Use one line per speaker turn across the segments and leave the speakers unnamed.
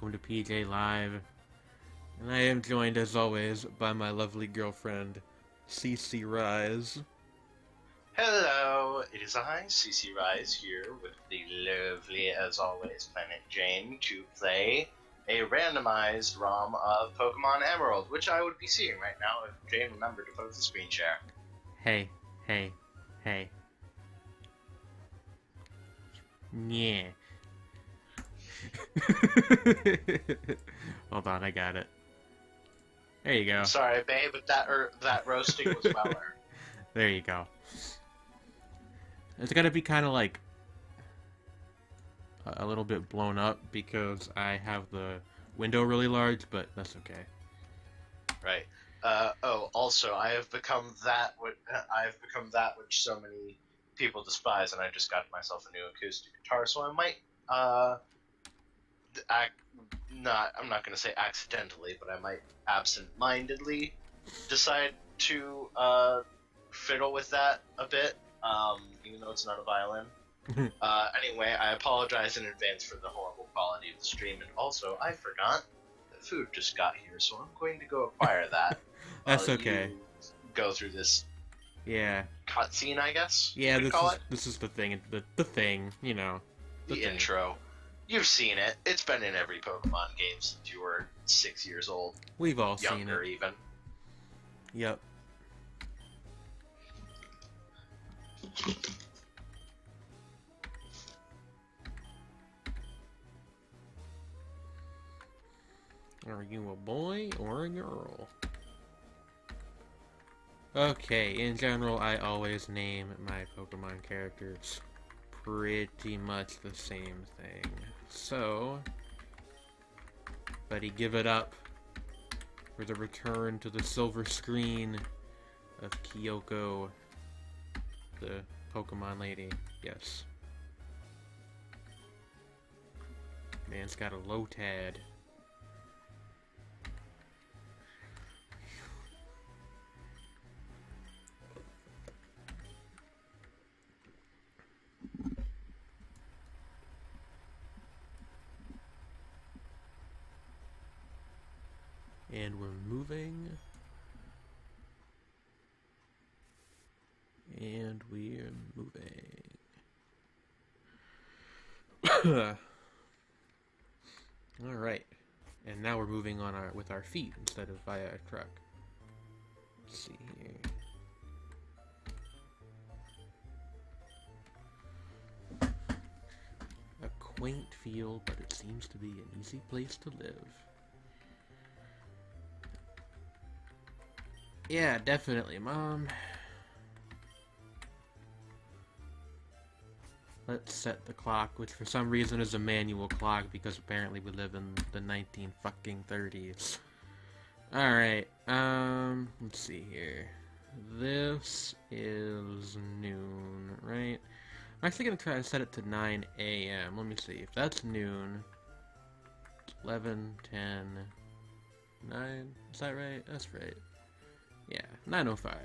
welcome to PJ Live. And I am joined, as always, by my lovely girlfriend, CC Rise.
Hello, it is I, CC Rise, here with the lovely, as always, Planet Jane to play a randomized ROM of Pokemon Emerald, which I would be seeing right now if Jane remembered to post the screen share.
Hey. Yeah. Hold on, I got it. There you go.
Sorry, babe, but that roasting was well earned.
There you go. It's gonna be kind of like a little bit blown up because I have the window really large, but that's okay.
Right. Also, I have become that which so many people despise, and I just got myself a new acoustic guitar, so I might, I'm not going to say accidentally, but I might absent-mindedly decide to, fiddle with that a bit, even though it's not a violin. Anyway, I apologize in advance for the horrible quality of the stream, and also, I forgot that food just got here, so I'm going to go acquire that.
That's okay.
You go through this cutscene, I guess.
Yeah, this is the thing. The thing, you know.
The intro. You've seen it. It's been in every Pokemon game since you were 6 years old.
We've all seen it.
Younger, even.
Yep. Are you a boy or a girl? Okay, in general, I always name my Pokemon characters pretty much the same thing. So, buddy, give it up for the return to the silver screen of Kyoko, the Pokemon lady. Yes. Man's got a Lotad. And we're moving. And we're moving. Alright. And now we're moving on with our feet instead of via a truck. Let's see here. A quaint feel, but it seems to be an easy place to live. Yeah, definitely, Mom. Let's set the clock, which for some reason is a manual clock because apparently we live in the 1930s. Alright, let's see here. This is noon, right? I'm actually gonna try to set it to 9 a.m. Let me see. If that's noon, 11, 10, 9, is that right? That's right. Yeah, 9:05.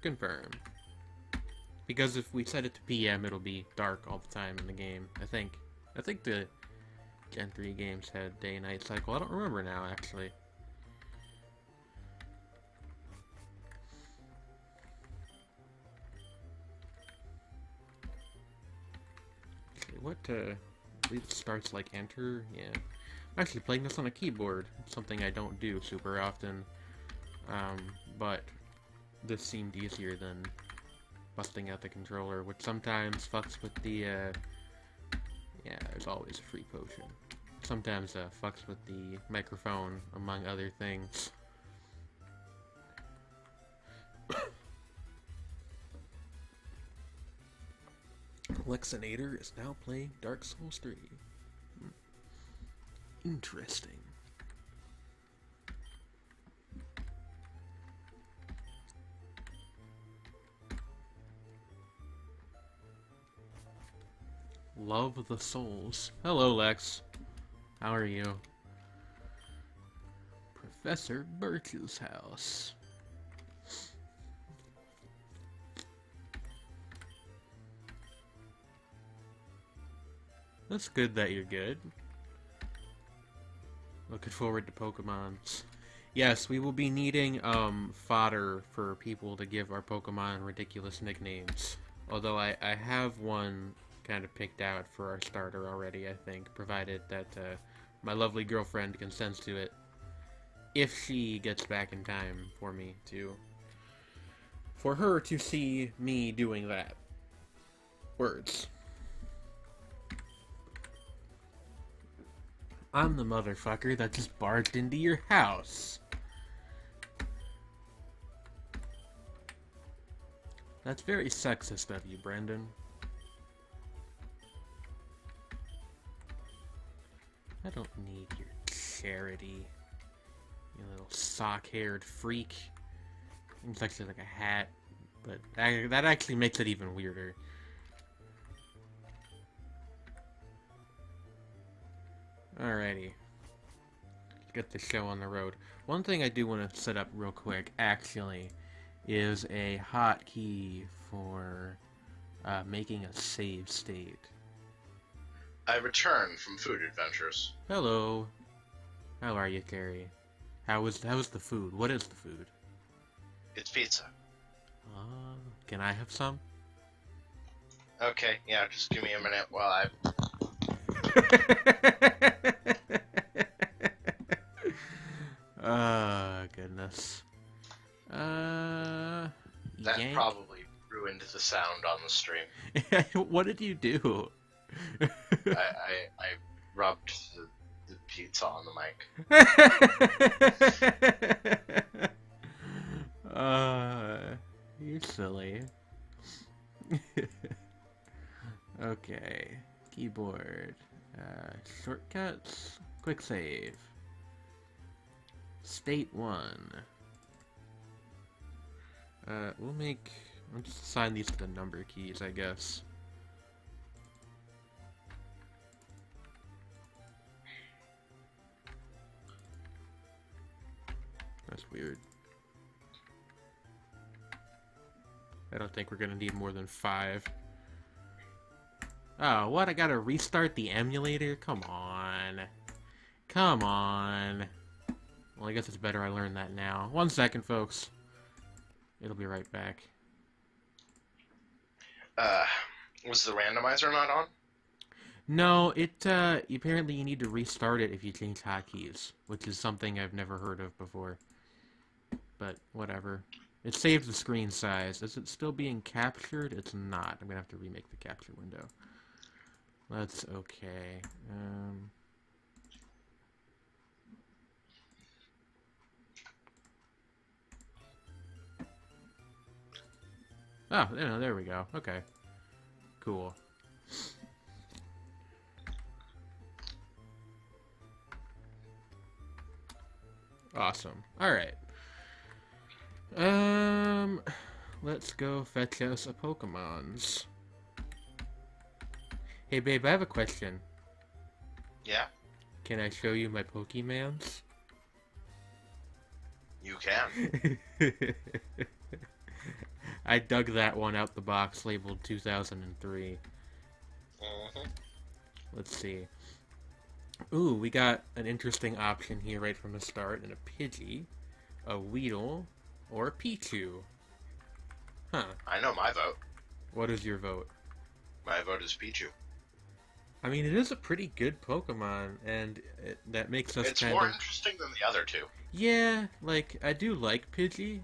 Confirm. Because if we set it to PM, it'll be dark all the time in the game. I think the Gen 3 games had day-night cycle. I don't remember now, actually. Okay, what, I believe it starts like enter? Yeah. I'm actually playing this on a keyboard, something I don't do super often, but this seemed easier than busting out the controller, which sometimes fucks with the, yeah, there's always a free potion. Sometimes fucks with the microphone, among other things. Lexinator is now playing Dark Souls 3. Interesting. Love the Souls. Hello, Lex. How are you? Professor Birch's house. That's good that you're good. Looking forward to Pokemons. Yes, we will be needing fodder for people to give our Pokemon ridiculous nicknames. Although I have one kind of picked out for our starter already, I think, provided that my lovely girlfriend consents to it. If she gets back in time for me to... For her to see me doing that. Words. I'm the motherfucker that just barged into your house. That's very sexist of you, Brendan. I don't need your charity. You little sock-haired freak. It's actually like a hat, but that actually makes it even weirder. Alrighty. Let's get the show on the road. One thing I do want to set up real quick, actually, is a hotkey for making a save state.
I returned from food adventures.
Hello. How are you, Carrie? How is the food? What is the food?
It's pizza.
Can I have some?
Okay, yeah, just give me a minute while I...
Goodness.
That
Yank.
probably ruined the sound on the stream.
What did you do?
I rubbed the pizza on the mic.
You're silly. Okay. Keyboard. Shortcuts. Quick save. State 1. I'll just assign these to the number keys, I guess. That's weird. I don't think we're gonna need more than 5. Oh, what? I gotta restart the emulator? Come on. Come on. Well, I guess it's better I learn that now. 1 second, folks. It'll be right back.
Was the randomizer not on?
No, apparently you need to restart it if you change hotkeys, which is something I've never heard of before. But, whatever. It saved the screen size. Is it still being captured? It's not. I'm gonna have to remake the capture window. That's okay. Oh, there we go. Okay. Cool. Awesome. Alright. Let's go fetch us a Pokemons. Hey babe, I have a question.
Yeah,
Can I show you my Pokemans?
you can.
I dug that one out the box labeled 2003.
Mm-hmm.
Let's see. Ooh, we got an interesting option here right from the start. And a Pidgey, a Weedle, or a Pichu. Huh.
I know my vote.
What is your vote?
My vote is Pichu.
I mean, it is a pretty good Pokemon, and that makes us
It's
kind
more
of...
interesting than the other two.
Yeah, like, I do like Pidgey,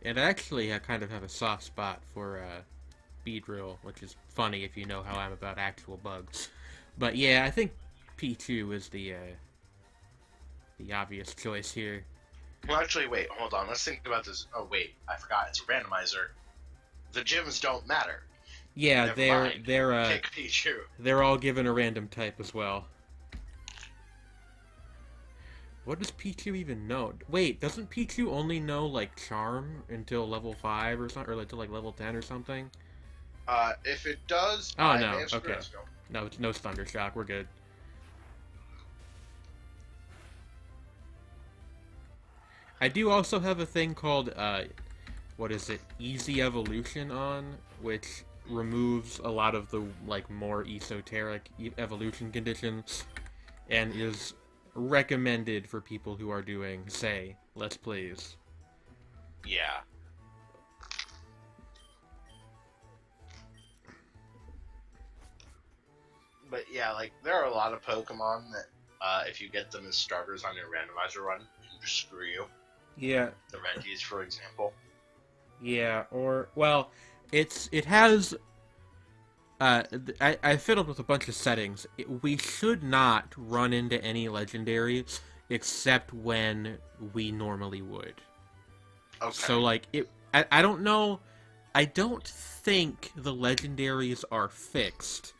and actually I kind of have a soft spot for Beedrill, which is funny if you know how I'm about actual bugs. But yeah, I think Pichu is the obvious choice here.
Well, actually, wait, hold on. Let's think about this. Oh, wait, I forgot. It's a randomizer. The gyms don't matter.
Yeah,
Never
they're
mind. Pick Pichu.
they're all given a random type as well. What does Pichu even know? Wait, doesn't Pichu only know like Charm until level 5 or something, or until like level 10 or something?
If it does,
Oh,
I'm
no,
answering
okay.
this.
No, it's no Thunder Shock. We're good. I do also have a thing called what is it? Easy Evolution on, which removes a lot of the like more esoteric evolution conditions, and is recommended for people who are doing, say, Let's Plays.
Yeah. But yeah, like, there are a lot of Pokemon that, if you get them as starters on your randomizer run, can just screw you.
Yeah.
The Reggies, for example.
Yeah, or, well, it has, I fiddled with a bunch of settings. We should not run into any legendaries except when we normally would.
Okay.
So, like, I don't know, I don't think the legendaries are fixed,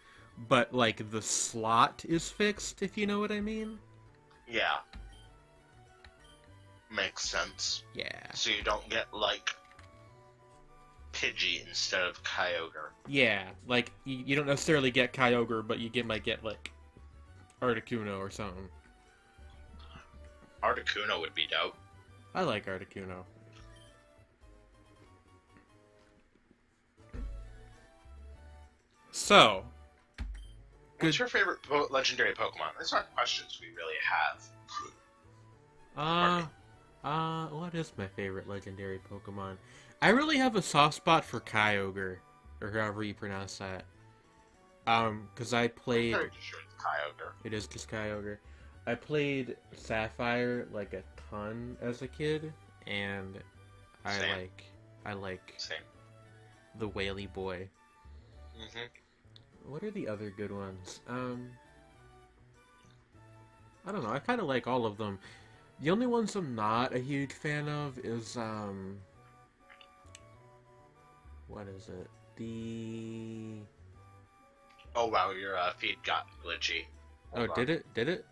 but, like, the slot is fixed, if you know what I mean.
Yeah. Makes sense.
Yeah.
So you don't get, like, Pidgey instead of Kyogre.
Yeah, like, you don't necessarily get Kyogre, but might get, like, Articuno or something.
Articuno would be dope.
I like Articuno. So,
what's your favorite legendary Pokemon? These aren't questions we really have.
what is my favorite legendary Pokemon? I really have a soft spot for Kyogre, or however you pronounce that. Because I played...
I'm pretty sure it's Kyogre.
It is just Kyogre. I played Sapphire, like, a ton as a kid, and I like
Same.
the Whaley Boy.
Mm-hmm.
What are the other good ones? I don't know. I kind of like all of them. The only ones I'm not a huge fan of is, what is it?
Oh wow, your feed got glitchy. Hold on.
Did it? Did it?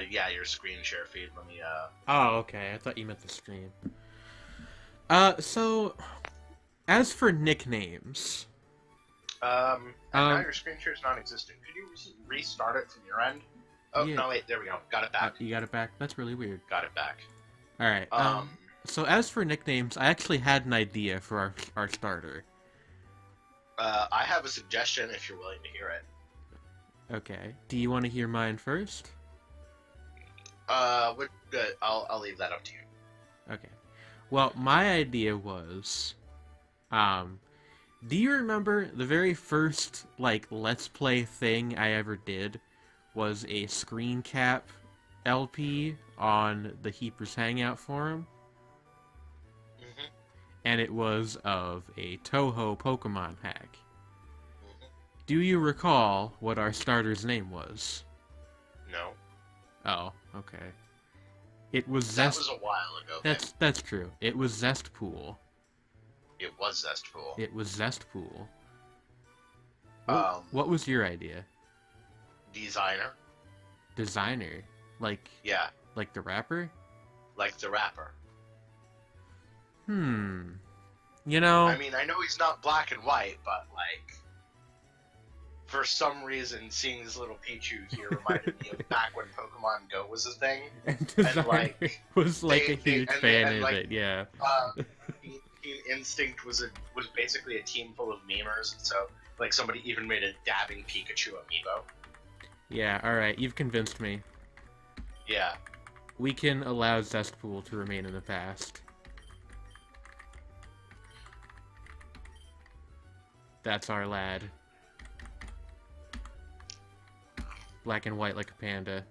Yeah, your screen share feed. Let me,
Oh, okay. I thought you meant the stream. So, as for nicknames...
and now your screen share is non-existent. Could you restart it from your end? Oh,
yeah.
No, wait, there we go. Got it back.
You got it back? That's really weird.
Got it back.
Alright, so as for nicknames, I actually had an idea for our starter.
I have a suggestion if you're willing to hear it.
Okay. Do you want to hear mine first?
Good. I'll leave that up to you.
Okay. Well, my idea was, do you remember the very first, like, Let's Play thing I ever did was a screen cap LP on the Heapers Hangout forum?
Mm-hmm.
And it was of a Toho Pokemon hack.
Mm-hmm.
Do you recall what our starter's name was?
No.
Oh, okay. It was
That was a while ago.
That's true. It was Zestpool.
It was Zestpool.
It was Zestpool. What was your idea?
Designer.
Designer? Like...
Yeah.
Like the rapper?
Like the rapper.
You know...
I mean, I know he's not black and white, but, like... For some reason, seeing this little Pichu here reminded me of back when Pokemon Go was a thing.
And like... was like a huge fan of
like,
it, yeah.
Team Instinct was basically a team full of memers, so, like, somebody even made a dabbing Pikachu amiibo.
Yeah, alright, you've convinced me.
Yeah.
We can allow Zestpool to remain in the past. That's our lad. Black and white like a panda.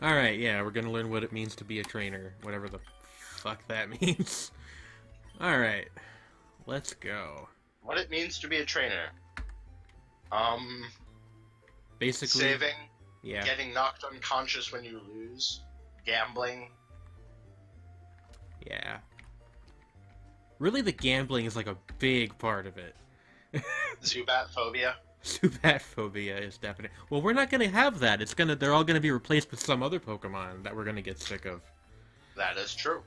Alright, yeah, we're gonna learn what it means to be a trainer. Whatever the fuck that means. Alright. Let's go.
What it means to be a trainer.
Basically...
Saving.
Yeah.
Getting knocked unconscious when you lose. Gambling.
Yeah. Really, the gambling is like a big part of it.
Zubat phobia.
Zubat phobia is definite. Well, we're not gonna have that. They're all gonna be replaced with some other Pokemon that we're gonna get sick of.
That is true.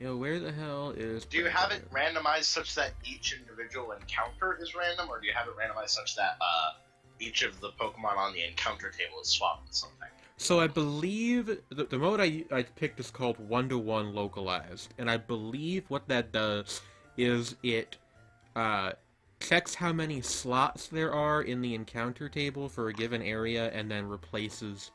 Yo, where the hell is...
Do you have it randomized such that each individual encounter is random, or do you have it randomized such that, each of the Pokemon on the encounter table is swapped with something.
So I believe the mode I picked is called 1-to-1 localized, and I believe what that does is it checks how many slots there are in the encounter table for a given area, and then replaces,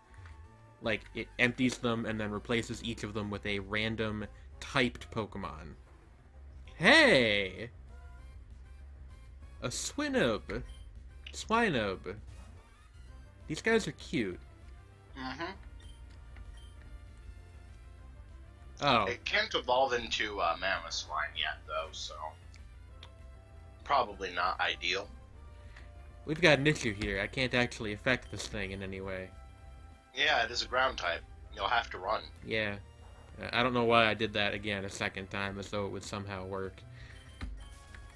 like, it empties them and then replaces each of them with a random typed Pokemon. Hey! A Swinub! Swinub! These guys are cute.
Mm-hmm.
Oh.
It can't evolve into Mamoswine yet, though, so probably not ideal.
We've got an issue here. I can't actually affect this thing in any way.
Yeah, it is a ground type. You'll have to run.
Yeah. I don't know why I did that again a second time, as though it would somehow work.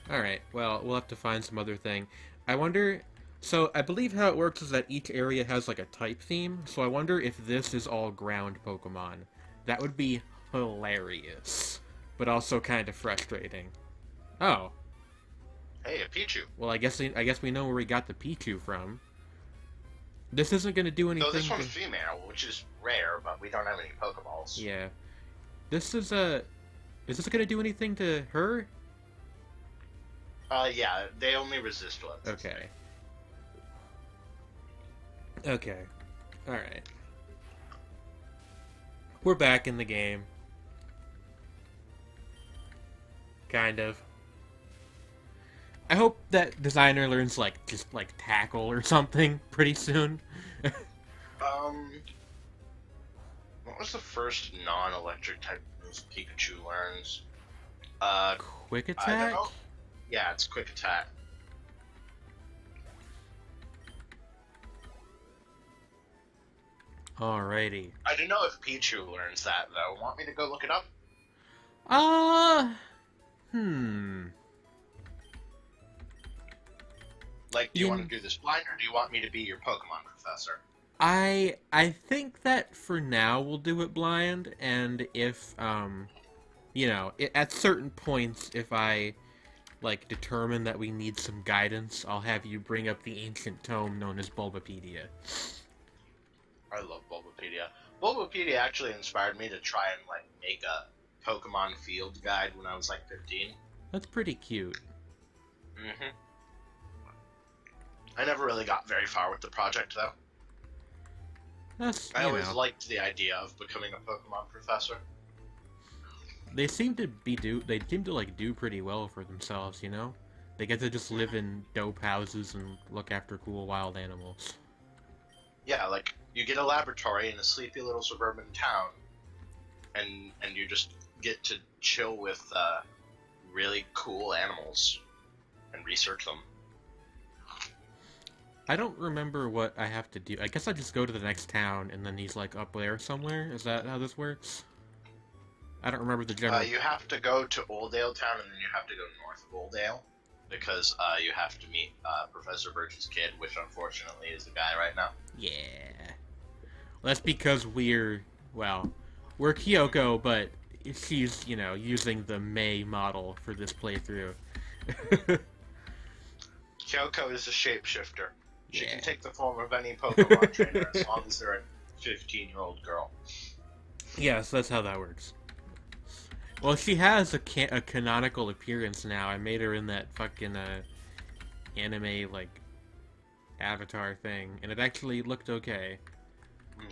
Alright, well, we'll have to find some other thing. I wonder... So, I believe how it works is that each area has, like, a type theme, so I wonder if this is all ground Pokemon. That would be hilarious. But also kind of frustrating. Oh.
Hey, a Pichu.
Well, I guess we know where we got the Pichu from. This isn't going to do anything...
So this one's female, which is rare, but we don't have any Pokeballs.
Yeah. This is a... Is this going to do anything to her?
Yeah, they only resist one.
Okay. Okay. Alright. We're back in the game. Kind of. I hope that designer learns, like, just, like, tackle or something pretty soon.
What was the first non-electric type move Pikachu learns?
Quick
I
attack?
don't know. Yeah, it's quick attack.
Alrighty.
I don't know if Pichu learns that, though. Want me to go look it up? Like, do you want to do this blind, or do you want me to be your Pokemon professor?
I think that for now we'll do it blind, and if, you know, at certain points, if I, like, determine that we need some guidance, I'll have you bring up the ancient tome known as Bulbapedia.
I love Bulbapedia. Bulbapedia actually inspired me to try and, like, make a Pokemon field guide when I was, like, 15.
That's pretty cute.
Mm-hmm. I never really got very far with the project, though. I always liked the idea of becoming a Pokemon professor.
They seem to like do pretty well for themselves, you know? They get to just live in dope houses and look after cool wild animals.
Yeah, like, you get a laboratory in a sleepy little suburban town, and you just get to chill with really cool animals and research them.
I don't remember what I have to do. I guess I just go to the next town, and then he's, like, up there somewhere? Is that how this works? I don't remember the general...
You have to go to Oldale Town, and then you have to go north of Oldale, because you have to meet Professor Birch's kid, which unfortunately is the guy right now.
Yeah. Well, that's because we're Kyoko, but she's, you know, using the May model for this playthrough.
Kyoko is a shapeshifter. She
Yeah.
can take the form of any Pokemon trainer as long as they're a 15-year-old girl.
Yes, that's how that works. Well, she has a canonical appearance now. I made her in that fucking anime, like, avatar thing, and it actually looked okay.
Mm.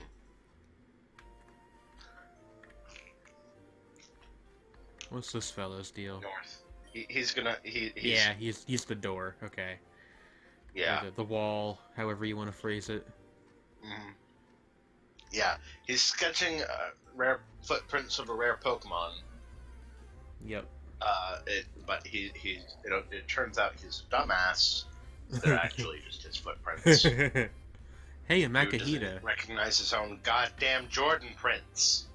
What's this fellow's deal?
North. He's
Yeah, he's the door. Okay.
Yeah.
Or the wall, however you want to phrase it.
Mm. Yeah. He's sketching rare footprints of a rare Pokemon.
Yep.
It turns out he's a dumbass. They're actually just his footprints.
Hey, a
Dude
Makahita.
doesn't recognize his own goddamn Jordan prints.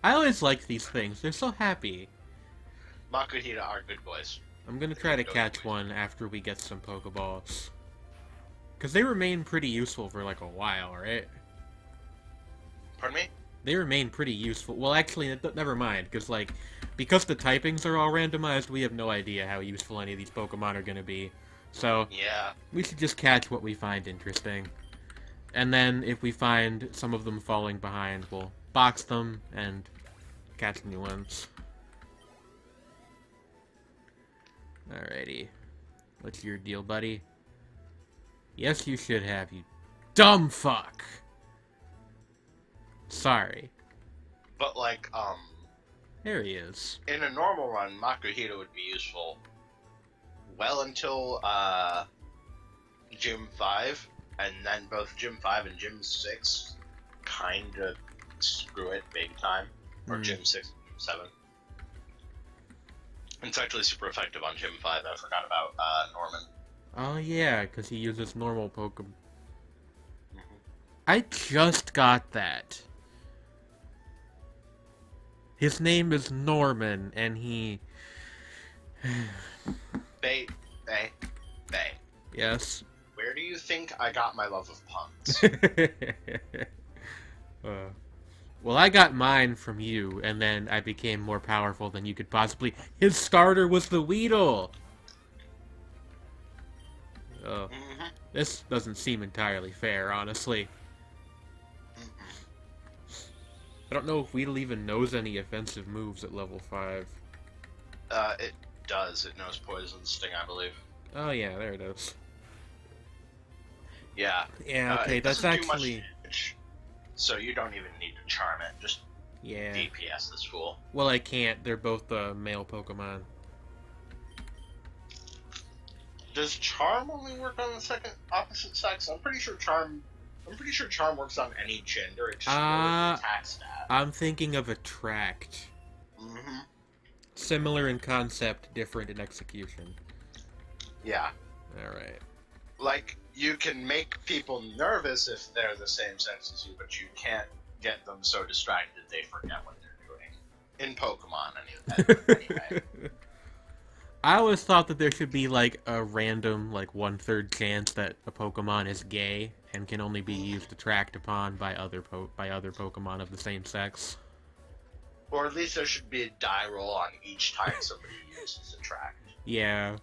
I always like these things. They're so happy.
Makuhita are good boys.
I'm gonna try to catch one after we get some Pokeballs. Because they remain pretty useful for like a while, right?
Pardon me?
They remain pretty useful. Well, actually, never mind. Because the typings are all randomized, we have no idea how useful any of these Pokemon are gonna be. So
Yeah.
we should just catch what we find interesting. And then if we find some of them falling behind, we'll box them and catch new ones. Alrighty. What's your deal, buddy? Yes, you should have, you dumb fuck! Sorry.
But, like,
There he is.
in a normal run, Makuhita would be useful well until, Gym 5, and then both Gym 5 and Gym 6 kinda screw it big time. Or Gym 6 and Gym 7. It's actually super effective on Gym 5. I forgot about Norman.
Oh yeah, because he uses normal Pokemon. I just got that. His name is Norman, and he...
Bay.
Yes.
Where do you think I got my love of puns?
Well, I got mine from you, and then I became more powerful than you could possibly... His starter was the Weedle! Oh, this doesn't seem entirely fair, honestly. I don't know if Weedle even knows any offensive moves at level 5.
It does. It knows Poison Sting, I believe.
Oh yeah, there it is.
Yeah.
Yeah, okay,
it
that's
doesn't do much
actually...
damage, so you don't even need to charm it. Just
Yeah.
DPS this fool.
Well, I can't. They're both male Pokemon.
Does charm only work on the second opposite sex? I'm pretty sure charm works on any gender. It's just the attack stat.
I'm thinking of Attract.
Mm-hmm.
Similar in concept, different in execution.
Yeah.
Alright.
Like, you can make people nervous if they're the same sex as you, but you can't get them so distracted they forget what they're doing. In Pokemon, anyway.
I always thought that there should be, like, a random, like, 1/3 chance that a Pokemon is gay and can only be used to tracked upon by other Pokemon of the same sex.
Or at least there should be a die roll on each time somebody uses Attract.
Yeah.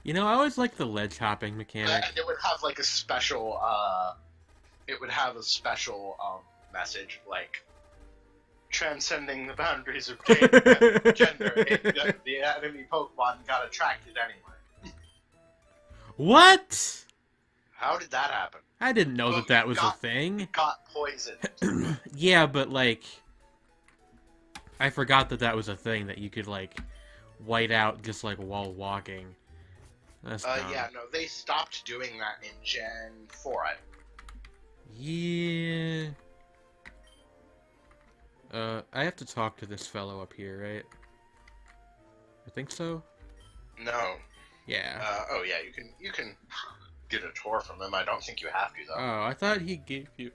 You know, I always like the ledge hopping mechanic.
And it would have like a special, message like transcending the boundaries of gender. The enemy Pokemon got attracted anyway.
What?
How did that happen?
I didn't know that was a thing.
Got poisoned.
Yeah, but like, I forgot that was a thing that you could like white out just like while walking. That's dumb.
Yeah, no, they stopped doing that in Gen 4.
Yeah. I have to talk to this fellow up here, right? I think so.
No.
Yeah.
Oh yeah, you can get a tour from him. I don't think you have to though.
Oh, I thought he gave you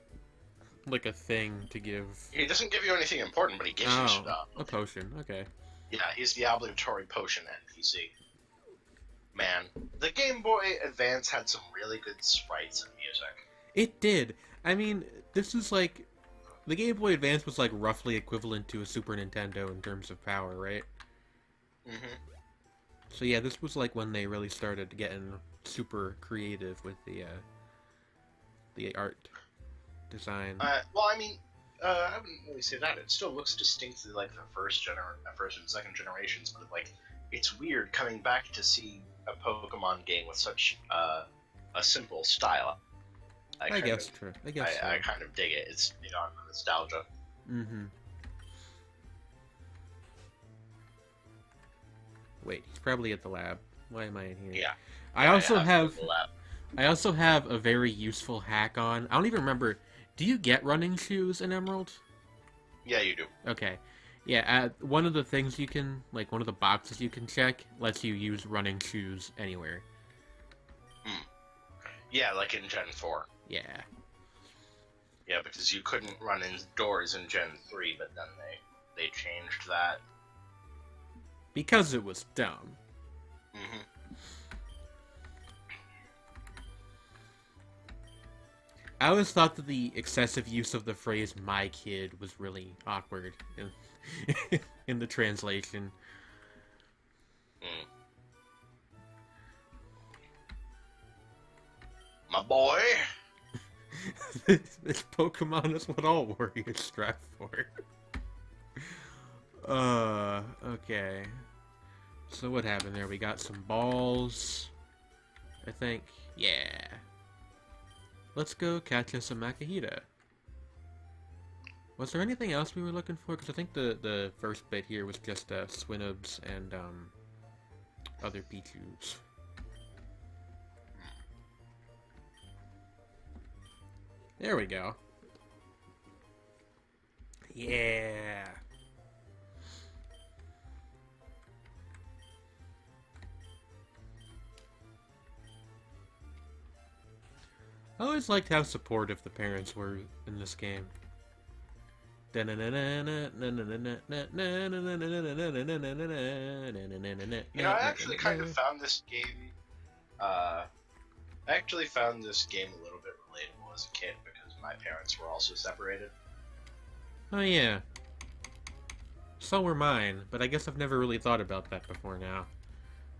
like a thing to give.
He doesn't give you anything important, but he gives you stuff.
A potion. Okay.
Yeah, he's the obligatory potion NPC. Man, the Game Boy Advance had some really good sprites and music.
It did. I mean, this is like... The Game Boy Advance was like roughly equivalent to a Super Nintendo in terms of power, right?
Mm-hmm.
So yeah, this was like when they really started getting super creative with the art design.
Well, I mean, I wouldn't really say that. It still looks distinctly like the first and second generations, but like, it's weird coming back to see a Pokemon game with such a simple style. I guess so. I kind of dig it. It's on the nostalgia.
Mm-hmm. Wait, he's probably at the lab. Why am I in here?
Yeah.
I also have a very useful hack on. I don't even remember. Do you get running shoes in Emerald?
Yeah, you do.
Okay. Yeah, one of the things you can, like, one of the boxes you can check lets you use running shoes anywhere.
Yeah, like in Gen 4.
Yeah.
Yeah, because you couldn't run indoors in Gen 3, but then they changed that.
Because it was dumb.
Mm-hmm.
I always thought that the excessive use of the phrase "my kid" was really awkward in, in the translation.
Mm. My boy.
This Pokemon is what all warriors strive for. Okay. So what happened there? We got some balls, I think. Yeah. Let's go catch us a Makahita. Was there anything else we were looking for? Because I think the first bit here was just Swinubs and other Pichus. There we go. Yeah. I always liked how supportive the parents were in this game.
You know, I actually kind of found this game. I actually found this game a little bit relatable as a kid because my parents were also separated.
Oh yeah. So were mine, but I guess I've never really thought about that before now.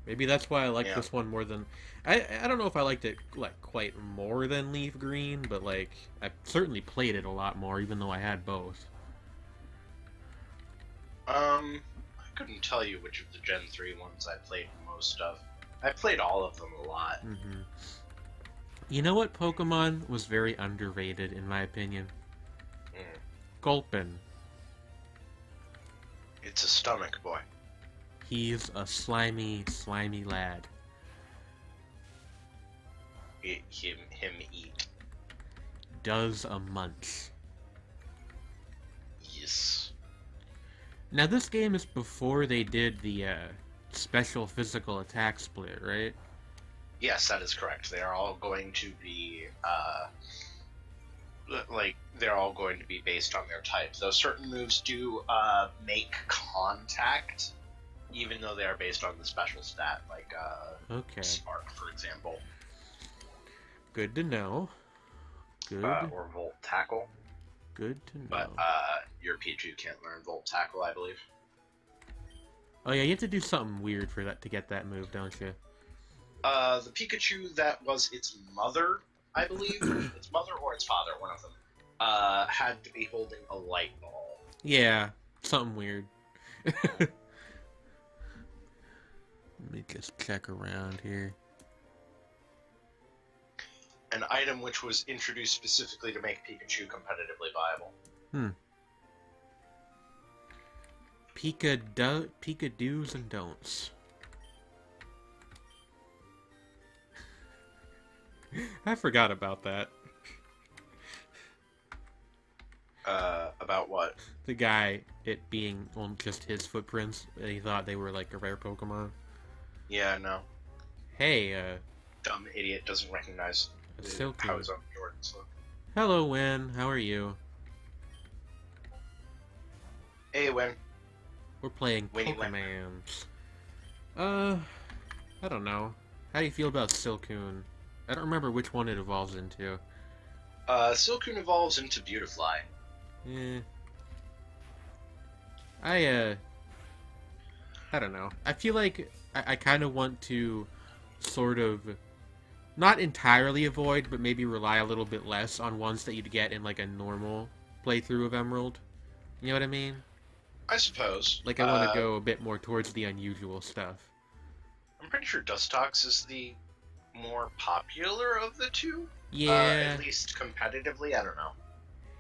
Maybe that's why I like this one more than... I don't know if I liked it like quite more than Leaf Green, but like I certainly played it a lot more, even though I had both.
I couldn't tell you which of the Gen 3 ones I played most of. I played all of them a lot.
Mm-hmm. You know what Pokemon was very underrated, in my opinion? Gulpin.
It's a stomach boy.
He's a slimy, slimy lad.
Him eat.
Does a munch.
Yes.
Now this game is before they did the special physical attack split, right?
Yes, that is correct. They are all going to be they're all going to be based on their type. Though certain moves do make contact, even though they are based on the special stat, like
okay.
Spark, for example.
Good to know. Good.
Or Volt Tackle.
Good to know.
But your Pichu can't learn Volt Tackle, I believe.
Oh yeah, you have to do something weird for that to get that move, don't you?
The Pikachu that was its mother, I believe, its mother or its father, one of them, had to be holding a light ball.
Yeah, something weird. Let me just check around here.
An item which was introduced specifically to make Pikachu competitively viable.
Pika do's and don'ts. I forgot about that.
About what?
The guy, it being on just his footprints, he thought they were like a rare Pokemon.
Yeah, no.
Hey,
Dumb idiot doesn't recognize how his own Jordans look.
Hello, Win. How are you?
Hey, Win.
We're playing Pokemon. I don't know. How do you feel about Silcoon? I don't remember which one it evolves into.
Silcoon evolves into Beautifly.
Eh. I don't know. I feel like I kind of want to sort of not entirely avoid, but maybe rely a little bit less on ones that you'd get in like a normal playthrough of Emerald. You know what I mean?
I suppose.
Like I want to go a bit more towards the unusual stuff.
I'm pretty sure Dustox is the more popular of the two.
Yeah.
At least competitively, I don't know.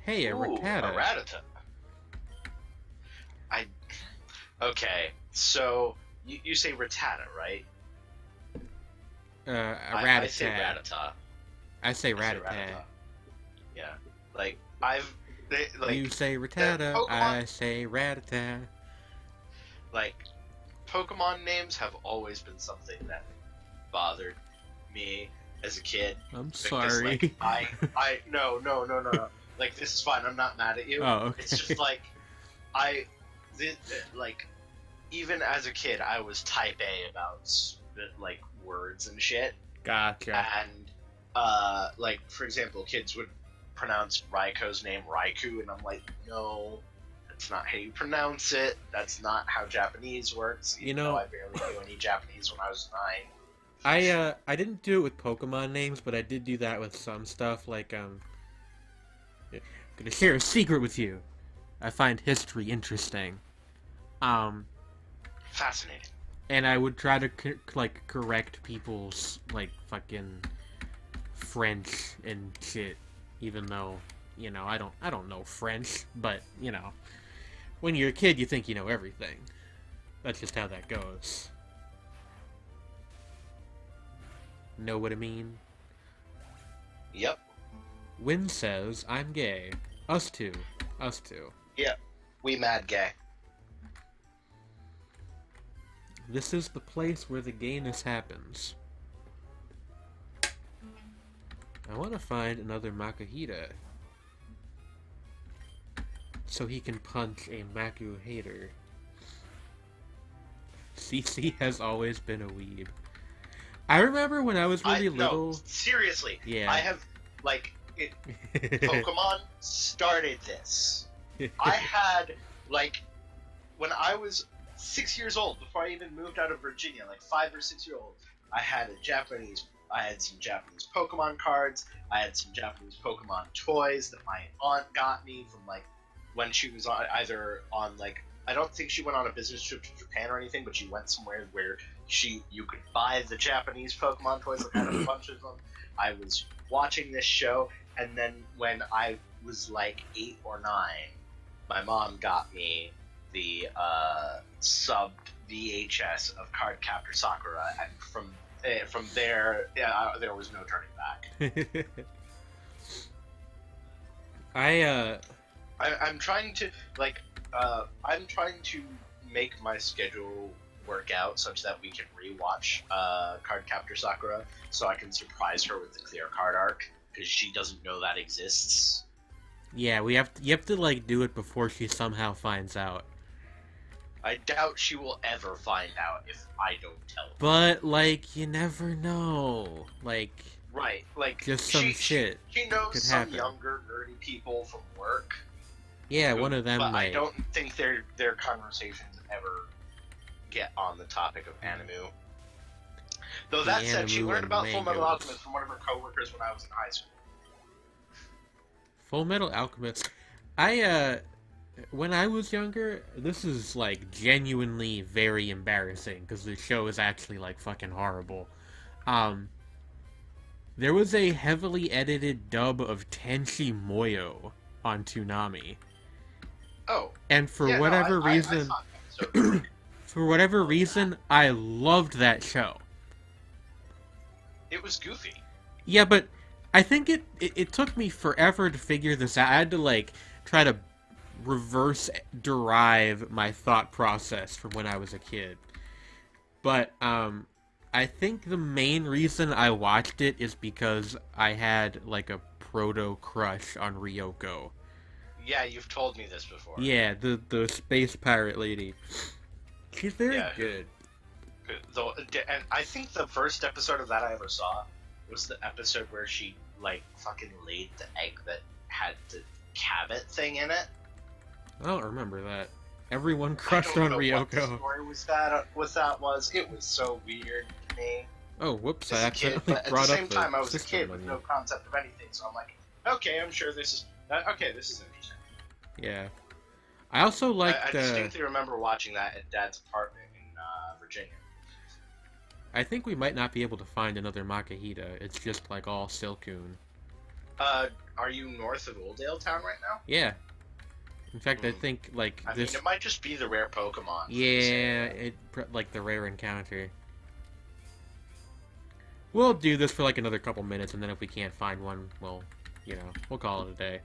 Hey, a Rattata.
A Rattata. Okay, so you say Rattata, right?
A Rattata.
I say Rattata.
I say Rattata.
Yeah, like
you say Rattata, I say Rattata.
Like, Pokemon names have always been something that bothered me as a kid.
I'm sorry.
Like, no. Like, this is fine. I'm not mad at you.
Oh, okay.
It's just like, like, even as a kid, I was type A about, like, words and shit.
Gotcha.
And, like, for example, kids would pronounce Raiko's name Raikou, and I'm like, no, that's not how you pronounce it. That's not how Japanese works. Even though I barely knew any Japanese when I was 9.
I didn't do it with Pokemon names, but I did do that with some stuff. Like I'm gonna share a secret with you. I find history interesting.
Fascinating.
And I would try to correct people's like fucking French and shit, even though I don't know French, but when you're a kid, you think you know everything. That's just how that goes. Know what I mean?
Yep.
Win says, I'm gay. Us two.
Yep. We mad gay.
This is the place where the gayness happens. I want to find another Makuhita, so he can punch a Maku hater. CC has always been a weeb. I remember when I was really little...
No, seriously.
Yeah.
I have, Pokemon started this. I had, when I was 6 years old, before I even moved out of Virginia, 5 or 6 year old, I had some Japanese Pokemon cards, I had some Japanese Pokemon toys that my aunt got me from, when she was either on, I don't think she went on a business trip to Japan or anything, but she went somewhere where you could buy the Japanese Pokemon toys, I had a bunch of them. I was watching this show, and then when I was 8 or 9, my mom got me the sub VHS of Cardcaptor Sakura, and from there, there was no turning back. I'm trying to make my schedule work out such that we can rewatch Cardcaptor Sakura, so I can surprise her with the clear card arc, because she doesn't know that exists.
Yeah, you have to do it before she somehow finds out.
I doubt she will ever find out if I don't tell her.
But you never know. Right, just some shit.
She knows some younger nerdy people from work.
Yeah, one of them
but
might.
I don't think their conversations ever get on the topic of Animu. Though that said, she learned about Full Metal Alchemist from one of her coworkers when I was in high school.
Full Metal Alchemist. When I was younger, this is genuinely very embarrassing because the show is actually fucking horrible. There was a heavily edited dub of Tenchi Muyo on Toonami.
Oh.
And for whatever reason, I loved that show.
It was goofy.
Yeah, but I think it took me forever to figure this out. I had to try to reverse derive my thought process from when I was a kid. But I think the main reason I watched it is because I had a proto crush on Ryoko.
Yeah, you've told me this before.
Yeah, the space pirate lady. She's very good.
Though, and I think the first episode of that I ever saw was the episode where she fucking laid the egg that had the Cabot thing in it.
I don't remember that. Everyone crushed on Ryoko.
What the story was. It was so weird to me.
Oh, whoops! I
accidentally
brought up the
At the same time, I was a kid with
menu.
no concept of anything, so I'm like, okay, I'm sure this is interesting.
Yeah. I also liked...
I distinctly remember watching that at Dad's apartment in Virginia.
I think we might not be able to find another Makuhita. It's just all Silcoon.
Are you north of Oldale Town right now?
Yeah. In fact, I think
I mean, it might just be the rare Pokemon.
Yeah, the rare encounter. We'll do this for another couple minutes, and then if we can't find one, we'll call it a day.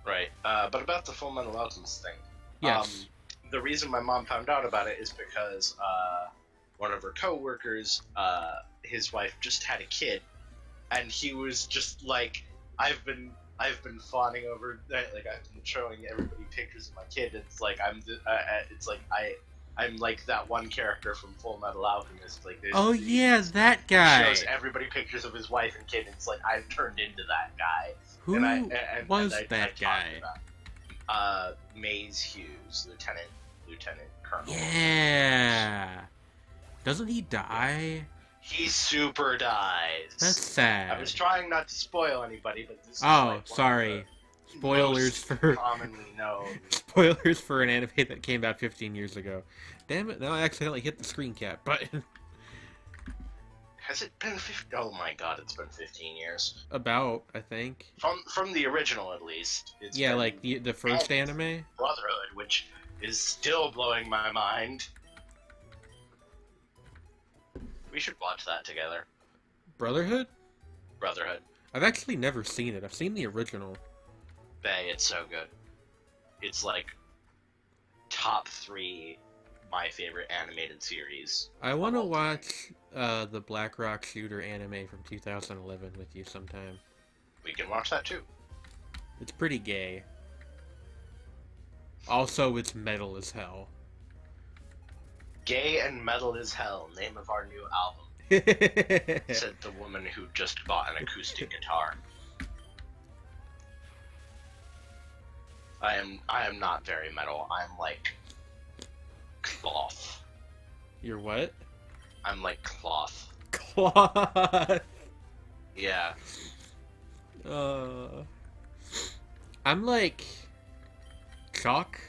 Right. But about the Full Metal Alchemist thing.
Yes.
The reason my mom found out about it is because one of her coworkers, his wife just had a kid, and he was just I've been fawning over, I've been showing everybody pictures of my kid. It's I'm like that one character from Full Metal Alchemist. Like,
Oh yeah, that guy.
He shows everybody pictures of his wife and kid, and it's like I've turned into that guy.
Who was that guy?
Maze Hughes, Lieutenant Colonel.
Yeah. Doesn't he die?
He super dies.
That's sad.
I was trying not to spoil anybody, but this is
sorry. Spoilers for
commonly known.
Spoilers for an anime that came out 15 years ago. Damn it! Now I accidentally hit the screen cap button.
Has it been 15? Oh my god, it's been 15 years.
About, I think.
From the original, at least. It's
like the first anime.
Brotherhood, which is still blowing my mind. We should watch that together.
Brotherhood?
Brotherhood.
I've actually never seen it. I've seen the original.
Bae, it's so good. It's like top 3 my favorite animated series.
I want to watch the Black Rock Shooter anime from 2011 with you sometime.
We can watch that too.
It's pretty gay. Also, it's metal as hell.
Gay and metal as hell, name of our new album. Said the woman who just bought an acoustic guitar. I am not very metal. I'm like cloth.
You're what?
I'm like cloth.
Cloth.
Yeah.
I'm like chalk.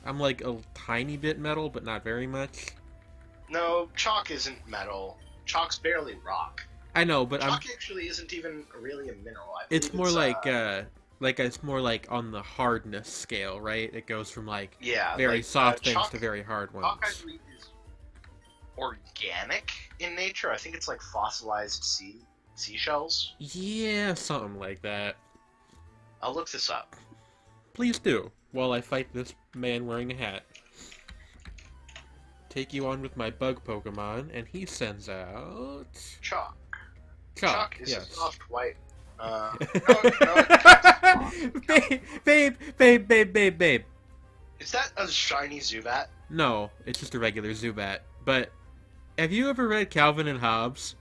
I'm like a tiny bit metal, but not very much.
No, chalk isn't metal. Chalk's barely rock.
I know, but
chalk actually isn't even really a mineral.
It's more it's more like on the hardness scale, right? It goes from like very soft things to very hard ones.
Chalk actually is organic in nature. I think it's like fossilized seashells.
Yeah, something like that.
I'll look this up.
Please do, while I fight this man wearing a hat. Take you on with my bug Pokemon, and he sends out...
Chalk.
Chalk,
is
yes.
a soft white...
Babe.
Is that a shiny Zubat?
No, it's just a regular Zubat. But, have you ever read Calvin and Hobbes?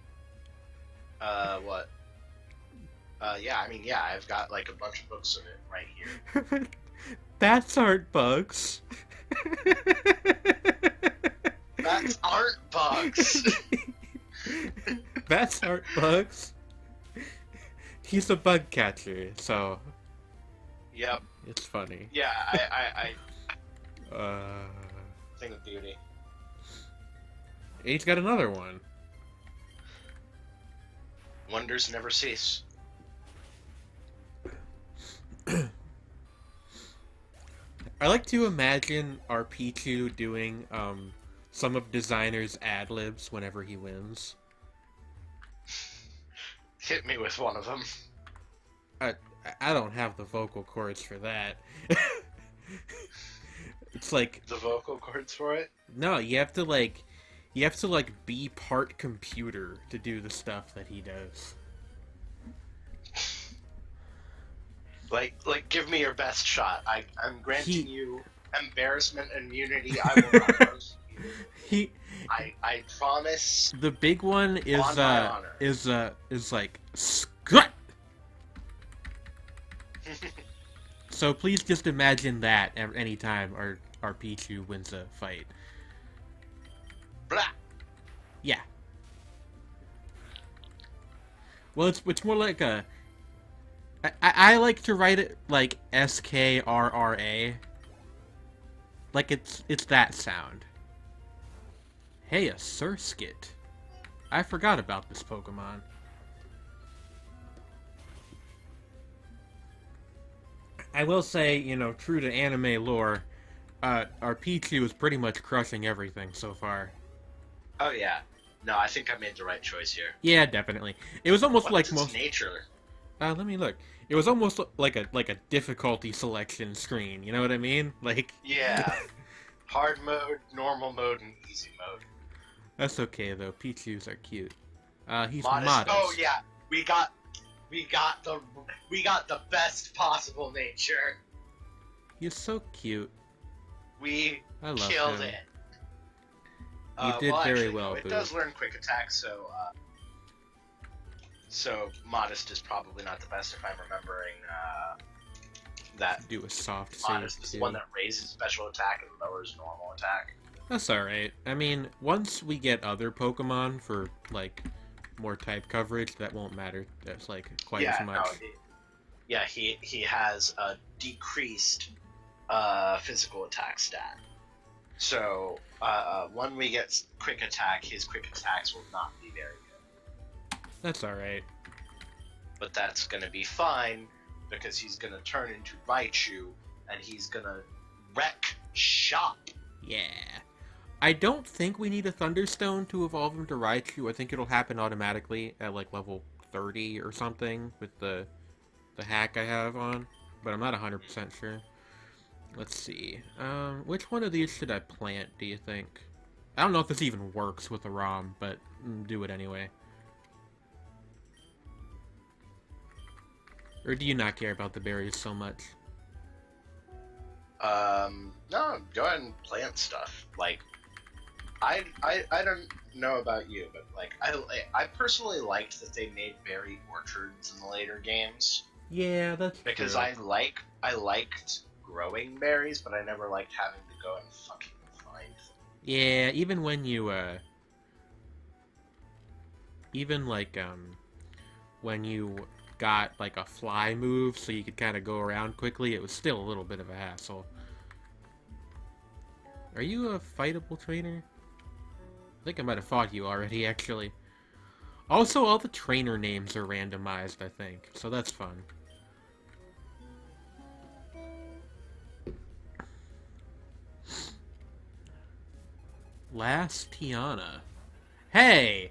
What? Yeah, I've got like a bunch of books of it right here.
Bats aren't bugs.
Bats aren't bugs.
Bats aren't bugs. He's a bug catcher, so.
Yep.
It's funny.
Yeah, I thing of beauty.
He's got another one.
Wonders never cease.
I like to imagine our Pichu doing some of designer's ad-libs whenever he wins.
Hit me with one of them.
I don't have the vocal cords for that. It's like
the vocal cords for it?
No, you have to be part computer to do the stuff that he does.
Like, give me your best shot. I'm granting you embarrassment immunity. I will not roast you. I promise.
The big one is
on my honor.
is like Scott. So please just imagine that any time our Pichu wins a fight.
Blah.
Yeah. Well, it's more like a. I like to write it like SKRRA. Like it's that sound. Hey, a Surskit. I forgot about this Pokemon. I will say, true to anime lore, our Pichu is pretty much crushing everything so far.
Oh yeah. No, I think I made the right choice here.
Yeah, definitely. It was almost
What
like
is its nature.
Let me look. It was almost like a difficulty selection screen. You know what I mean? Like.
Yeah. Hard mode, normal mode, and easy mode.
That's okay though. Pichus are cute. He's
modest.
modest.
Oh yeah, we got the best possible nature.
He's so cute.
We
I love
killed
him.
it.
You did very
actually,
well,
no, it
Boo.
does learn quick attack, so Modest is probably not the best if I'm remembering that.
Do a soft save,
Modest is the
too.
one that raises special attack and lowers normal attack.
That's alright. I mean, once we get other Pokemon for, like, more type coverage, that won't matter. That's, like, quite as much.
He has a decreased physical attack stat. So, when we get quick attack, his quick attacks will not be very good.
That's alright.
But that's gonna be fine, because he's gonna turn into Raichu, and he's gonna wreck shop.
Yeah. I don't think we need a Thunderstone to evolve him to Raichu. I think it'll happen automatically at, like, level 30 or something with the hack I have on. But I'm not 100% sure. Let's see. Which one of these should I plant, do you think? I don't know if this even works with a ROM, but do it anyway. Or do you not care about the berries so much?
No, go ahead and plant stuff. Like, I don't know about you, but like, I personally liked that they made berry orchards in the later games.
Yeah, that's
because
true.
I liked growing berries, but I never liked having to go and fucking find them.
Yeah, even when you, even, like, when you got, like, a fly move so you could kind of go around quickly, it was still a little bit of a hassle. Are you a fightable trainer? I think I might have fought you already, actually. Also, all the trainer names are randomized, I think, so that's fun. Last Tiana. Hey!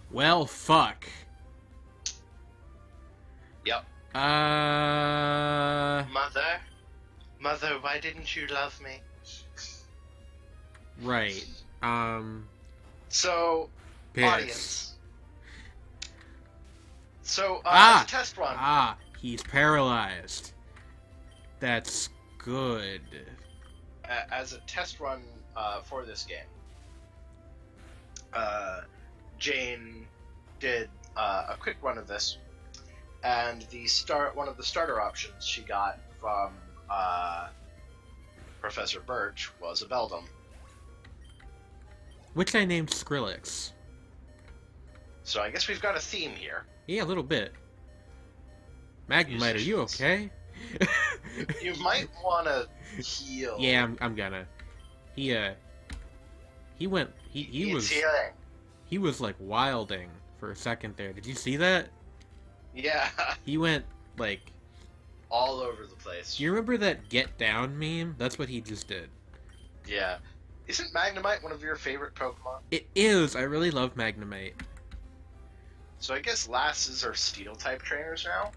Well, fuck.
Yep. Mother, why didn't you love me?
Right.
So,
Piss.
audience. So, as a test run.
He's paralyzed. That's good.
As a test run for this game, Jane did a quick run of this, and one of the starter options she got from Professor Birch was a Beldum.
Which I named Skrillex.
So I guess we've got a theme here.
Yeah, a little bit. Magnemite, are you okay?
You might want to heal.
Yeah, I'm gonna. He went. He was.
Healing.
He was like wilding for a second there. Did you see that?
Yeah.
He went like
all over the place.
Do you remember that Get Down meme? That's what he just did.
Yeah. Isn't Magnemite one of your favorite Pokemon?
It is. I really love Magnemite.
So I guess Lasses are Steel-type trainers now?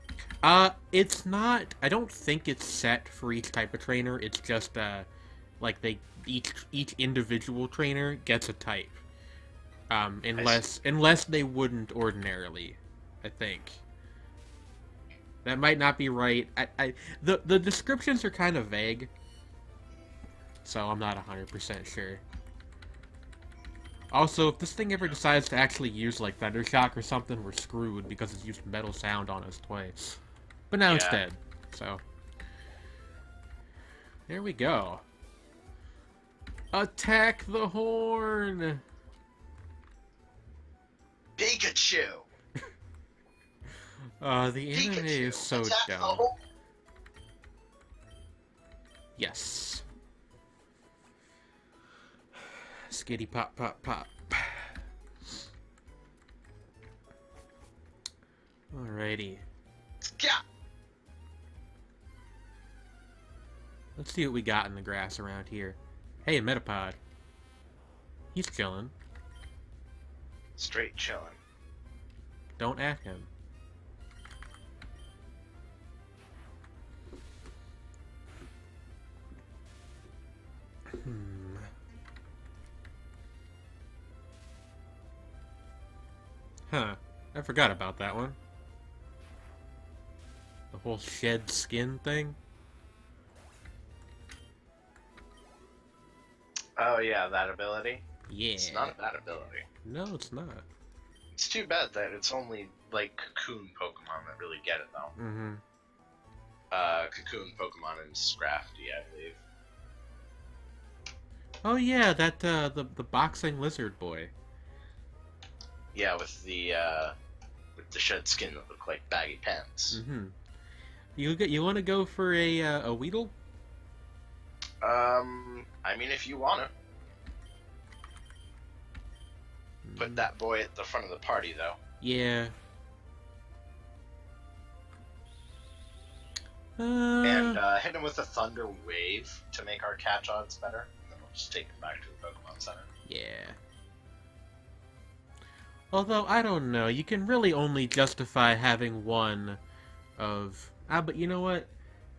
It's not... I don't think it's set for each type of trainer. It's just, like, each individual trainer gets a type. Unless they wouldn't ordinarily, I think. That might not be right. The descriptions are kind of vague. So I'm not 100% sure. Also, if this thing ever decides to actually use, like, Thunder Shock or something, we're screwed because it's used Metal Sound on us twice. But now it's dead, so... There we go. Attack the horn!
Pikachu!
The anime is so dumb. Yes. Skitty pop pop pop. Alrighty.
Yeah.
Let's see what we got in the grass around here. Hey, a Metapod. He's chilling.
Straight chilling.
Don't ask him. Huh. I forgot about that one. The whole shed skin thing.
Oh yeah, that ability.
Yeah.
It's not a bad ability.
No, it's not.
It's too bad that it's only like Cocoon Pokemon that really get it though.
Mm-hmm.
Cocoon Pokemon and Scrafty, I believe.
Oh yeah, that the boxing lizard boy.
Yeah, with the shed skin that look like baggy pants.
Mm-hmm. You want to go for a Weedle?
I mean, if you wanna put that boy at the front of the party, though.
Yeah.
And hit him with a Thunder Wave to make our catch odds better, and then we'll just take him back to the Pokemon Center.
Yeah. Although, I don't know, you can really only justify having one of... but you know what?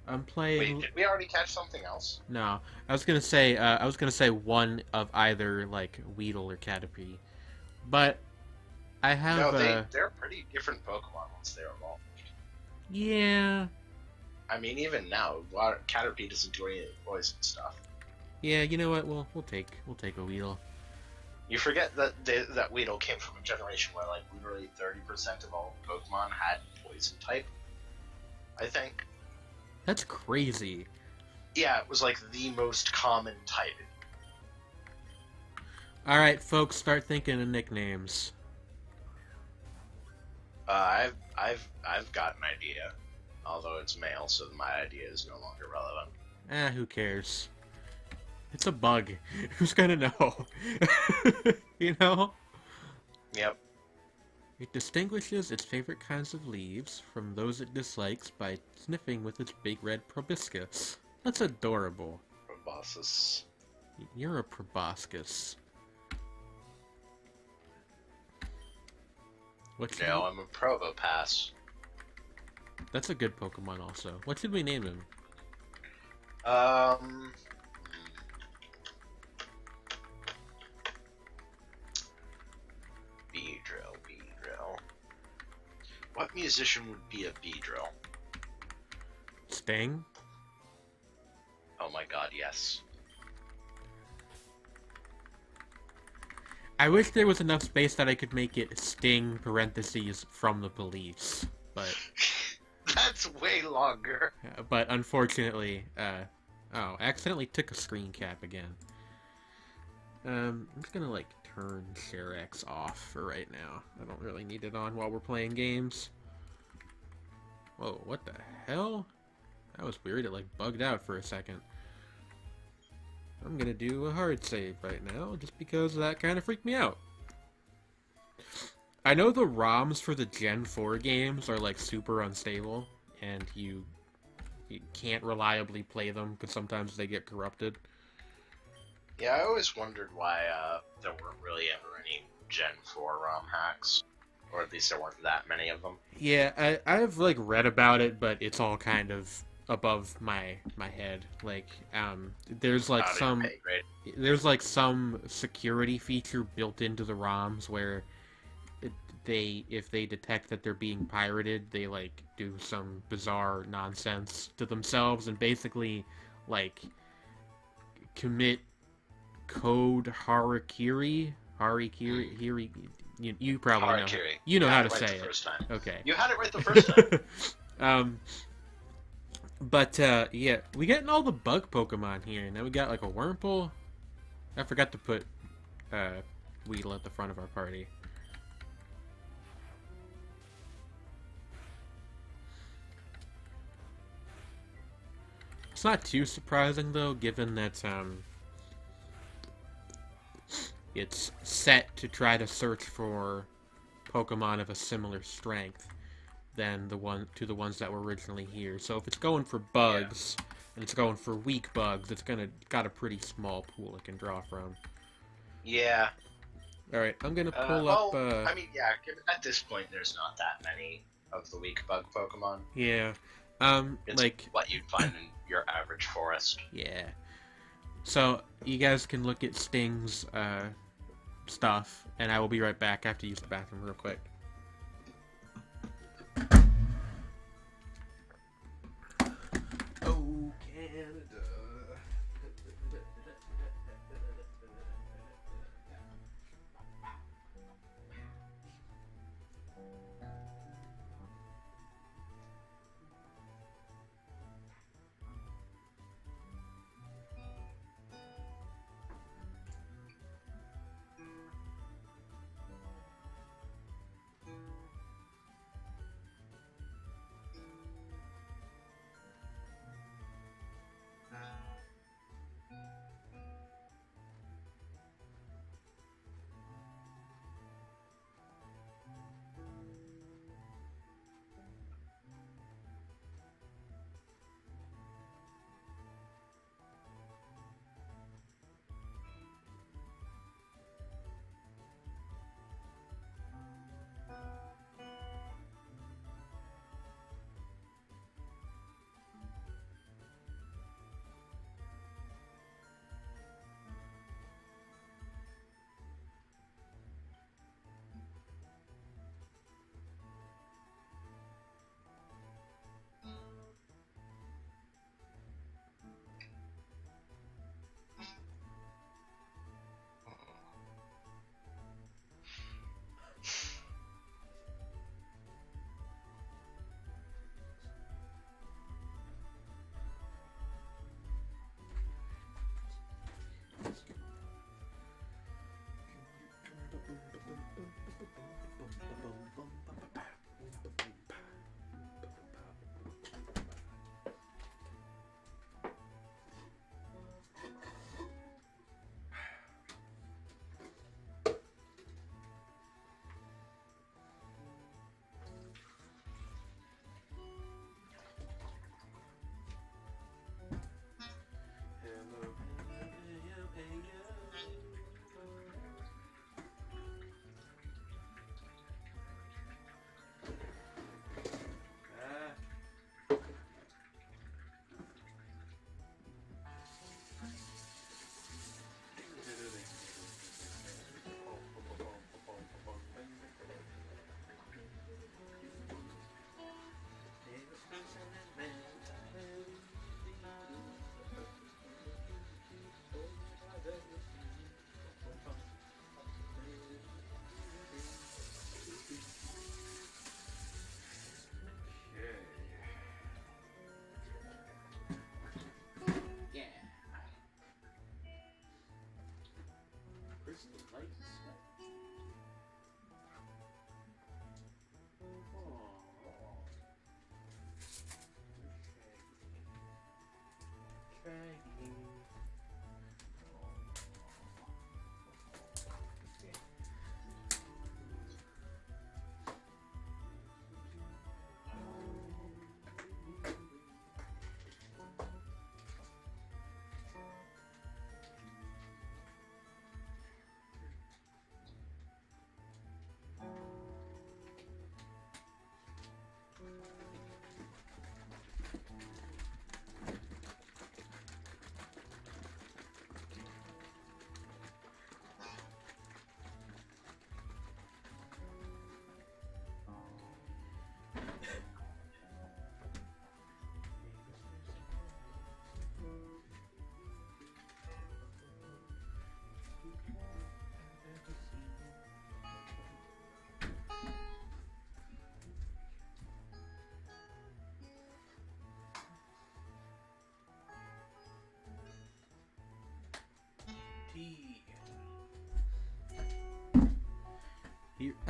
I'm playing...
Wait, did we already catch something else?
No. I was gonna say one of either, like, Weedle or Caterpie. But, I have...
No, they're pretty different Pokemon once they're evolved.
Yeah...
I mean, even now, Caterpie doesn't do any of the poison stuff.
Yeah, you know what? We'll take a Weedle.
You forget that that Weedle came from a generation where, like, literally 30% of all Pokemon had poison type. I think.
That's crazy.
Yeah, it was like the most common type.
All right, folks, start thinking of nicknames.
I've got an idea. Although it's male, so my idea is no longer relevant.
Who cares? It's a bug. Who's gonna know? You know?
Yep.
It distinguishes its favorite kinds of leaves from those it dislikes by sniffing with its big red proboscis. That's adorable.
Proboscis.
You're a proboscis.
No, I'm a Probopass.
That's a good Pokemon also. What should we name him?
Beedrill. What musician would be a Beedrill?
Sting?
Oh my god, yes.
I wish there was enough space that I could make it Sting parentheses from the police, but...
That's way longer.
But unfortunately, oh, I accidentally took a screen cap again. I'm just gonna, like, turn ShareX off for right now. I don't really need it on while we're playing games. Whoa, what the hell? That was weird, it, like, bugged out for a second. I'm gonna do a hard save right now, just because that kind of freaked me out. I know the ROMs for the Gen 4 games are, like, super unstable, and you can't reliably play them, because sometimes they get corrupted.
Yeah, I always wondered why there weren't really ever any Gen 4 ROM hacks. Or at least there weren't that many of them.
Yeah, I've, like, read about it, but it's all kind of above my head. Like, there's, like, there's, like, some security feature built into the ROMs where... if they detect that they're being pirated, they, like, do some bizarre nonsense to themselves and basically, like, commit code harakiri? You probably know. You know how to say it.
First time.
Okay.
You had it right the first time.
But, yeah, we getting all the bug Pokemon here. Now we got, like, a Wurmple. I forgot to put, Weedle at the front of our party. It's not too surprising, though, given that, it's set to try to search for Pokemon of a similar strength than the ones that were originally here. So if it's going for bugs, and it's going for weak bugs, it's got a pretty small pool it can draw from.
Yeah.
Alright, I'm gonna pull up,
I mean, yeah, at this point, there's not that many of the weak bug Pokemon.
Yeah.
It's
like...
what you'd find in your average forest.
Yeah. So, you guys can look at Sting's, stuff, and I will be right back. I have to use the bathroom real quick. Oh, Canada.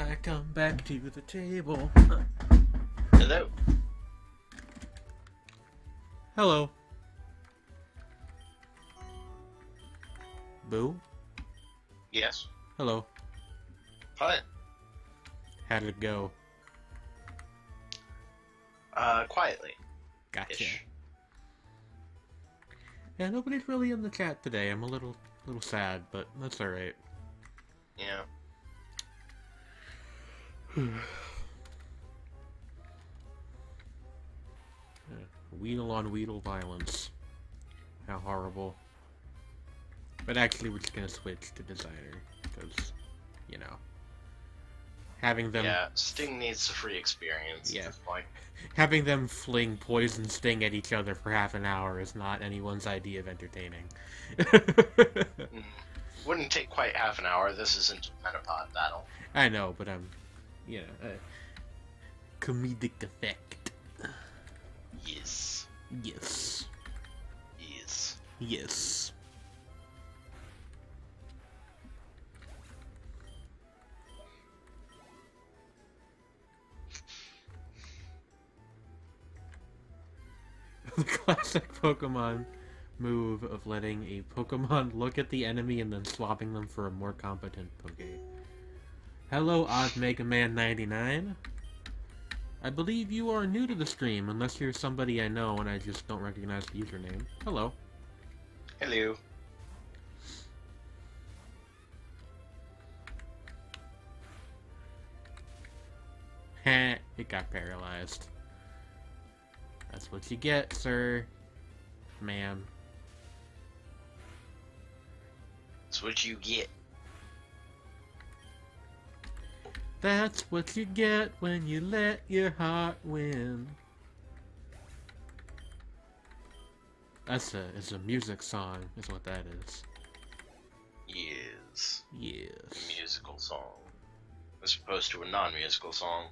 I come back to the table.
Hello.
Hello. Boo?
Yes.
Hello.
Hi.
How did it go?
Quietly.
Gotcha.
Ish.
Yeah, nobody's really in the chat today. I'm a little sad, but that's alright.
Yeah.
Wheedle on Wheedle violence. How horrible. But actually, we're just gonna switch to designer, because, you know, having them...
Yeah, Sting needs a free experience
Yeah.
at this point.
Having them fling poison sting at each other for half an hour is not anyone's idea of entertaining.
Wouldn't take quite half an hour. This isn't a Metapod battle.
I know, but you know, comedic effect.
Yes.
Yes.
Yes.
Yes. The classic Pokemon move of letting a Pokemon look at the enemy and then swapping them for a more competent Poke. Hello, Odd Mega Man 99. I believe you are new to the stream, unless you're somebody I know and I just don't recognize the username. Hello.
Hello.
Heh, it got paralyzed. That's what you get, sir. Ma'am.
That's what you get.
That's what you get when you let your heart win. It's a music song, is what that is.
Yes.
Yes.
A musical song. As opposed to a non-musical song.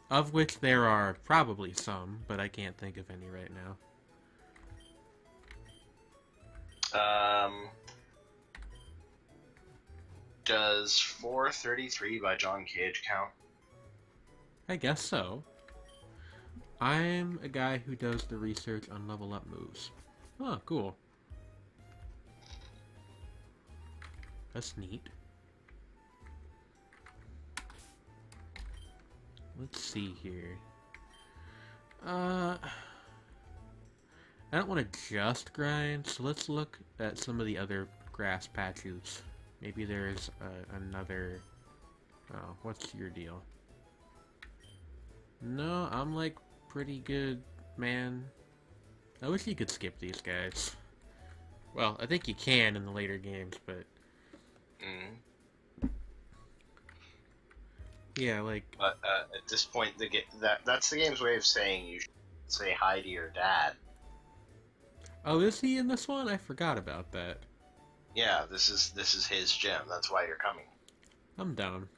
Of which there are probably some, but I can't think of any right now.
Does 433 by John Cage count?
I guess so. I'm a guy who does the research on level up moves. Oh, cool. That's neat. Let's see here. I don't want to just grind, so let's look at some of the other grass patches. Maybe there's another... Oh, what's your deal? No, I'm like pretty good, man. I wish you could skip these guys. Well, I think you can in the later games, but... Yeah, like...
But at this point, that's the game's way of saying you should say hi to your dad.
Oh, is he in this one? I forgot about that.
Yeah, this is his gym. That's why you're coming.
I'm down.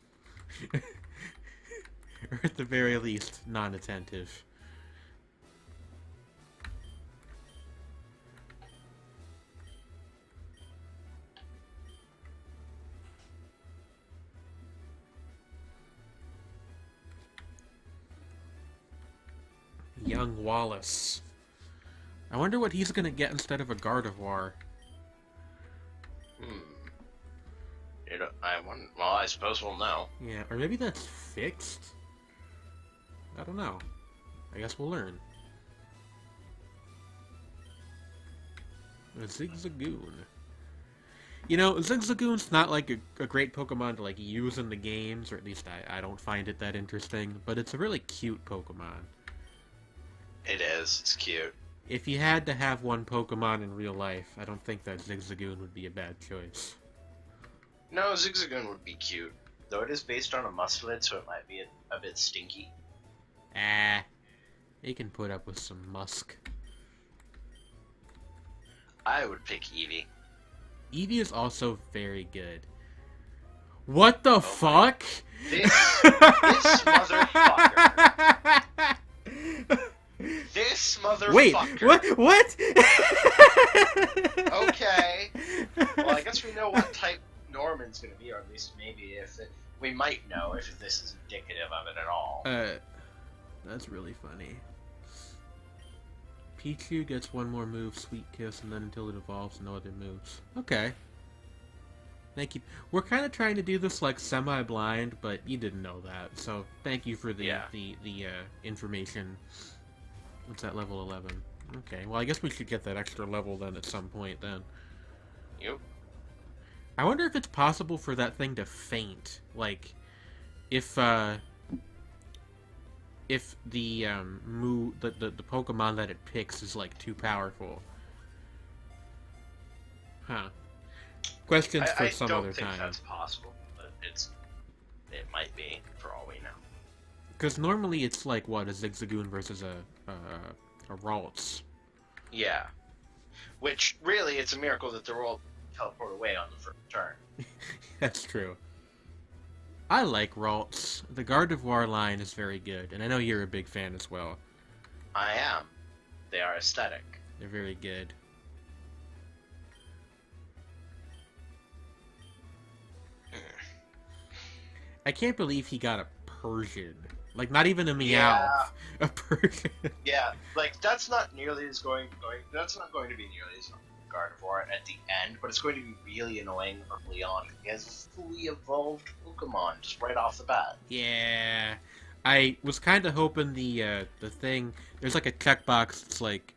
Or at the very least, non-attentive. Young Wallace. I wonder what he's gonna get instead of a Gardevoir.
Well, I suppose we'll know.
Yeah, or maybe that's fixed? I don't know. I guess we'll learn. A Zigzagoon. You know, Zigzagoon's not like a great Pokemon to like use in the games, or at least I don't find it that interesting, but it's a really cute Pokemon.
It is. It's cute.
If you had to have one Pokemon in real life, I don't think that Zigzagoon would be a bad choice.
No, Zigzagoon would be cute. Though it is based on a mustelid, so it might be a bit stinky.
Ah, he can put up with some musk.
I would pick Eevee.
Eevee is also very good. What the fuck?
This motherfucker. This motherfucker.
Wait, what?
Okay. Well, I guess we know what type Norman's gonna be, or at least maybe if we might know if this is indicative of it at all.
That's really funny. Pichu gets one more move, Sweet Kiss, and then until it evolves, no other moves. Okay. Thank you. We're kind of trying to do this like semi-blind, but you didn't know that, so thank you for the information. What's that, level 11? Okay, well I guess we should get that extra level then at some point then.
Yep.
I wonder if it's possible for that thing to faint. Like, if the the Pokemon that it picks is like too powerful. Huh. Questions for some other time.
I don't think that's possible, but it might be for all we know.
Because normally it's like what, a Zigzagoon versus a Ralts.
Yeah. Which really, it's a miracle that they're all teleport away on the first turn.
That's true. I like Ralts. The Gardevoir line is very good, and I know you're a big fan as well.
I am. They are aesthetic.
They're very good. I can't believe he got a Persian. Like, not even a Meowth.
Yeah.
A Persian.
Yeah, like, that's not nearly as that's not going to be nearly as Gardevoir at the end, but it's going to be really annoying early on. He has a fully evolved Pokemon just right off the bat.
Yeah. I was kind of hoping the thing... There's like a checkbox that's like...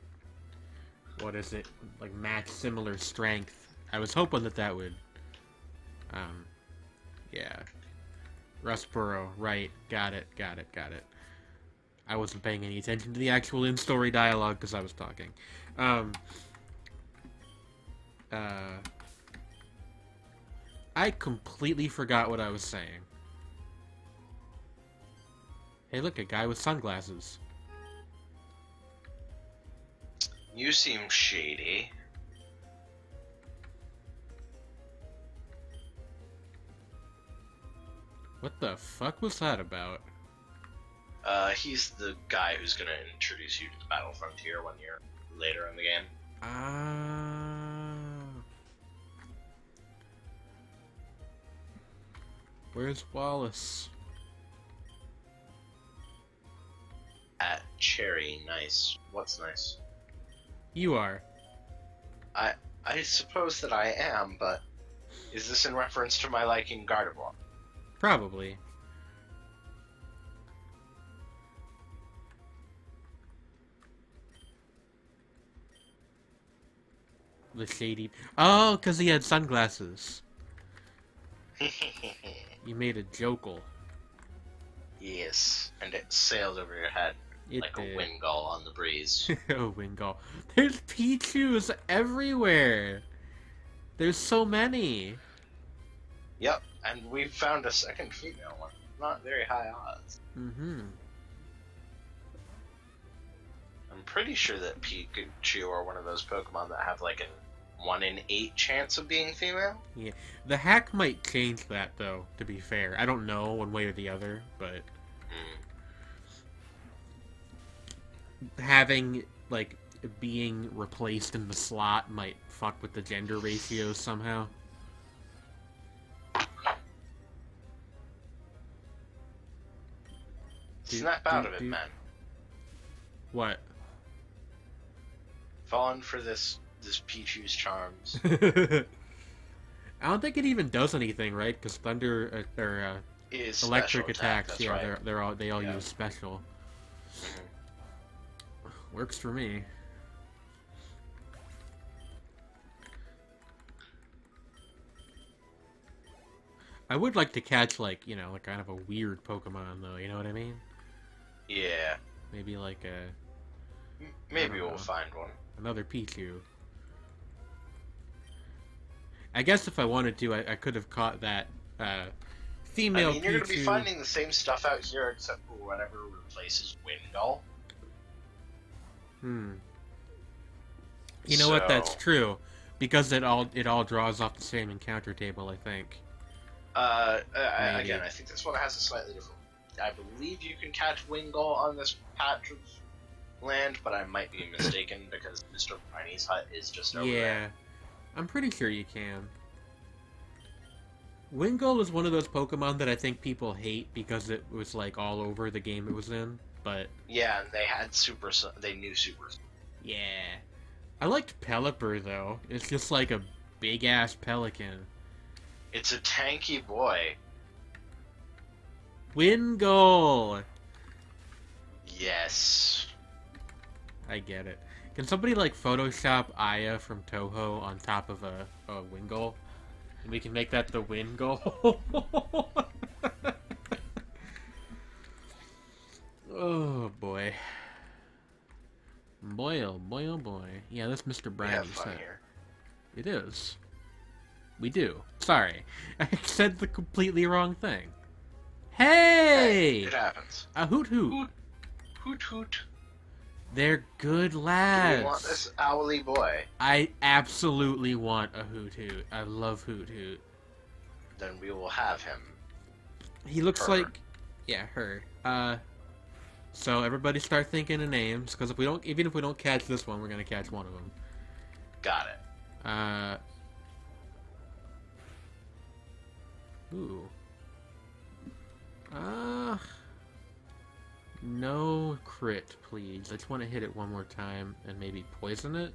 What is it? Like, match similar strength. I was hoping that would... Yeah. Rustboro, right. Got it. I wasn't paying any attention to the actual in-story dialogue because I was talking. I completely forgot what I was saying. Hey, look, a guy with sunglasses.
You seem shady.
What the fuck was that about?
He's the guy who's gonna introduce you to the Battle Frontier 1 year later in the game.
Where's Wallace?
At Cherry, nice. What's nice?
You are.
I suppose that I am, but is this in reference to my liking Gardevoir?
Probably. The shady... Oh, because he had sunglasses. You made a jokel.
Yes, and it sailed over your head like
did.
a wind gull on the breeze.
Oh, Wingull. There's Pichus everywhere! There's so many!
Yep, and we found a second female one. Not very high odds.
Mm-hmm.
I'm pretty sure that Pikachu are one of those Pokemon that have like a 1 in 8 chance of being female.
Yeah. The hack might change that, though, to be fair. I don't know one way or the other, but... Having, like, being replaced in the slot might fuck with the gender ratios somehow.
Snap out of it, man.
What?
Falling for this Pichu's charms.
I don't think it even does anything, right? Because thunder or
Is
electric
special attack,
attacks,
that's
yeah,
right.
they all
Yeah.
use special. Works for me. I would like to catch, like, you know, like kind of a weird Pokemon, though. You know what I mean?
Yeah.
Maybe like a
Maybe we'll find one.
another Pichu. I guess if I wanted to, I could have caught that female
I mean, you're
Pichu.
gonna be finding the same stuff out here, except for whatever replaces Wingull.
You know what? That's
So-
true, because it all draws off the same encounter table, I think. Maybe.
Again, I think this one has a slightly different. I believe you can catch Wingull on this patch of land, but I might be mistaken because Mr. Briny's hut is just over
Yeah,
there.
I'm pretty sure you can. Wingull is one of those Pokemon that I think people hate because it was like all over the game it was in. But
Yeah, and they had they knew super.
yeah, I liked Pelipper though. It's just like a big ass pelican.
It's a tanky boy.
Wingull.
Yes.
I get it. Can somebody like Photoshop Aya from Toho on top of a Wingull? And we can make that the Wingull? Oh boy. Boy, oh boy, oh boy. Yeah, that's Mr.
We
Bryan
have fun
said.
here.
It is. We do. Sorry. I said the completely wrong thing. Hey!
It happens.
A hoot hoot.
Hoot, hoot, hoot.
They're good
Do
lads.
we want this owly boy?
I absolutely want a hoot hoot. I love hoot hoot.
Then we will have him.
He looks
Her.
like, yeah, her. So everybody start thinking of names, because even if we don't catch this one, we're gonna catch one of them.
Got it.
Ooh. No crit, please. I just want to hit it one more time and maybe poison it.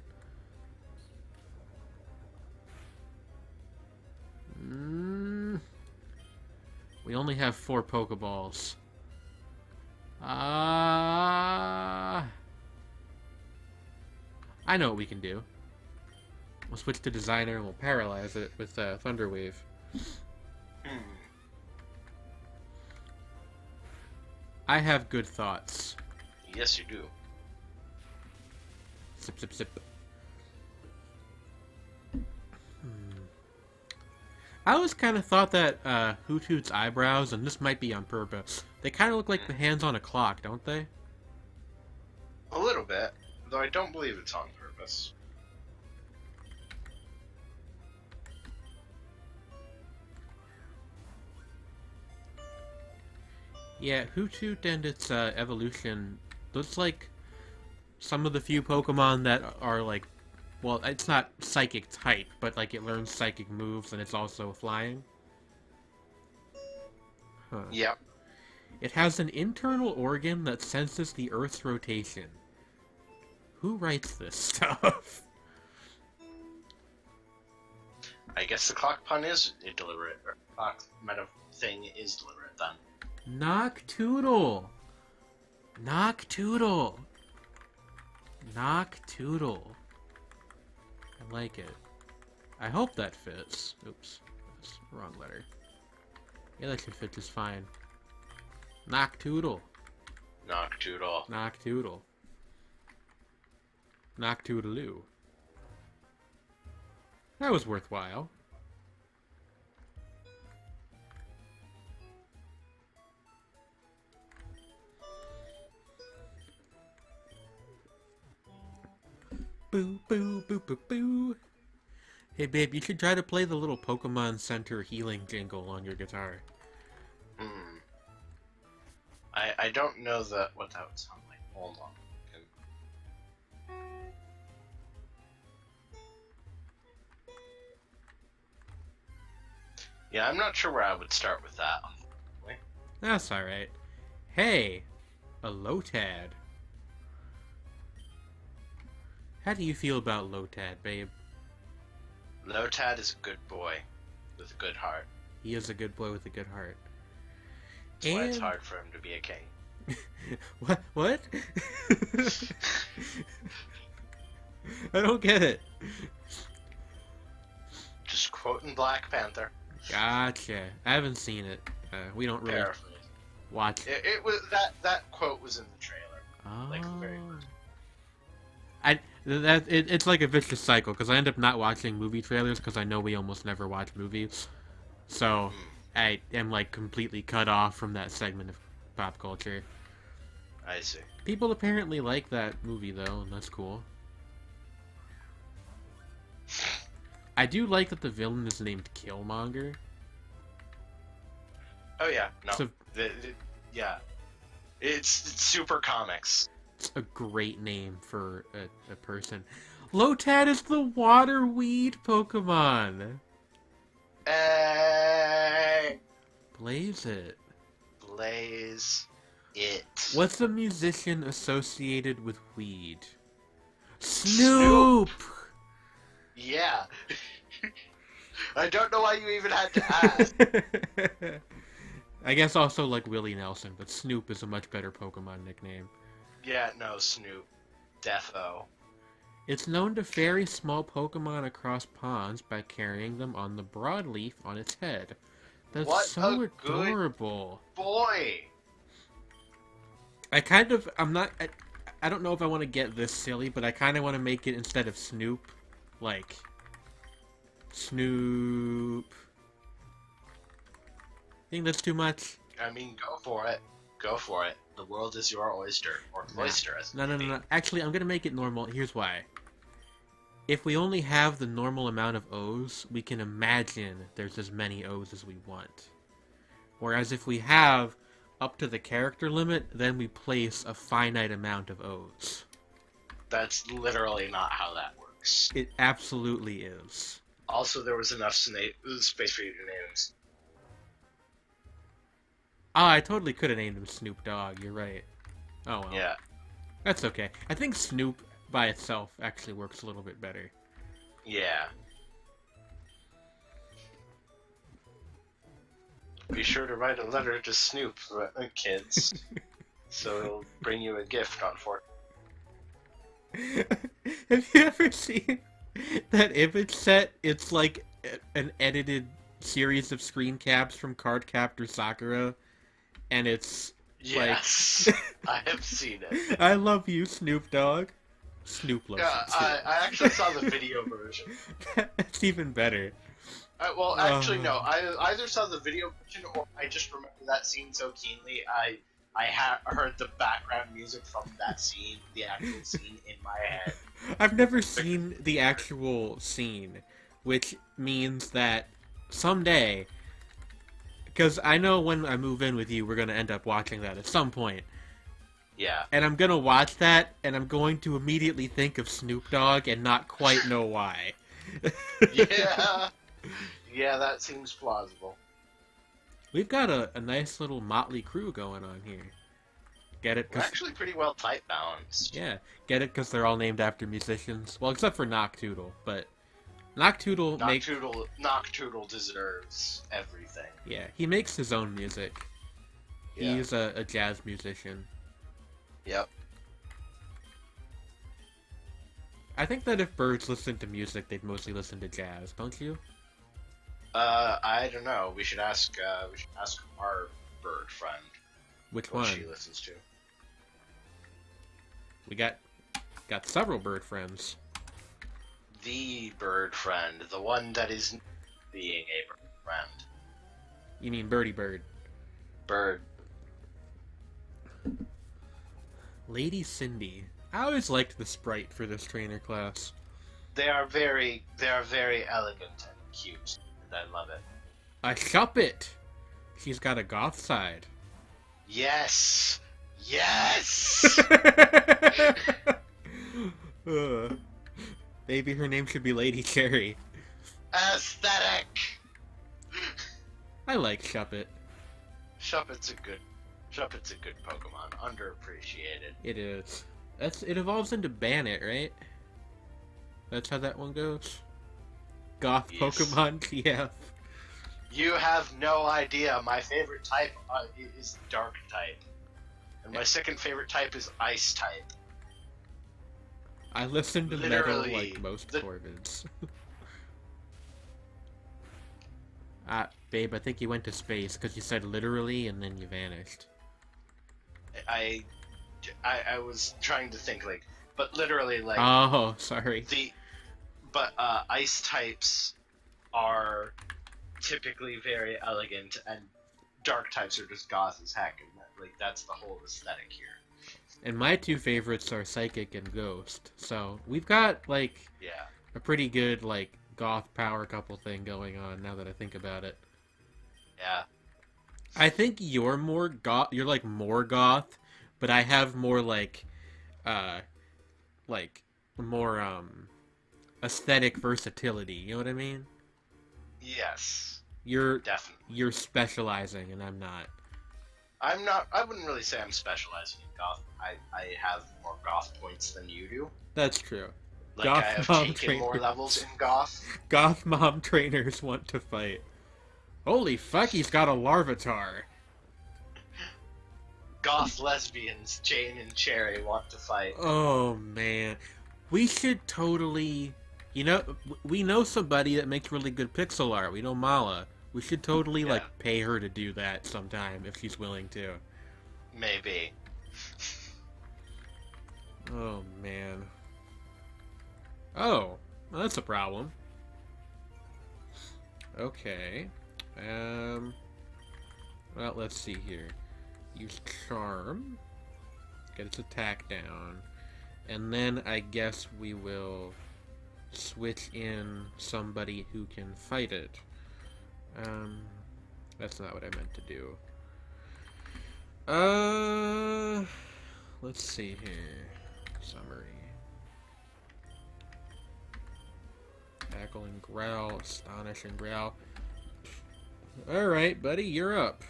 We only have 4 Pokeballs. I know what we can do. We'll switch to Designer and we'll paralyze it with Thunder Wave. I have good thoughts.
Yes, you do.
Sip, sip, sip. I always kind of thought that Hoot Hoot's eyebrows, and this might be on purpose, they kind of look like the hands on a clock, don't they?
A little bit, though I don't believe it's on purpose.
Yeah, Hoot Hoot and its evolution looks like some of the few Pokemon that are like, well, it's not psychic type, but like it learns psychic moves and it's also flying. Huh.
Yep.
It has an internal organ that senses the Earth's rotation. Who writes this stuff?
I guess the clock pun is deliberate, or clock meta thing is deliberate then.
Noctoodle! Noctoodle! Noctoodle. I like it. I hope that fits. Oops. That's the wrong letter. Yeah, that should fit just fine. Noctoodle.
Noctoodle.
Noctoodle. Noctoodaloo. That was worthwhile. Boo, boo, boo, boo, boo. Hey, babe, you should try to play the little Pokemon Center healing jingle on your guitar.
I don't know what that would sound like. Hold on. Yeah, I'm not sure where I would start with that.
That's alright. Hey, a Lotad. How do you feel about Lotad, babe?
Lotad is a good boy with a good heart.
He is a good boy with a good heart.
That's why it's hard for him to be a king.
What? What? I don't get it.
Just quoting Black Panther.
Gotcha. I haven't seen it. We don't really
Paraphrase.
watch
it. It was that quote was in the trailer.
Oh.
Like the very first.
It's like a vicious cycle because I end up not watching movie trailers because I know we almost never watch movies. So I am like completely cut off from that segment of pop culture.
I see.
People apparently like that movie though, and that's cool. I do like that the villain is named Killmonger.
Oh yeah, no.
So,
yeah. It's super comics.
it's a great name for a person. Lotad is the water weed Pokemon. Blaze it.
Blaze it.
What's a musician associated with weed?
Snoop!
Snoop!
Yeah. I don't know why you even had to ask.
I guess also like Willie Nelson, but Snoop is a much better Pokemon nickname.
Yeah, no, Snoop. Defo.
It's known to ferry small Pokemon across ponds by carrying them on the broadleaf on its head. That's
What
so
a good
adorable.
boy!
I don't know if I want to get this silly, but I kind of want to make it, instead of Snoop, like Snoop. Think that's too much?
I mean, go for it. Go for it. The world is your oyster. Or oyster, as it may be.
No. Actually, I'm gonna make it normal. Here's why. If we only have the normal amount of O's, we can imagine there's as many O's as we want. Whereas if we have up to the character limit, then we place a finite amount of O's.
That's literally not how that works.
It absolutely is.
Also, there was enough space for you to name him.
Ah, I totally could have named him Snoop Dogg, you're right. Oh well.
Yeah.
That's okay. I think Snoop by itself actually works a little bit better.
Yeah. Be sure to write a letter to Snoop, kids. So he'll bring you a gift on 4th.
Have you ever seen that image set? It's like an edited series of screen caps from Cardcaptor Sakura, and it's
yes,
like...
I have seen it.
I love you, Snoop Dogg. Snoop loves
Yeah,
it too.
I actually saw the video version.
That's even better.
Well, actually, no. I either saw the video version or I just remember that scene so keenly. I heard the background music from that scene, the actual scene, in my head.
I've never seen the actual scene, which means that someday, because I know when I move in with you, we're going to end up watching that at some point.
Yeah.
And I'm going to watch that, and I'm going to immediately think of Snoop Dogg and not quite know why.
Yeah. Yeah, that seems plausible.
We've got a nice little motley crew going on here. Get it?
We're actually pretty well type balanced.
Yeah, get it? Because they're all named after musicians. Well, except for Noctoodle, but
Noctoodle deserves everything.
Yeah, he makes his own music.
Yeah.
He's a jazz musician.
Yep.
I think that if birds listened to music, they'd mostly listen to jazz, don't you?
I don't know. We should ask our bird friend
Which
what
one?
she listens to.
We got several bird friends.
The bird friend, the one that is being a bird friend.
You mean Birdie Bird?
Bird.
Lady Cindy. I always liked the sprite for this trainer class.
They are very elegant and cute, and I love it.
I shop it. She's got a goth side.
Yes. Yes.
Maybe her name should be Lady Cherry.
Aesthetic.
I like Shuppet.
Shuppet's a good Pokemon. Underappreciated.
It is. It evolves into Bannet, right? That's how that one goes. Goth
Yes.
Pokemon TF.
You have no idea. My favorite type is Dark type, and my second favorite type is Ice type.
I listen to
Literally,
metal like most Corvids. Babe, I think you went to space because you said literally and then you vanished.
I was trying to think but literally
Oh, sorry.
Ice types are typically very elegant, and dark types are just goth as heck, and that's the whole aesthetic here.
And my two favorites are Psychic and Ghost. So we've got
Yeah.
a pretty good goth power couple thing going on now that I think about it.
Yeah.
I think you're more goth. You're more goth, but I have more more aesthetic versatility. You know what I mean?
Yes. Definitely.
you're specializing, and I'm not.
I'm not. I wouldn't really say I'm specializing in goth. I have more goth points than you do.
That's true.
Like
Goth
I have
mom
taken more
trainers.
levels in goth.
Goth mom trainers want to fight. Holy fuck, he's got a Larvitar.
Goth lesbians, Jane and Cherry, want to fight.
Oh man, we should totally. You know, we know somebody that makes really good pixel art. We know Mala. We should totally
Yeah.
like pay her to do that sometime if she's willing to.
Maybe.
Oh man. Oh, well, that's a problem. Okay. Well, let's see here. Use Charm. Get its attack down. And then I guess we will switch in somebody who can fight it. That's not what I meant to do. Let's see here. Summary. Tackle and growl, astonish and growl. Alright, buddy, you're up.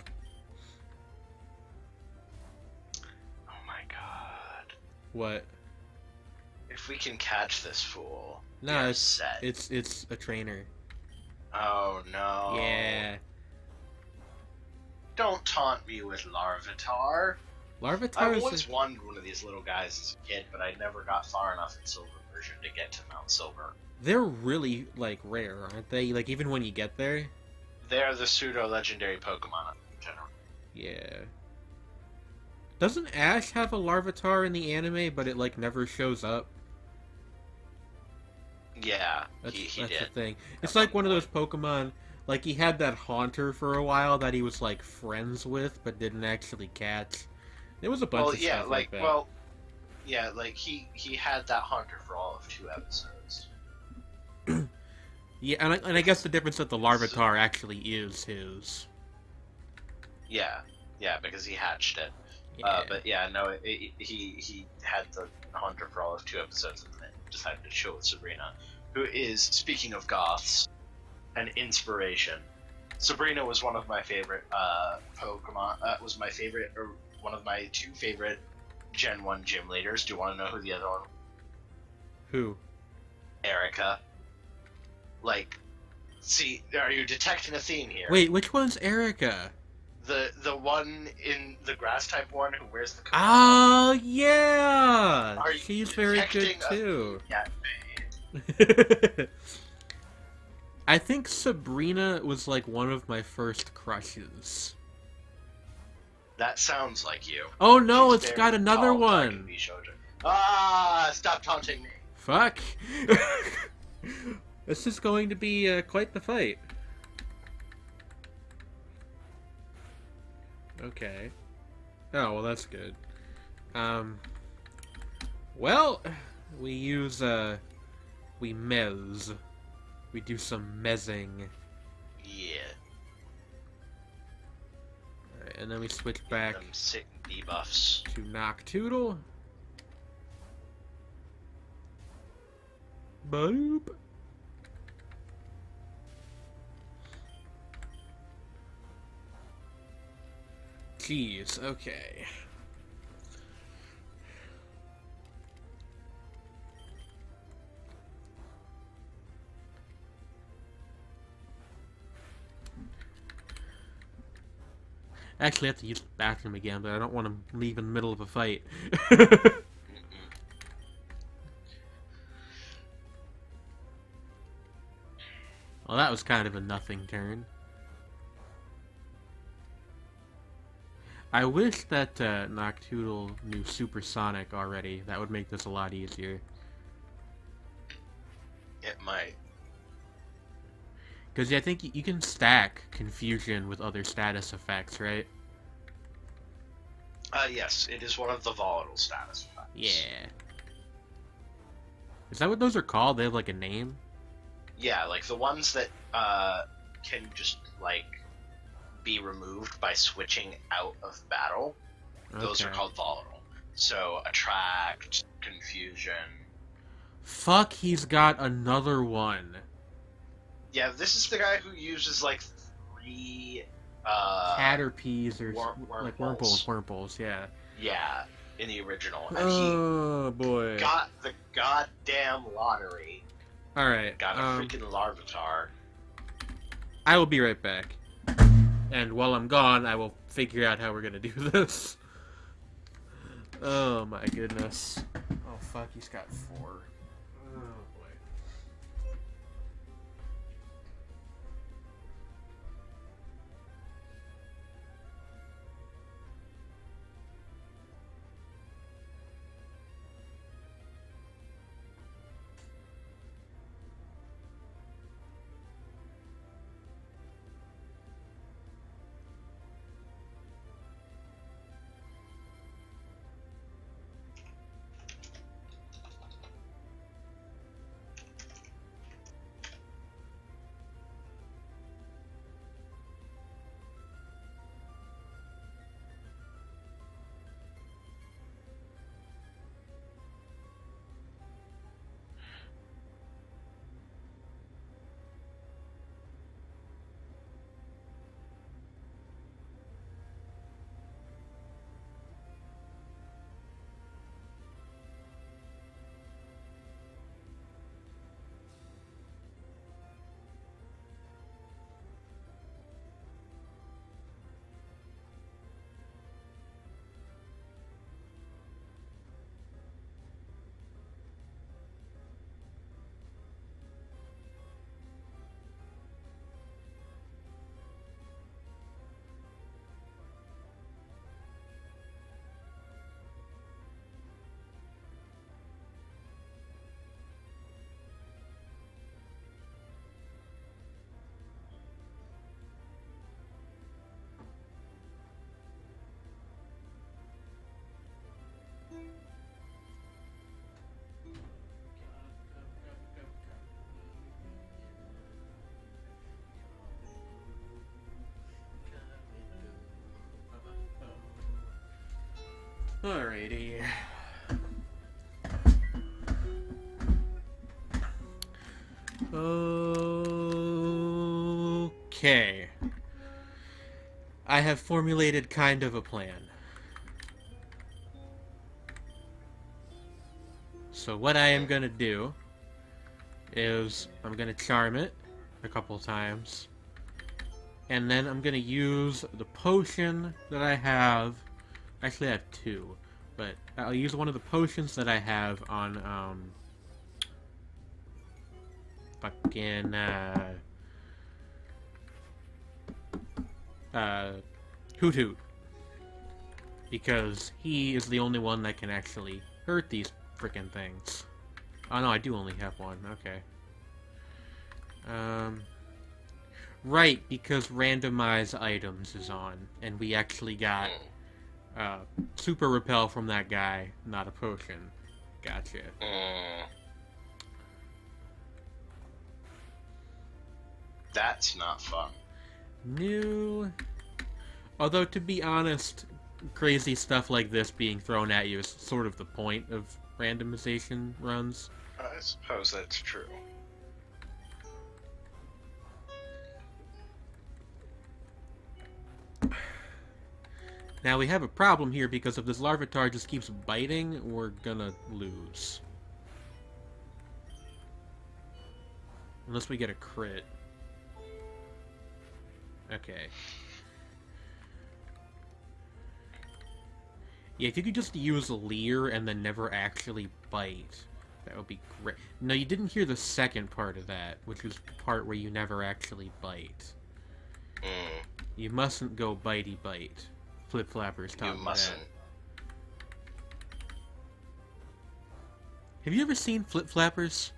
Oh my god.
What?
If we can catch this fool.
No,
we're
it's
set.
it's a trainer.
Oh no.
Yeah.
Don't taunt me with Larvitar. I
Larvitar
always
is
wanted one of these little guys as a kid, but I never got far enough in Silver version to get to Mount Silver.
they're really like rare, aren't they? Like even when you get there?
They're the pseudo-legendary Pokemon in general.
Yeah. Doesn't Ash have a Larvitar in the anime, but it like never shows up?
Yeah,
That's
he
the
did.
thing. It's
one
like one of those Pokemon. Like he had that Haunter for a while that he was like friends with, but didn't actually catch. There was a bunch
Well,
of
yeah,
stuff
like,
that.
well, yeah, like he had that Haunter for all of 2 episodes.
Yeah, and I guess the difference that the Larvitar actually is his.
Yeah, because he hatched it.
Yeah.
But yeah, no, he had the Haunter for all of 2 episodes and then decided to chill with Sabrina, who is, speaking of goths, an inspiration. Sabrina was one of my favorite Pokemon. Was my favorite, or one of my 2 favorite Gen 1 gym leaders. Do you want to know who the other one?
Who?
Erica. Like, see, are you detecting a theme here?
Wait, which one's Erica?
The one in the grass type one who wears the coat.
Oh yeah,
Are you
she's very good
detecting a
too.
theme yet,
I think Sabrina was like one of my first crushes.
That sounds like you.
Oh no,
She's
it's
very
got another
tall, dark,
one.
and Bishojo. Ah! Stop taunting me.
Fuck. This is going to be quite the fight. Okay. Oh, well that's good. Well, we use, we mez. We do some mezzing.
Yeah.
Alright, and then we switch back
Them sick debuffs.
to Noctoodle. Boop. Jeez, okay. Actually, I have to use the bathroom again, but I don't want to leave in the middle of a fight. Well, that was kind of a nothing turn. I wish that Noctoodle knew Supersonic already. That would make this a lot easier.
It might.
Because I think you can stack Confusion with other status effects, right?
Yes, it is one of the volatile status effects.
Yeah. Is that what those are called? They have like a name?
Yeah, like the ones that can just like be removed by switching out of battle. Those are
Okay.
called volatile. So attract, confusion.
Fuck, he's got another one.
Yeah, this is the guy who uses like 3
Caterpies or like
wormholes.
wormples, yeah.
Yeah, in the original. And
Oh boy.
he got the goddamn lottery.
Alright.
Got a freaking Larvitar.
I will be right back. And while I'm gone, I will figure out how we're gonna do this. Oh my goodness. Oh fuck, he's got 4. Oh boy. Alrighty. Okay. I have formulated kind of a plan. So what I am gonna do is I'm gonna charm it a couple times, and then I'm gonna use the potion that I have. Actually, I have 2, but I'll use one of the potions that I have on fucking Hoot Hoot, because he is the only one that can actually hurt these frickin' things. Oh no, I do only have one. Okay. Right, because randomized items is on, and we actually got super repel from that guy, not a potion. Gotcha.
That's not fun.
New. Although, to be honest, crazy stuff like this being thrown at you is sort of the point of randomization runs.
I suppose that's true.
Now we have a problem here, because if this Larvitar just keeps biting, we're gonna lose. Unless we get a crit. Okay. Yeah, if you could just use Leer and then never actually bite, that would be great. No, you didn't hear the second part of that, which was the part where you never actually bite. You mustn't go bitey bite. Flip Flappers taught me that. You mustn't. Have you ever seen Flip Flappers?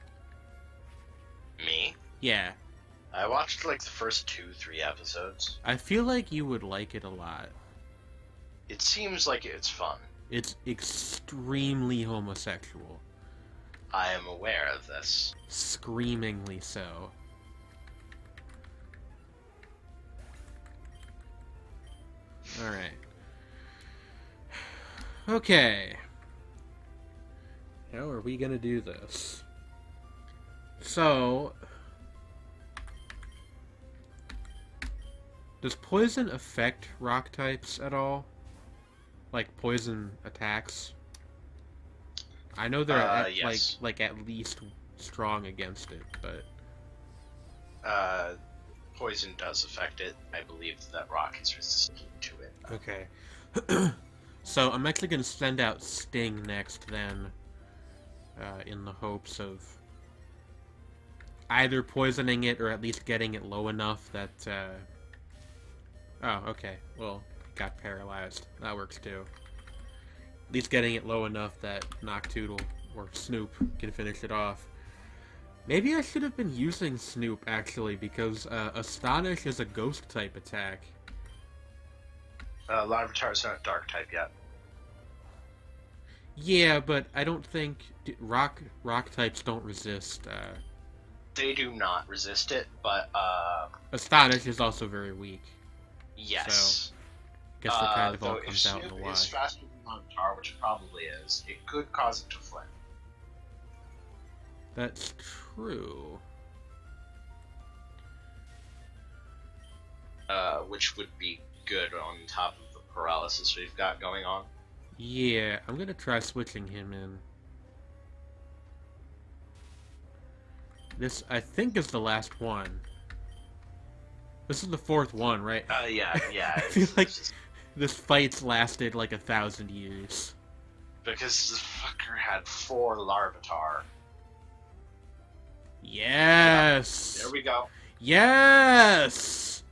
Me?
Yeah.
I watched like the first 2-3 episodes.
I feel like you would like it a lot.
It seems like it's fun.
It's extremely homosexual.
I am aware of this.
Screamingly so. Alright. Okay. How are we gonna do this? So... Does poison affect rock types at all? Like poison attacks? I know they're
Yes.
like at least strong against it, but
Uh, poison does affect it. I believe that rock is resistant to it.
okay. So I'm actually gonna send out Sting next, then, in the hopes of either poisoning it or at least getting it low enough that. Oh, okay. Well, it got paralyzed. That works too. At least getting it low enough that Noctoodle or Snoop can finish it off. Maybe I should have been using Snoop, actually, because Astonish is a ghost type attack.
Larvitar's not dark type yet.
Yeah, but I don't think rock types don't resist.
They do not resist it, but
Astonish is also very weak.
yes.
I guess that kind of all
Though if
comes out in
Snoop
the wash.
is faster than Larvitar, which it probably is, it could cause it to flip.
That's true.
Which would be good on top of the paralysis we've got going on.
Yeah, I'm gonna try switching him in. This, I think, is the last one. This is the fourth one, right?
Yeah.
I feel like this fight's lasted like 1,000 years.
Because this fucker had 4 Larvitar.
Yes!
There we go.
Yes!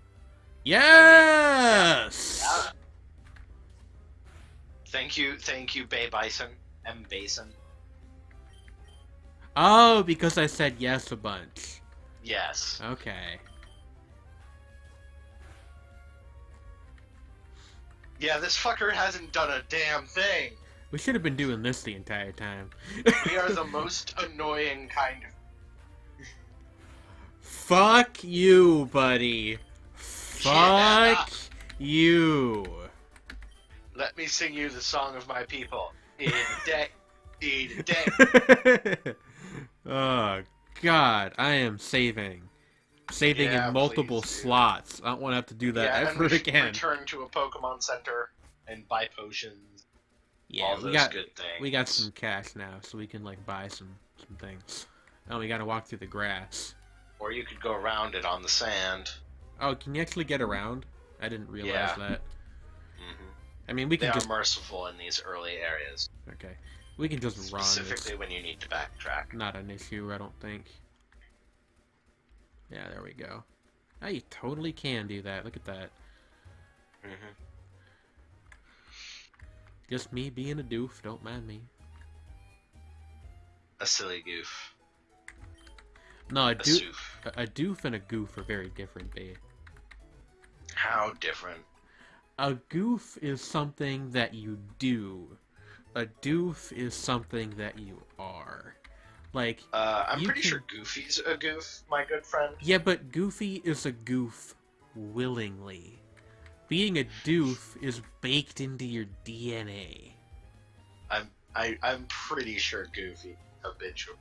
Yes!
Yeah. Thank you, Bay Bison. M. Basin.
Oh, because I said yes a bunch.
Yes.
Okay.
Yeah, this fucker hasn't done a damn thing.
We should have been doing this the entire time.
We are the most annoying kind of...
Fuck you, buddy. Fuck you.
Let me sing you the song of my people. Eat a day, eat a day.
Oh, God. I am saving. Saving
Yeah,
in multiple
please do.
slots. I don't want to have to do that
Yeah,
ever
and
again.
return to a Pokemon Center and buy potions.
Yeah,
all those good things.
we got some cash now, so we can like buy some things. Oh, we gotta walk through the grass.
Or you could go around it on the sand.
Oh, can you actually get around? I didn't realize
Yeah.
that.
Mm-hmm.
I mean, we
They
can
are
just
merciful in these early areas,
okay. We can just run.
specifically
It's
when you need to backtrack.
not an issue, I don't think. Yeah, there we go. Oh, you totally can do that. Look at that.
Mm-hmm.
Just me being a doof. Don't mind me.
A silly goof.
No,
A soof.
a doof and a goof are very different, babe.
How different.
A goof is something that you do. A doof is something that you are. Like,
I'm
you
pretty
can-
sure Goofy's a goof, my good friend.
yeah, but Goofy is a goof willingly. Being a doof is baked into your DNA.
I'm pretty sure Goofy habitual.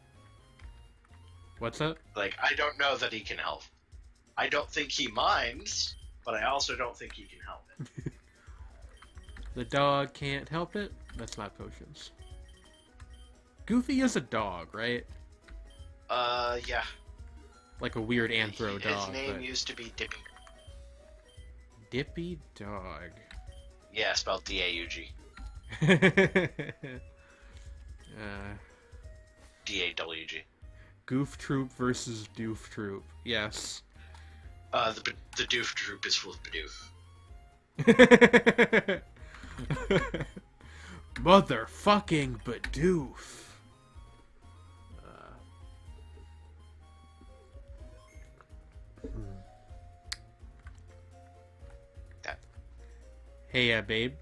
What's up?
Like, I don't know that he can help. I don't think he minds, but I also don't think he can help it.
The dog can't help it? That's not potions. Goofy is a dog, right?
Yeah.
Like a weird anthro
His
dog.
name
But...
used to be Dippy.
Dippy Dog.
Yeah, spelled D-A-U-G. D-A-W-G.
Goof Troop versus Doof Troop. Yes.
The Doof Troop is full of Bidoof.
Motherfucking Bidoof.
That.
Hey, babe.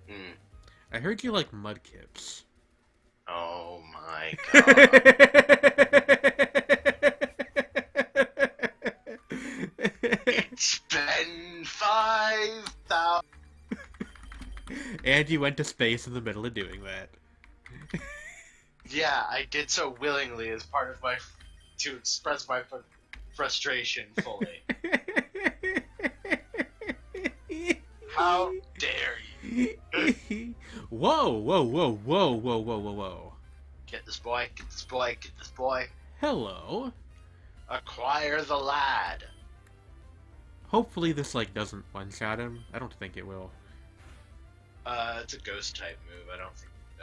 Mm.
I heard you like mudkips.
Oh my god. It's been 5,000.
And you went to space in the middle of doing that.
Yeah, I did so willingly as part of my... to express my frustration fully. How dare you?
Whoa, whoa, whoa, whoa, whoa, whoa, whoa, whoa.
Get this boy, get this boy, get this boy.
Hello.
Acquire the lad.
Hopefully this, like, doesn't one-shot him. I don't think it will.
It's a ghost type move. I don't think it's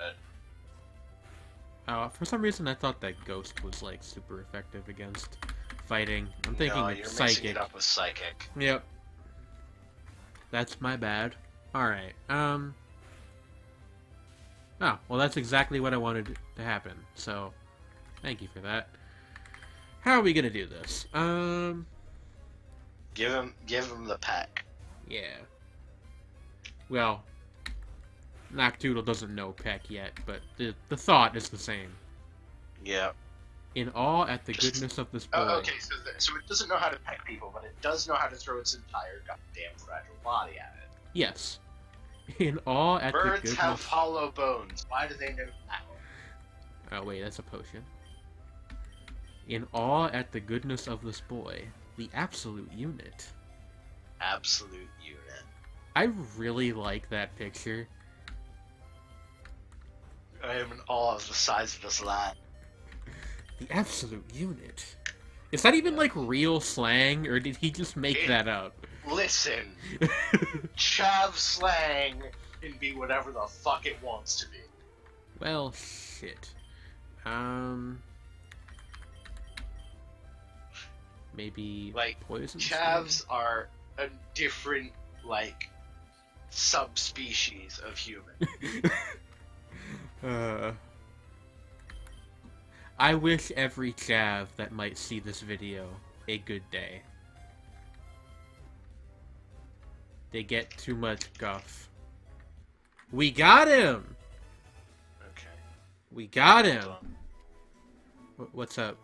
good.
For some reason I thought that Ghost was, like, super effective against fighting. I'm thinking
No,
of
you're
Psychic.
mixing it up with Psychic.
Yep. That's my bad. Alright, Oh, well that's exactly what I wanted to happen, so thank you for that. How are we gonna do this?
Give him the peck.
Yeah. Well, Noctoodle doesn't know Peck yet, but the thought is the same.
Yeah.
In awe at the goodness of this boy.
Oh, okay, so it doesn't know how to peck people, but it does know how to throw its entire goddamn fragile body at it.
Yes. In awe at the
Birds
goodness...
have hollow bones. Why do they know that?
Oh wait, that's a potion. In awe at the goodness of this boy, the absolute unit.
Absolute unit.
I really like that picture.
I am in awe of the size of this lad.
The absolute unit. Is that even like real slang, or did he just make that up?
Listen, Chav slang can be whatever the fuck it wants to be.
Well, shit. Maybe
like
poison.
Chavs are a different like subspecies of human.
I wish every Chav that might see this video a good day. They get too much guff. We got him!
Okay.
We got him! What's up?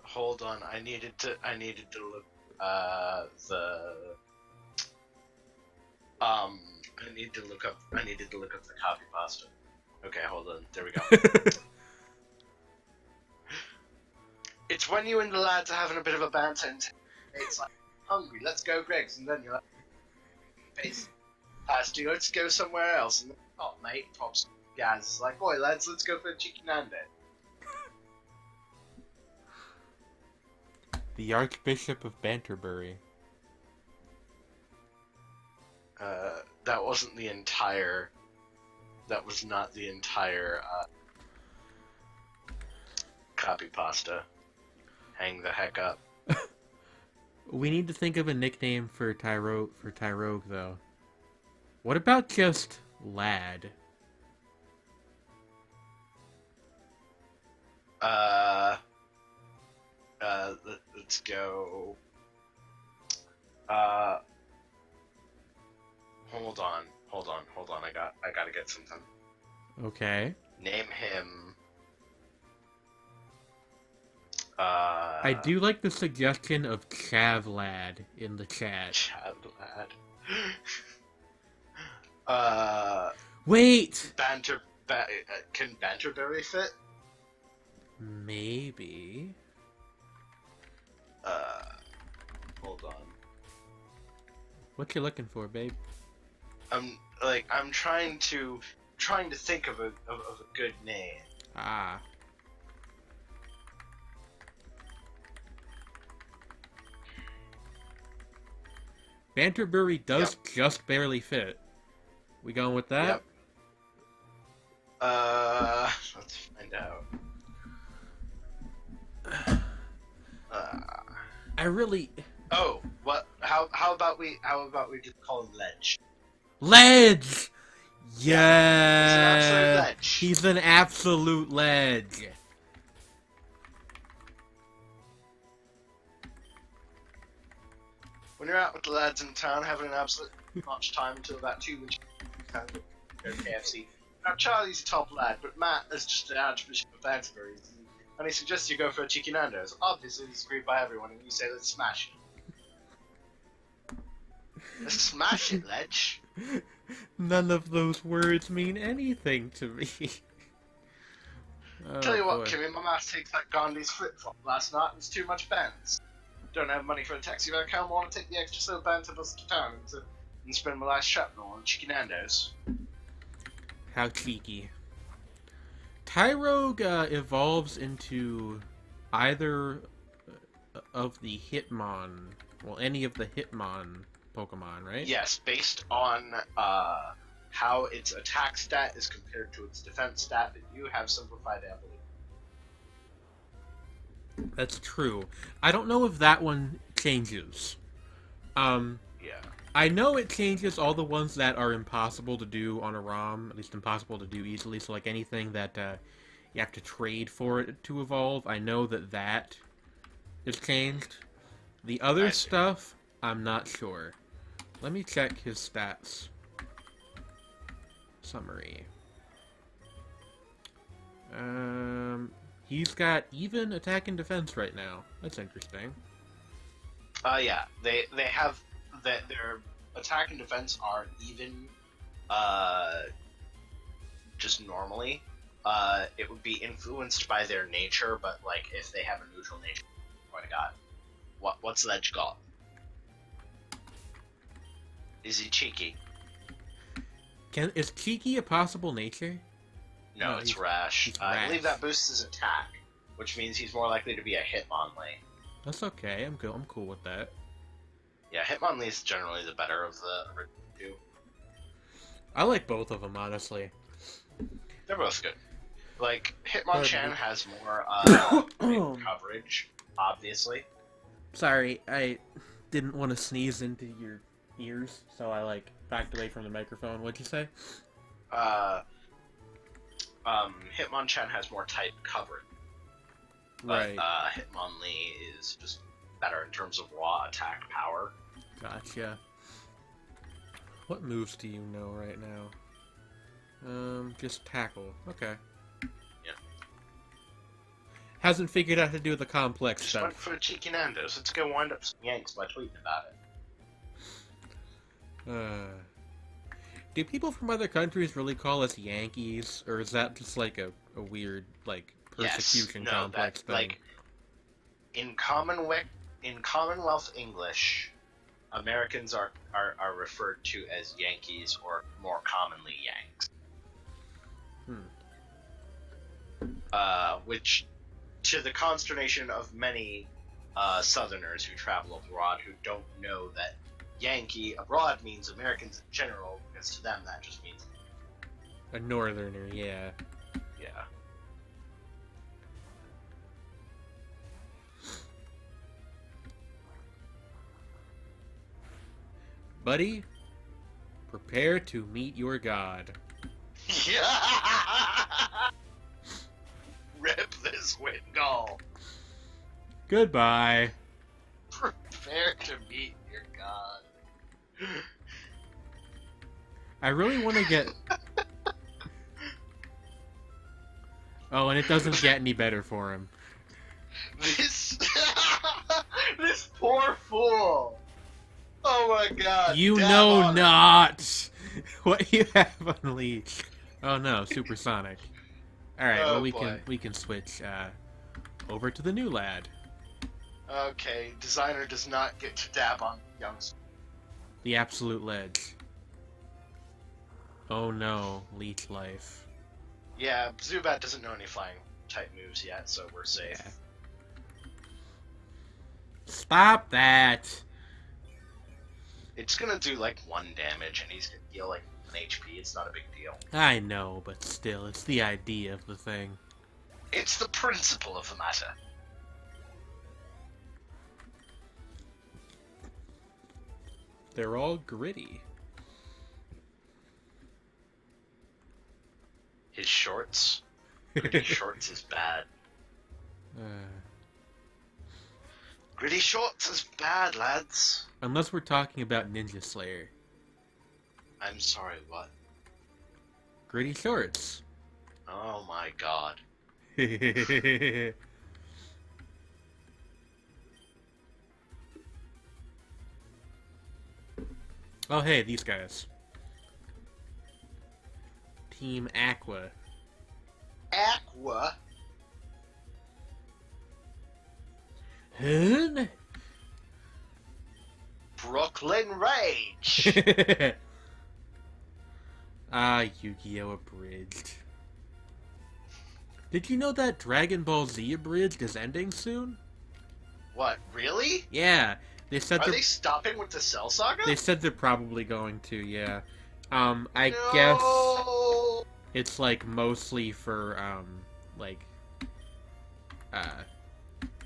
Hold on, I needed to look I needed to look up the copy pasta. Okay, hold on. There we go. It's when you and the lads are having a bit of a banter and it's like, hungry, let's go Greg's, and then you're like, face pasta, let's go somewhere else, and then, oh mate, pops Gaz is like, oi lads, let's go for a chicken nando.
The Archbishop of Banterbury.
That wasn't the entire. That was not the entire copy pasta. Hang the heck up.
We need to think of a nickname for Tyrogue, though. What about just Lad?
Let's go. Hold on. I gotta get something.
Okay.
Name him.
I do like the suggestion of Chav Lad in the chat.
Chav Lad.
Wait!
Can Banterberry fit?
Maybe.
Hold on.
What you looking for, babe?
I'm trying to think of a good name.
Ah. Banterbury does just barely fit. We going with that?
Yep. Let's find out.
I really.
Oh, what? How about we just call him Ledge?
Ledge! Yeah!
He's an absolute ledge.
He's an absolute ledge.
When you're out with the lads in town having an absolute much time until about 2 weeks time to go to KFC. Now Charlie's a top lad, but Matt is just an Archbishop of Banterbury, and he suggests you go for a Chicken Nando's. Obviously this is agreed by everyone, and you say let's smash it. Let's smash it, Ledge.
None of those words mean anything to me.
Tell you what,
boy.
Kimmy, my math takes that Gandhi's flip-flop last night, and it's too much bends. don't have money for a taxi, but I kind of want to take the extra silver band to bus to town and spend my last shrapnel on Chicken Nando's.
How cheeky. Tyrogue evolves into either of the Hitmon, well, any of the Hitmon Pokemon, right?
Yes, based on how its attack stat is compared to its defense stat that you have simplified, I believe.
That's true. I don't know if that one changes.
Yeah.
I know it changes all the ones that are impossible to do on a ROM, at least impossible to do easily, so like anything that you have to trade for it to evolve, I know that is changed. The other stuff, I'm not sure. Let me check his stats. Summary. He's got even attack and defense right now. That's interesting.
Yeah. They have that their attack and defense are even. Just normally, it would be influenced by their nature, but like if they have a neutral nature, oh my god, what's Ledge got? Is he cheeky?
Is cheeky a possible nature?
No, it's rash. I believe that boosts his attack, which means he's more likely to be a Hitmonlee.
That's okay. I'm cool with that.
Yeah, Hitmonlee is generally the better of the two.
I like both of them, honestly.
They're both good. Like, Hitmonchan has more coverage, obviously.
Sorry, I didn't want to sneeze into your ears, so I, like, backed away from the microphone. What'd you say?
Hitmonchan has more type coverage.
But,
right. Hitmonlee is just better in terms of raw attack power.
Gotcha. What moves do you know right now? Just tackle. Okay.
Yeah.
Hasn't figured out how to do the complex
just
stuff.
went for Cheeky Nando's. Let's go wind up some Yanks by tweeting about it.
Do people from other countries really call us Yankees, or is that just like a weird like persecution complex thing?
Like in Commonwealth English, Americans are referred to as Yankees, or more commonly Yanks. Which, to the consternation of many Southerners who travel abroad who don't know that Yankee abroad means Americans in general, because to them that just means
a northerner, yeah.
Yeah.
Buddy, prepare to meet your god.
Yeah. Rip this window.
Goodbye.
Prepare to meet your god.
I really want to get... Oh, and it doesn't get any better for him.
This... this poor fool. Oh my god.
You know not what you have unleashed. Oh no, supersonic. Alright, well we can switch over to the new lad.
Okay, designer does not get to dab on youngsters.
The absolute ledge. Oh no, leech life.
Yeah, Zubat doesn't know any flying type moves yet, so we're safe.
Yeah. Stop that!
It's gonna do like 1 damage, and he's gonna heal like 1 HP. It's not a big deal.
I know, but still, it's the idea of the thing.
It's the principle of the matter.
They're all gritty.
His shorts? Gritty shorts is bad. Gritty shorts is bad, lads.
Unless we're talking about Ninja Slayer.
I'm sorry, what?
Gritty shorts.
Oh my god.
Oh hey, these guys. Team Aqua.
Aqua?
Hun?
Brooklyn Rage.
Yu-Gi-Oh! Abridged. Did you know that Dragon Ball Z Abridged is ending soon?
What, really?
Yeah, they said
Are they stopping with the Cell Saga?
They said they're probably going to, yeah. I
No!
guess it's like mostly for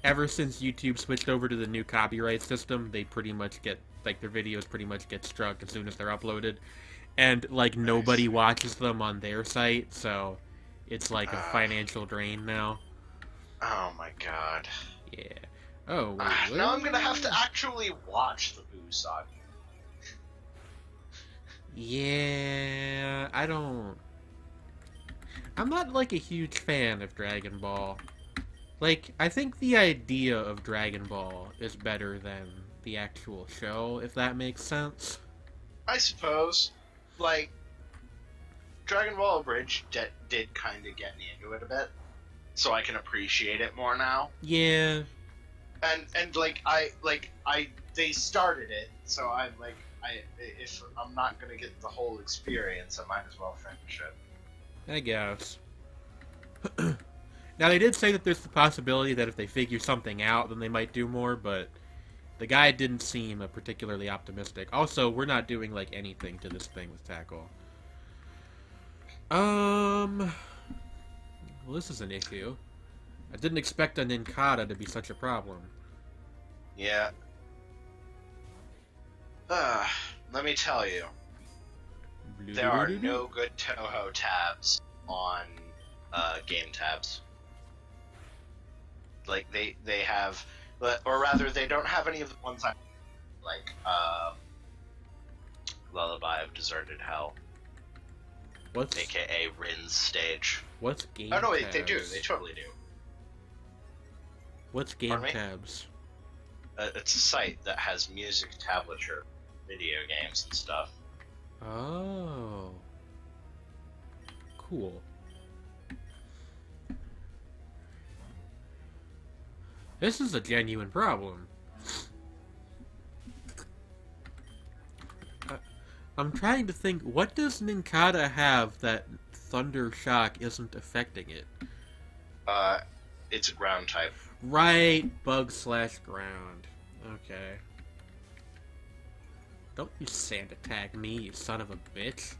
ever since YouTube switched over to the new copyright system, they pretty much get their videos pretty much get struck as soon as they're uploaded, and like nobody watches them on their site, so it's like a financial drain now.
Oh my god.
Yeah. Oh.
Now I'm gonna have to actually watch the Boo Saga.
Yeah, I'm not like a huge fan of Dragon Ball. Like, I think the idea of Dragon Ball is better than the actual show, if that makes sense.
I suppose. Like, Dragon Ball Abridged did kind of get me into it a bit, so I can appreciate it more now.
Yeah.
And they started it, so I'm like, if I'm not gonna get the whole experience, I might as well finish it.
I guess. Now, they did say that there's the possibility that if they figure something out, then they might do more, but the guy didn't seem particularly optimistic. Also, we're not doing, like, anything to this thing with Tackle. Well, this is an issue. I didn't expect a Ninkata to be such a problem.
Yeah. Let me tell you, there are no good Toho tabs on game tabs. Like, they have, or rather, they don't have any of the ones I like, Lullaby of Deserted Hell.
What's...
AKA Rin's stage.
What's game
tabs? Oh, no,
tabs?
they do. They totally do.
What's game tabs?
It's a site that has music tablature, video games, and stuff.
Oh. Cool. This is a genuine problem. I'm trying to think, what does Ninkata have that Thunder Shock isn't affecting it?
It's a ground type.
Right, bug/ground. Okay. Don't you sand attack me, you son of a bitch.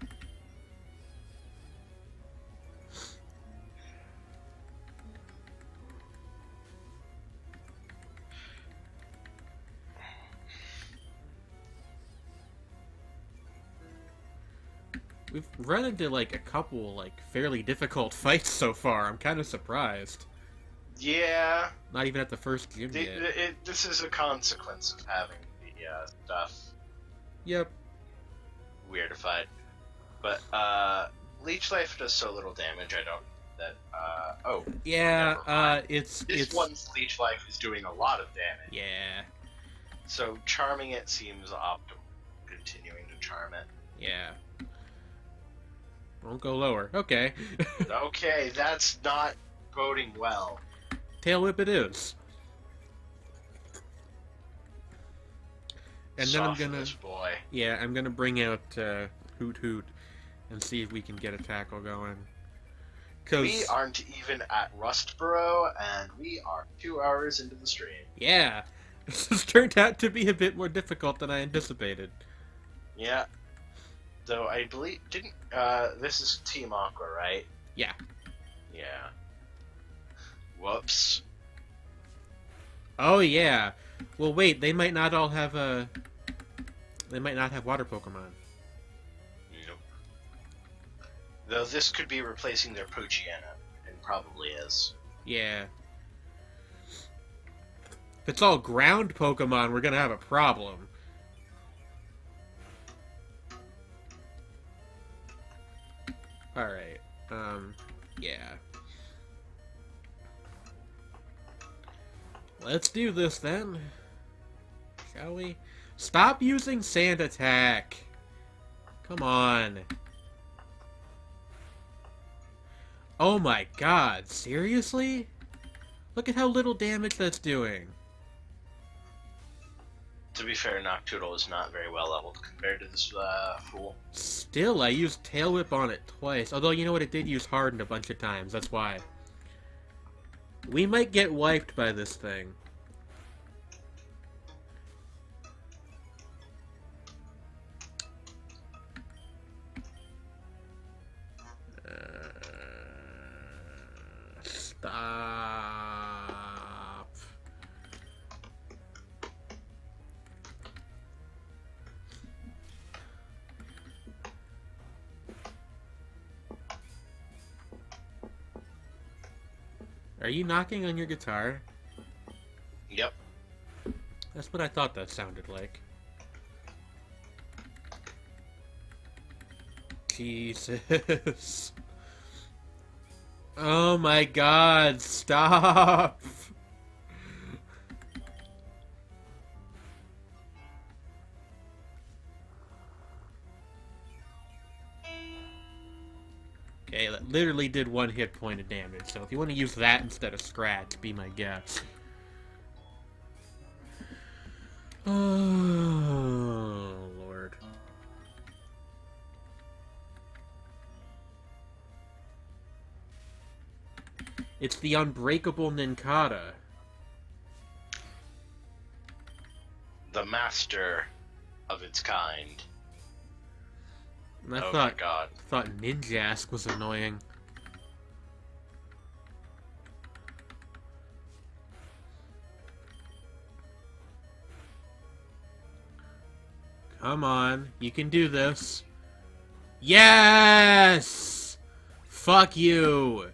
We've run into, like, a couple, like, fairly difficult fights so far. I'm kind of surprised.
Yeah.
Not even at the first gym yet.
This is a consequence of having the stuff.
Yep.
Weirdified. But, Leech Life does so little damage, I don't... oh.
Yeah,
This one's Leech Life is doing a lot of damage.
Yeah.
So, charming it seems optimal. Continuing to charm it.
Yeah. Won't go lower. Okay.
Okay, that's not boding well.
Tail Whip it is. And then I'm gonna...
this boy.
Yeah, I'm gonna bring out Hoot Hoot and see if we can get a tackle going.
We aren't even at Rustboro, and we are 2 hours into the stream.
Yeah. This has turned out to be a bit more difficult than I anticipated.
Yeah. Though I believe... this is Team Aqua, right?
Yeah.
Yeah. Whoops.
Oh, yeah. Well, wait, they might not all have They might not have water Pokemon.
Nope. Though this could be replacing their Poochyena, and probably is.
Yeah. If it's all ground Pokemon, we're gonna have a problem. Alright, yeah. Let's do this then. Shall we? Stop using Sand Attack! Come on. Oh my god, seriously? Look at how little damage that's doing.
To be fair, Noctoodle is not very well leveled compared to this fool.
Still, I used Tail Whip on it twice. Although, you know what? It did use Hardened a bunch of times. That's why. We might get wiped by this thing. Stop. Are you knocking on your guitar?
Yep.
That's what I thought that sounded like. Jesus. Oh my god, stop! Okay, that literally did 1 hit point of damage, so if you want to use that instead of Scratch, be my guest. Oh, Lord. It's the unbreakable Nincada.
The master of its kind.
And I
Oh
thought,
my god.
thought Ninjask was annoying. Come on, you can do this. Yes! Fuck you!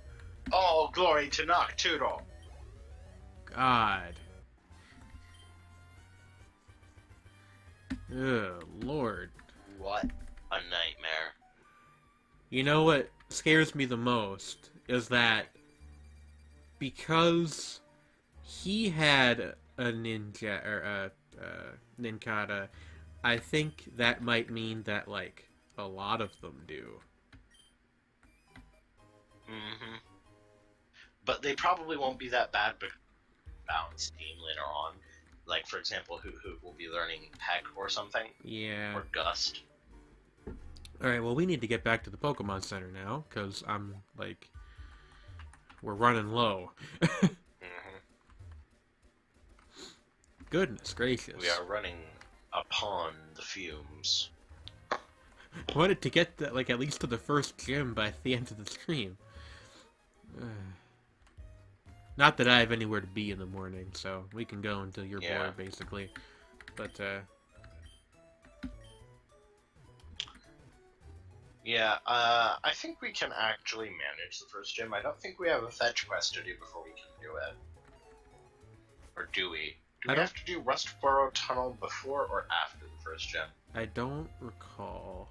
All glory to Noctoodle!
God. Ugh, Lord.
What a nightmare.
You know what scares me the most is that because he had a ninja or a Nincada, I think that might mean that like a lot of them do.
Mm-hmm. But they probably won't be that bad because balance team later on. Like, for example, who will be learning Peck or something?
Yeah.
Or Gust.
Alright, well, we need to get back to the Pokemon Center now, because I'm, like, we're running low.
Mm-hmm.
Goodness gracious.
We are running upon the fumes.
I wanted to get, like, at least to the first gym by the end of the stream. Not that I have anywhere to be in the morning, so we can go until you're bored, basically. But,
Yeah, I think we can actually manage the first gym. I don't think we have a fetch quest to do before we can do it. Or do we? Do we have to do Rustboro Tunnel before or after the first gym?
I don't recall.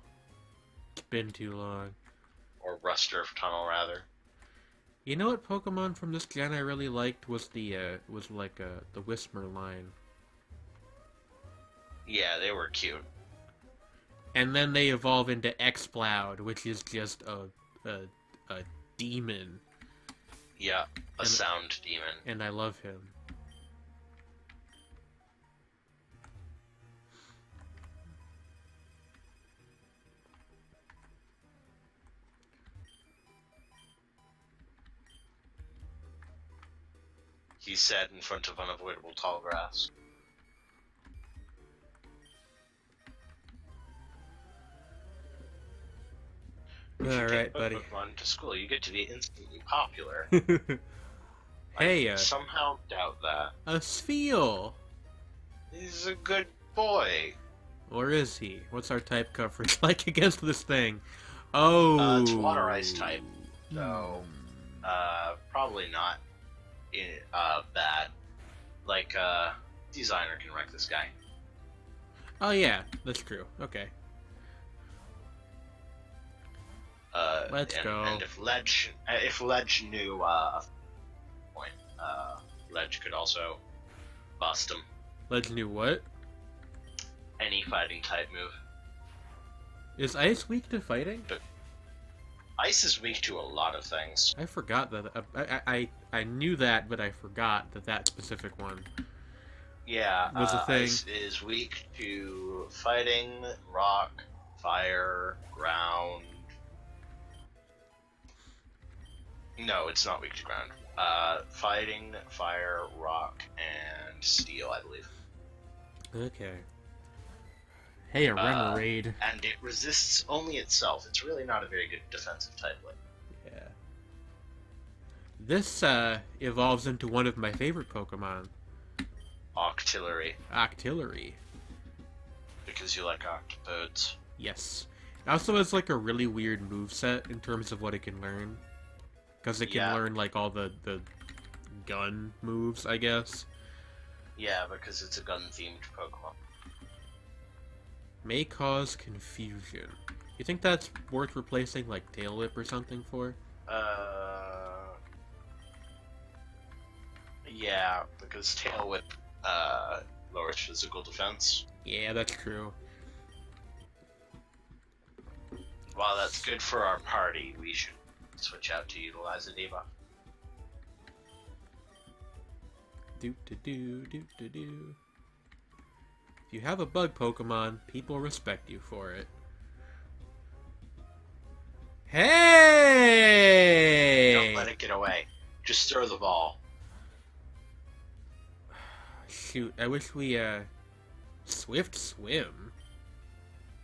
It's been too long.
Or Rusturf Tunnel, rather.
You know what Pokemon from this gen I really liked was the Whismur line.
Yeah, they were cute.
And then they evolve into Exploud, which is just a demon.
Yeah, a sound demon.
And I love him.
He said in front of unavoidable tall grass.
Alright, buddy.
Pokemon to school, you get to be instantly popular.
Hey,
I somehow doubt that.
a Spheal!
He's a good boy.
Or is he? What's our type coverage like against this thing? Oh!
It's Water Ice type, so probably not bad. Like, Designer can wreck this guy.
Oh yeah, that's true. Okay. Let's go.
And if Ledge knew point, Ledge could also bust him.
Ledge knew what?
Any fighting type move.
Is Ice weak to fighting?
But Ice is weak to a lot of things.
I forgot that. I knew that, but I forgot that specific one.
Yeah,
was a thing.
ice is weak to fighting, rock, fire, ground. No, it's not weak to ground. Fighting, fire, rock, and steel, I believe.
Okay. Hey, a Remoraid.
And it resists only itself. It's really not a very good defensive type.
Yeah. This evolves into one of my favorite Pokemon.
Octillery.
Octillery.
Because you like octopodes.
Yes. It also has like a really weird moveset in terms of what it can learn. Because it can learn like all the gun moves, I guess.
Yeah, because it's a gun-themed Pokemon.
May cause confusion. You think that's worth replacing like Tail Whip or something for?
Yeah, because Tail Whip lowers physical defense.
Yeah, that's true.
While that's good for our party, we should switch out to utilize a debuff.
Do. If you have a bug Pokemon, people respect you for it. Hey!
Don't let it get away. Just throw the ball.
Shoot, I wish we, Swift Swim?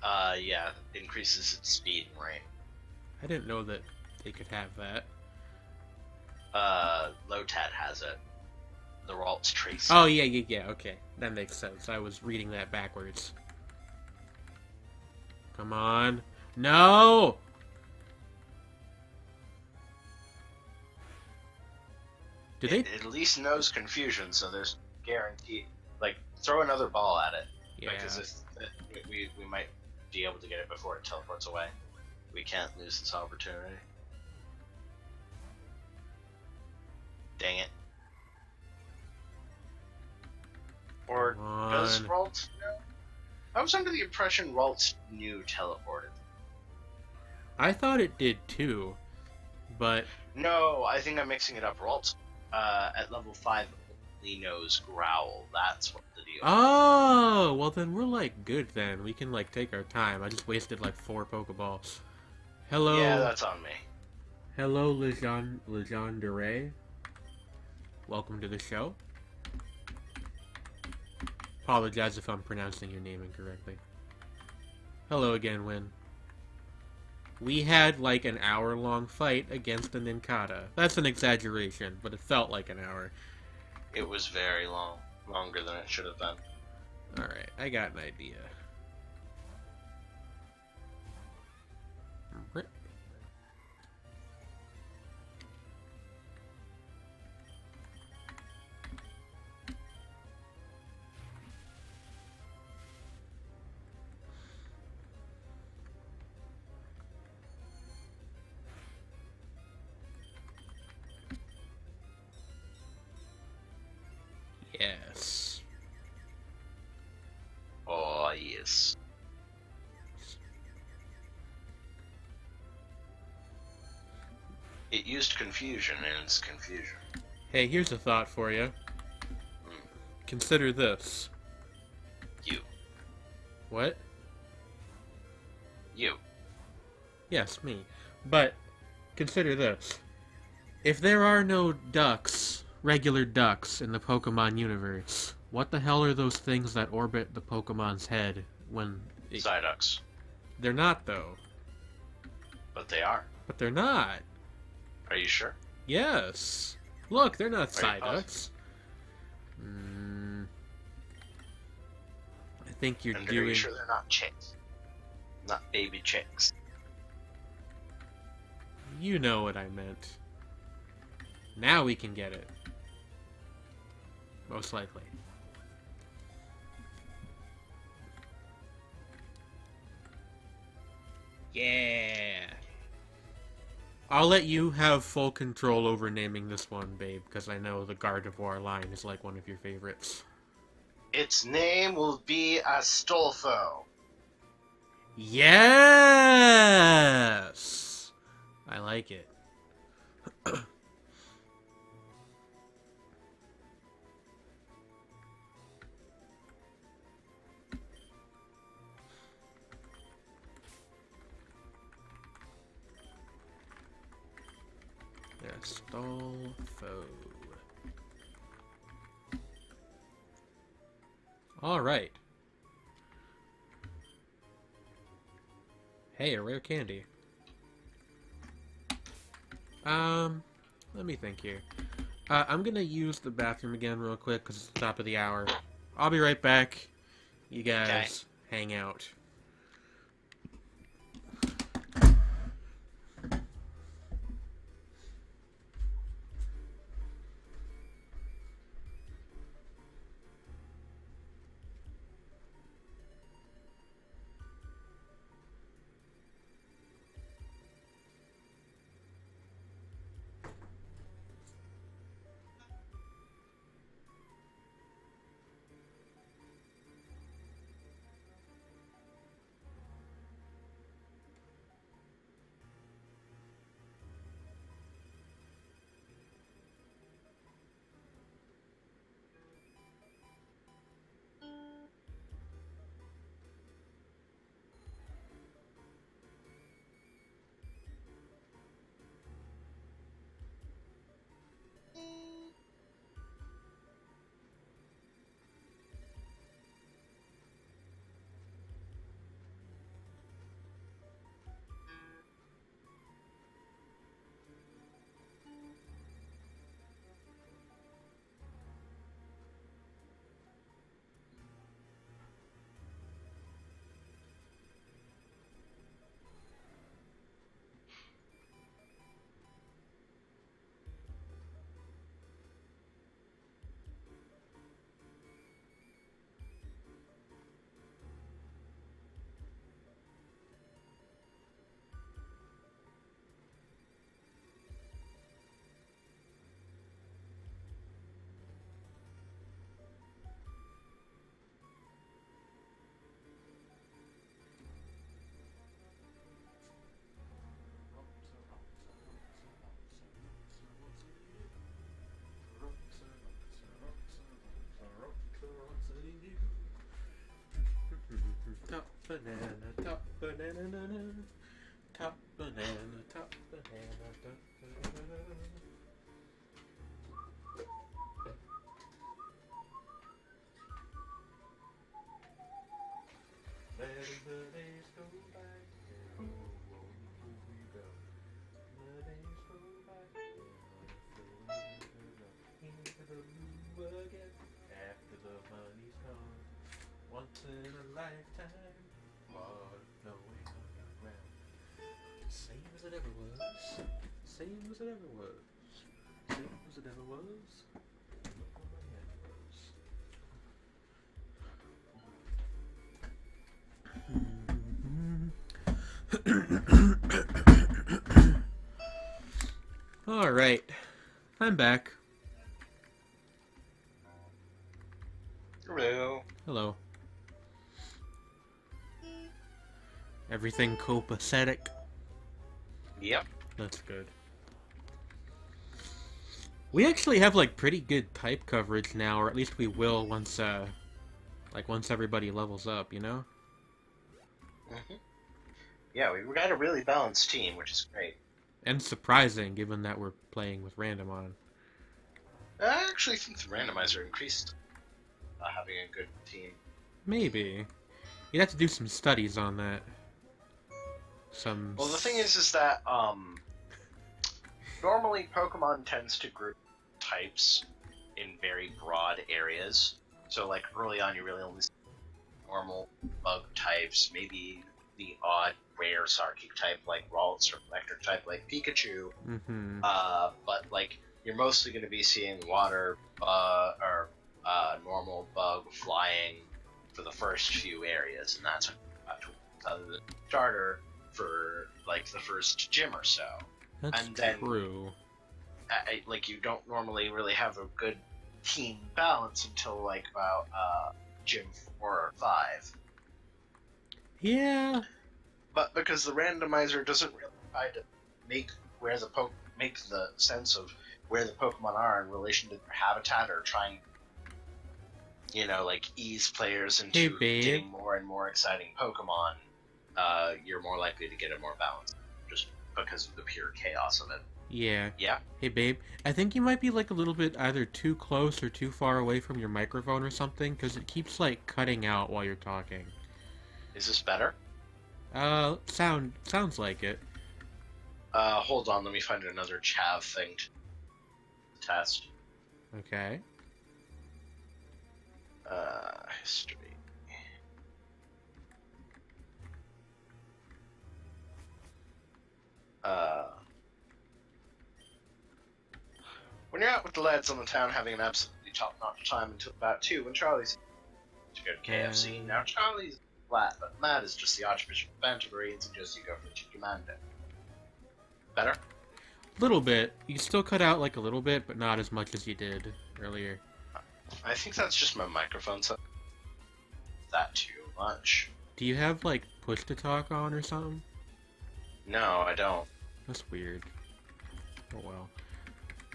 Yeah, increases its speed and range.
I didn't know that they could have that.
Lotad has it. The Ralt's Trace.
Oh, yeah, okay. That makes sense. I was reading that backwards. Come on. No! Did they?
It at least knows confusion, so there's guarantee. Like, throw another ball at it.
Yeah.
Because we might be able to get it before it teleports away. We can't lose this opportunity. Dang it. Or does Ralt know? I was under the impression Ralt knew teleported.
I thought it did too, but...
No, I think I'm mixing it up. Ralt, at level 5, only knows Growl. That's what the deal is.
Oh! Well then we're like good then. We can like take our time. I just wasted like 4 Pokeballs. Hello...
Yeah, that's on me.
Hello, Legendre. Welcome to the show. Apologize if I'm pronouncing your name incorrectly. Hello again, Win. We had like an hour-long fight against a Nincada. That's an exaggeration, but it felt like an hour.
It was very long. Longer than it should have been.
Alright, I got an idea. Yes.
Oh, yes. It used confusion in its confusion.
Hey, here's a thought for you. Consider this.
You.
What?
You.
Yes, me. But, consider this. If there are no ducks, regular ducks, in the Pokemon universe, what the hell are those things that orbit the Pokemon's head when...
Psyducks.
They're not, though.
But they are.
But they're not.
Are you sure?
Yes. Look, they're not
Are you
Psyducks. I think you're
and
doing...
are you sure they're not chicks? Not baby chicks.
You know what I meant. Now we can get it. Most likely. Yeah. I'll let you have full control over naming this one, babe, because I know the Gardevoir line is like one of your favorites.
Its name will be Astolfo.
Yes! I like it. Yeah, stall foe. Alright. Hey, a rare candy. Let me think here. I'm gonna use the bathroom again real quick because it's the top of the hour. I'll be right back. You guys hang out. Top banana, top banana, top banana, top banana, top banana. Letting the days go by, oh, oh, we go. The days go by, into the blue again, after the money's gone. Once in a lifetime, hard knowing underground. Same as it ever was, same as it ever was, same as it ever was. Look where my head was. Alright, I'm back.
Hello.
Hello. Everything copacetic?
Yep.
That's good. We actually have like pretty good type coverage now, or at least we will once once everybody levels up, you know?
Mm-hmm. Yeah, we got a really balanced team, which is great.
And surprising, given that we're playing with random on.
I actually think the randomizer increased having a good team.
Maybe. You'd have to do some studies on that.
Well, the thing is that normally Pokemon tends to group types in very broad areas. So, like, early on, you really only see normal bug types, maybe the odd rare Psychic type like Ralts or Electric type like Pikachu.
Mm-hmm.
But, like, you're mostly going to be seeing water or normal bug flying for the first few areas, and that's other than starter for like the first gym or so.
That's
and then,
true.
Like, you don't normally really have a good team balance until like about gym 4 or 5.
Yeah.
But because the randomizer doesn't really try to make make the sense of where the Pokemon are in relation to their habitat, or trying, like, ease players into getting more and more exciting Pokemon, you're more likely to get it more balanced, just because of the pure chaos of it.
Yeah.
Yeah?
Hey, babe. I think you might be like a little bit either too close or too far away from your microphone or something, because it keeps like cutting out while you're talking.
Is this better?
Sounds like it.
Hold on, let me find another chav thing to test.
Okay.
History. When you're out with the lads on the town having an absolutely top-notch time until about 2 when Charlie's to go to KFC. Now Charlie's flat, but Matt is just the Archbishop of Canterbury and suggests you go for the Cheeky Mando. Better?
Little bit. You still cut out like a little bit, but not as much as you did earlier.
I think that's just my microphone, so that too much.
Do you have like push to talk on or something?
No, I don't.
That's weird. Oh well.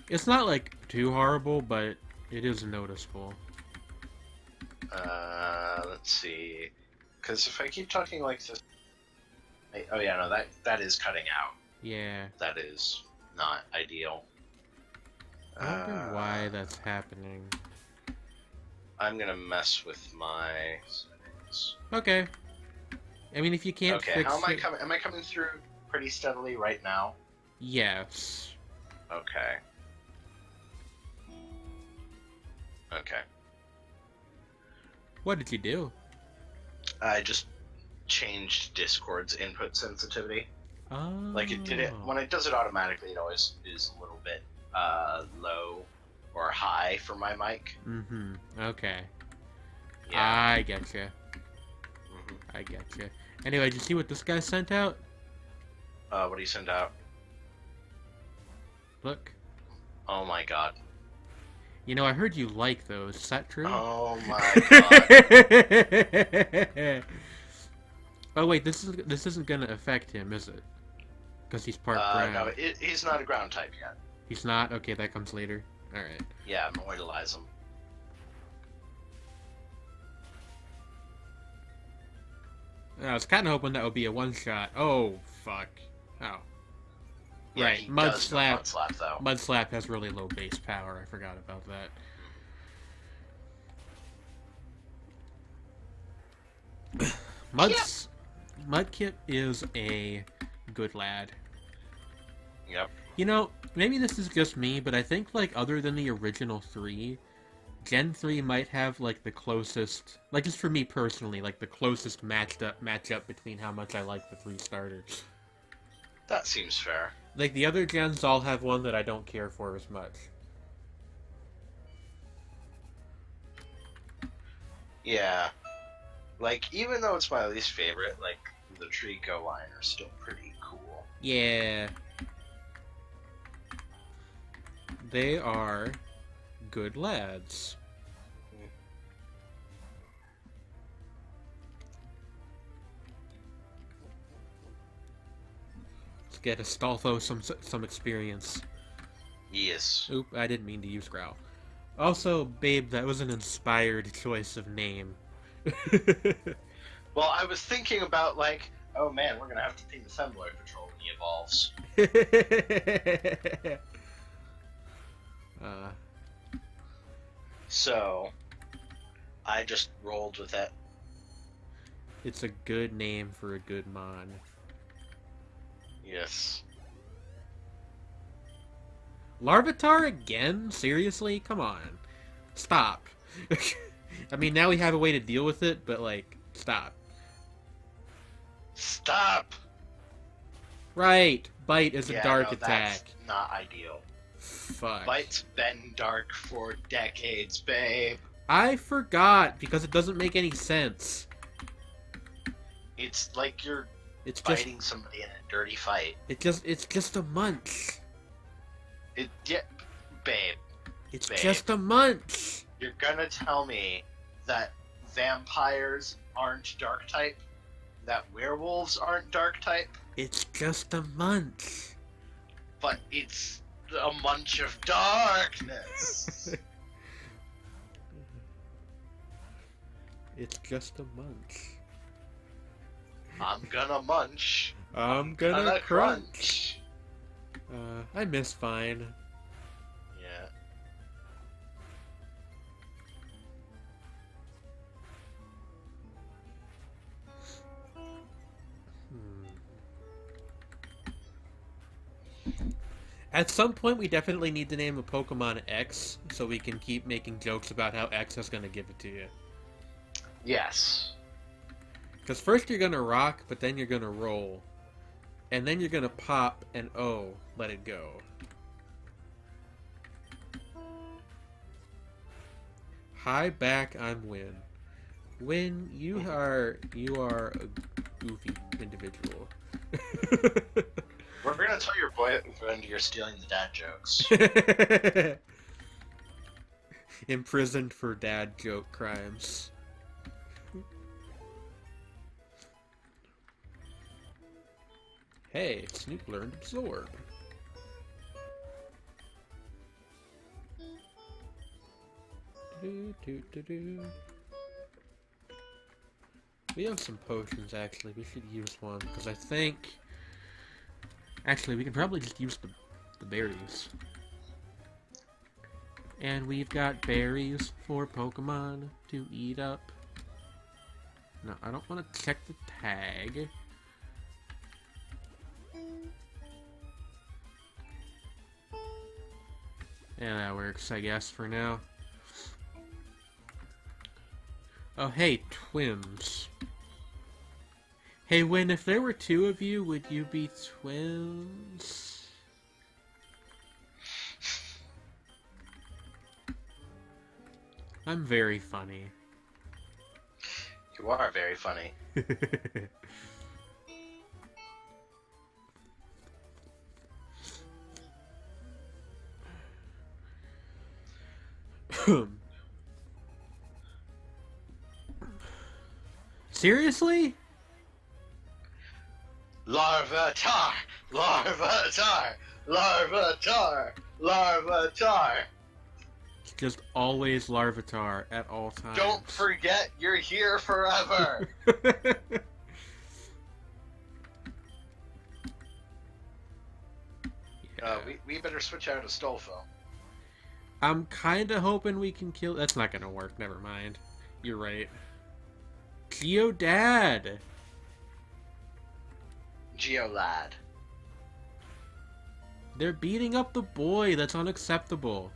It's not like too horrible, but it is noticeable.
Let's see. Because if I keep talking like this... oh yeah, no, that is cutting out.
Yeah.
That is not ideal.
I wonder why that's happening.
I'm gonna mess with my settings.
Okay. I mean, if you can't
Okay,
fix
how am I
it...
coming? Am I coming through pretty steadily right now?
Yes.
Okay. Okay.
What did you do?
I just changed Discord's input sensitivity.
Oh.
Like it did it when it does it automatically. It always is a little bit low or high for my mic.
Mm-hmm. Okay.
Yeah.
I getcha.
Mm-hmm.
I getcha. Anyway, did you see what this guy sent out?
What do you send out?
Look.
Oh my god.
You know, I heard you like those. Is that true?
Oh my god.
Oh wait, this isn't gonna affect him, is it? Because he's part ground.
No, he's not a ground type yet.
He's not? Okay, that comes later. Alright.
Yeah, immortalize him.
I was kind of hoping that would be a one-shot. Oh, fuck. Oh.
Yeah,
Right,
he
Mud
does
Slap.
Mud Slap, though.
Mud Slap has really low base power. I forgot about that. Mudkip is a good lad.
Yep.
You know, maybe this is just me, but I think, like, other than the original 3, Gen 3 might have, like, the closest, like, just for me personally, like, the closest matchup between how much I like the 3 starters.
That seems fair.
Like, the other gens all have one that I don't care for as much.
Yeah. Like, even though it's my least favorite, like, the Trico line are still pretty cool.
Yeah. They are good lads. Let's get Astolfo some experience.
Yes.
Oop, I didn't mean to use Growl. Also, babe, that was an inspired choice of name.
Well, I was thinking about, like, oh man, we're gonna have to team the Femboy Patrol when he evolves. So, I just rolled with it.
It's a good name for a good mon.
Yes.
Larvitar again? Seriously? Come on. Stop. I mean, now we have a way to deal with it, but, like, stop.
Stop!
Right. Bite is
Yeah,
a dark
no,
attack.
That's not ideal.
Fuck.
Bite's been dark for decades, babe.
I forgot, because it doesn't make any sense.
It's like you're
It's
fighting somebody in a dirty fight.
it's just a munch.
Yeah, babe.
It's
Babe.
just a munch.
You're gonna tell me that vampires aren't dark type? That werewolves aren't dark type?
It's just a munch.
But it's a munch of darkness.
It's just a munch.
I'm gonna munch.
I'm gonna crunch. I miss Vine.
Yeah.
At some point, we definitely need to name a Pokemon X so we can keep making jokes about how X is going to give it to you.
Yes.
Because first you're going to rock, but then you're going to roll. And then you're going to pop and let it go. Hi, back, I'm Win. Win, you are a goofy individual.
We're gonna tell your boyfriend you're stealing the dad jokes.
Imprisoned for dad joke crimes. Hey, Snoop learned Absorb. We have some potions, actually. We should use one, because I think... Actually, we could probably just use the berries. And we've got berries for Pokemon to eat up. No, I don't want to check the tag. Yeah, that works, I guess, for now. Oh, hey, twins. Hey, Win, if there were two of you, would you be twins? I'm very funny.
You are very funny.
Seriously?
Larvitar! Larvitar! Larvitar! Larvitar!
Just always Larvitar at all times.
Don't forget, you're here forever!
Yeah.
We better switch out of Stolfo.
I'm kinda hoping we can kill... That's not gonna work, never mind. You're right. Geodad!
Geolad.
They're beating up the boy, that's unacceptable.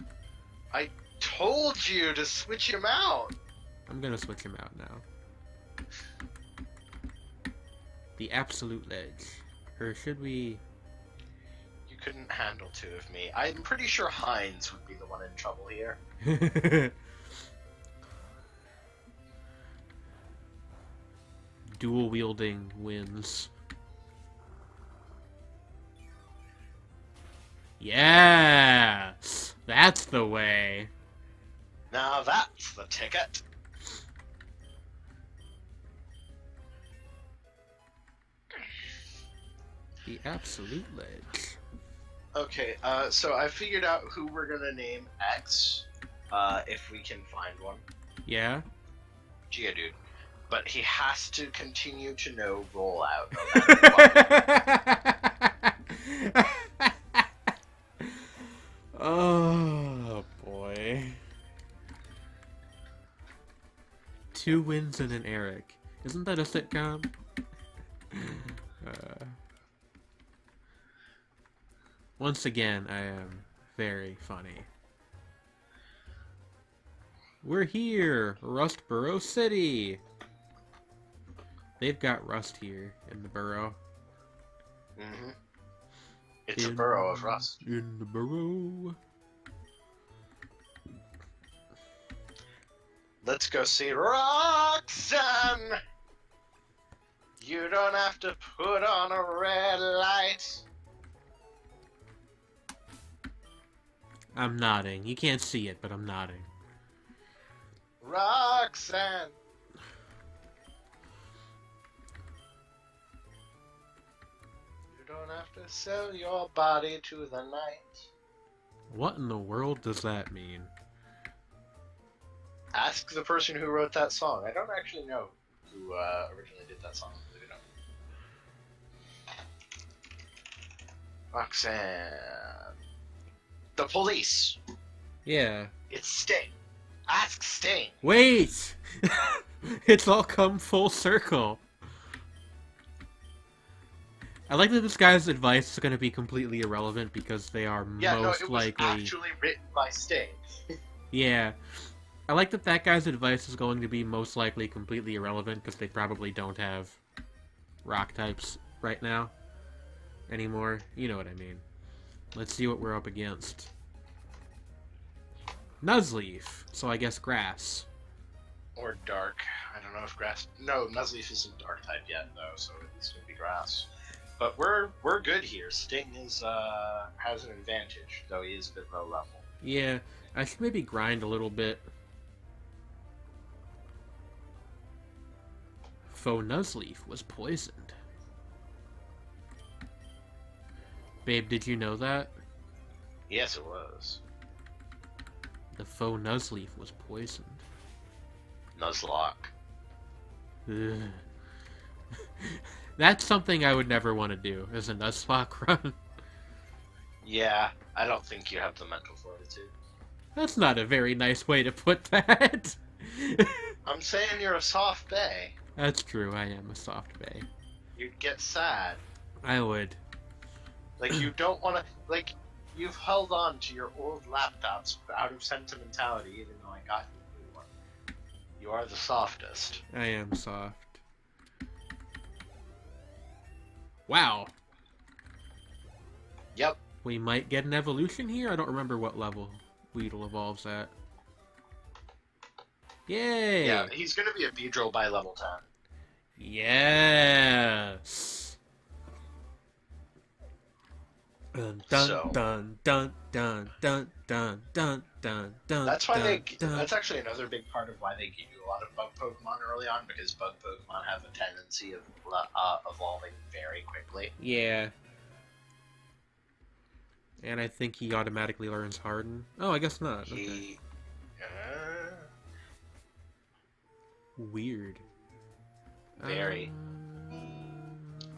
I told you to switch him out!
I'm gonna switch him out now. The absolute ledge. Or should we...
You couldn't handle two of me. I'm pretty sure Heinz would be the one in trouble here.
Dual wielding wins. Yeah! That's the way.
Now that's the ticket.
The absolute ledge.
Okay, so I figured out who we're gonna name X, if we can find one.
Yeah?
Geodude. But he has to continue to know rollout no matter what.
Oh, boy. 2 wins and an Eric. Isn't that a sitcom? Once again, I am very funny. We're here! Rustboro City! They've got rust here in the borough.
Mm-hmm. It's a burrow of rust.
In the borough.
Let's go see Roxanne! You don't have to put on a red light.
I'm nodding. You can't see it, but I'm nodding.
Roxanne! You don't have to sell your body to the night.
What in the world does that mean?
Ask the person who wrote that song. I don't actually know who originally did that song. Believe it or Roxanne. The police.
Yeah.
It's Sting. Ask Sting.
Wait! It's all come full circle. I like that this guy's advice is going to be completely irrelevant because they are
Yeah, no,
most
it was
likely...
actually written by Sting.
Yeah. I like that that guy's advice is going to be most likely completely irrelevant because they probably don't have rock types right now anymore. You know what I mean. Let's see what we're up against. Nuzleaf. So I guess grass.
Or dark. I don't know if grass... No, Nuzleaf isn't dark type yet, though, so it's going to be grass. But we're good here. Sting is has an advantage, though he is a bit low level.
Yeah, I should maybe grind a little bit. Faux Nuzleaf was poisoned. Babe, did you know that?
Yes, it was.
The faux Nuzleaf was poisoned.
Nuzlocke.
Ugh. That's something I would never want to do, is a Nuzlocke run.
Yeah, I don't think you have the mental fortitude.
That's not a very nice way to put that.
I'm saying you're a soft bay.
That's true, I am a soft bay.
You'd get sad.
I would.
Like, you don't want to... Like, you've held on to your old laptops out of sentimentality, even though I got you a new one. You are the softest.
I am soft. Wow.
Yep.
We might get an evolution here? I don't remember what level Weedle evolves at. Yay!
Yeah, he's gonna be a Beedrill by level 10.
Yes! Dun dun
So-
dun dun dun dun dun dun dun dun.
That's why
dun, dun.
that's actually another big part of why they give you a lot of bug Pokemon early on, because bug Pokemon have a tendency of evolving very quickly.
Yeah. And I think he automatically learns Harden. Oh, I guess not. Okay.
He...
Weird.
Very.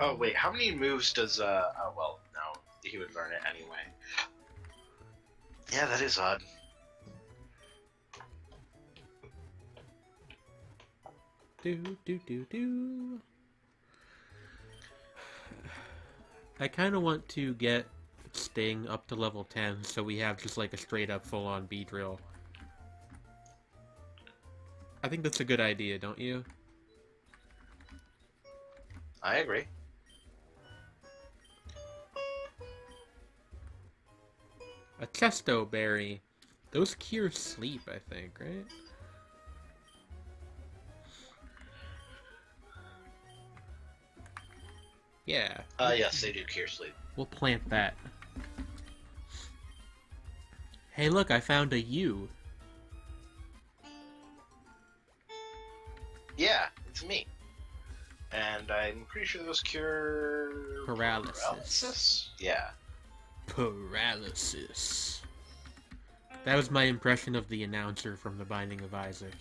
Oh, wait, how many moves does, oh, well, no, he would learn it anyway. Yeah, that is odd.
Do, do, do, do. I kind of want to get Sting up to level 10 so we have just like a straight up full on Beedrill. I think that's a good idea, don't you?
I agree.
A Chesto Berry. Those cure sleep, I think, right? Yeah.
Yes, they do cure sleep.
We'll plant that. Hey, look, I found a U.
Yeah, it's me. And I'm pretty sure those cure...
Paralysis.
Yeah.
Paralysis. That was my impression of the announcer from The Binding of Isaac.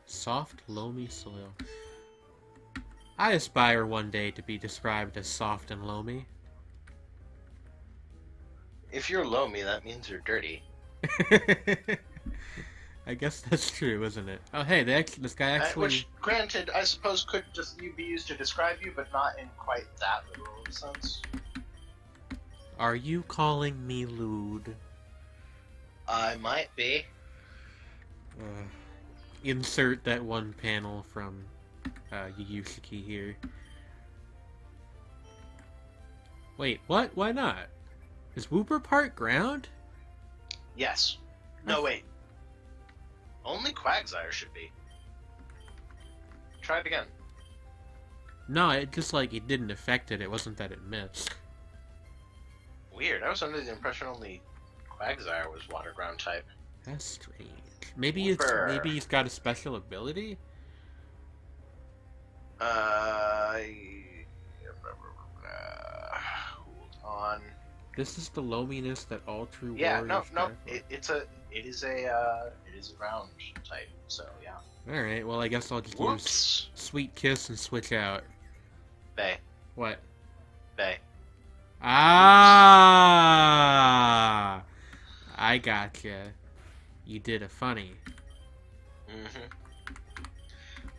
Soft, loamy soil. I aspire one day to be described as soft and loamy.
If you're loamy, that means you're dirty.
I guess that's true, isn't it? Oh, hey, this guy actually...
Which, granted, I suppose could just be used to describe you, but not in quite that literal of a sense.
Are you calling me lewd?
I might be.
Insert that one panel from Yuyushiki here. Wait, what? Why not? Is Wooper Park ground?
Yes. No, wait. Only Quagsire should be. Try it again.
No, it just like it didn't affect it. It wasn't that it missed.
Weird. I was under the impression only Quagsire was water ground type.
That's strange. Maybe
Wooper.
maybe he's got a special ability.
Hold on.
This is the loaminess that all true
Yeah,
warriors
no.
strive for.
It is a ground type. So yeah.
Alright, well, I guess I'll just use
Whoops.
Sweet Kiss and switch out.
Bay.
What?
Bay.
Ah! I gotcha. You did a funny.
Mm-hmm.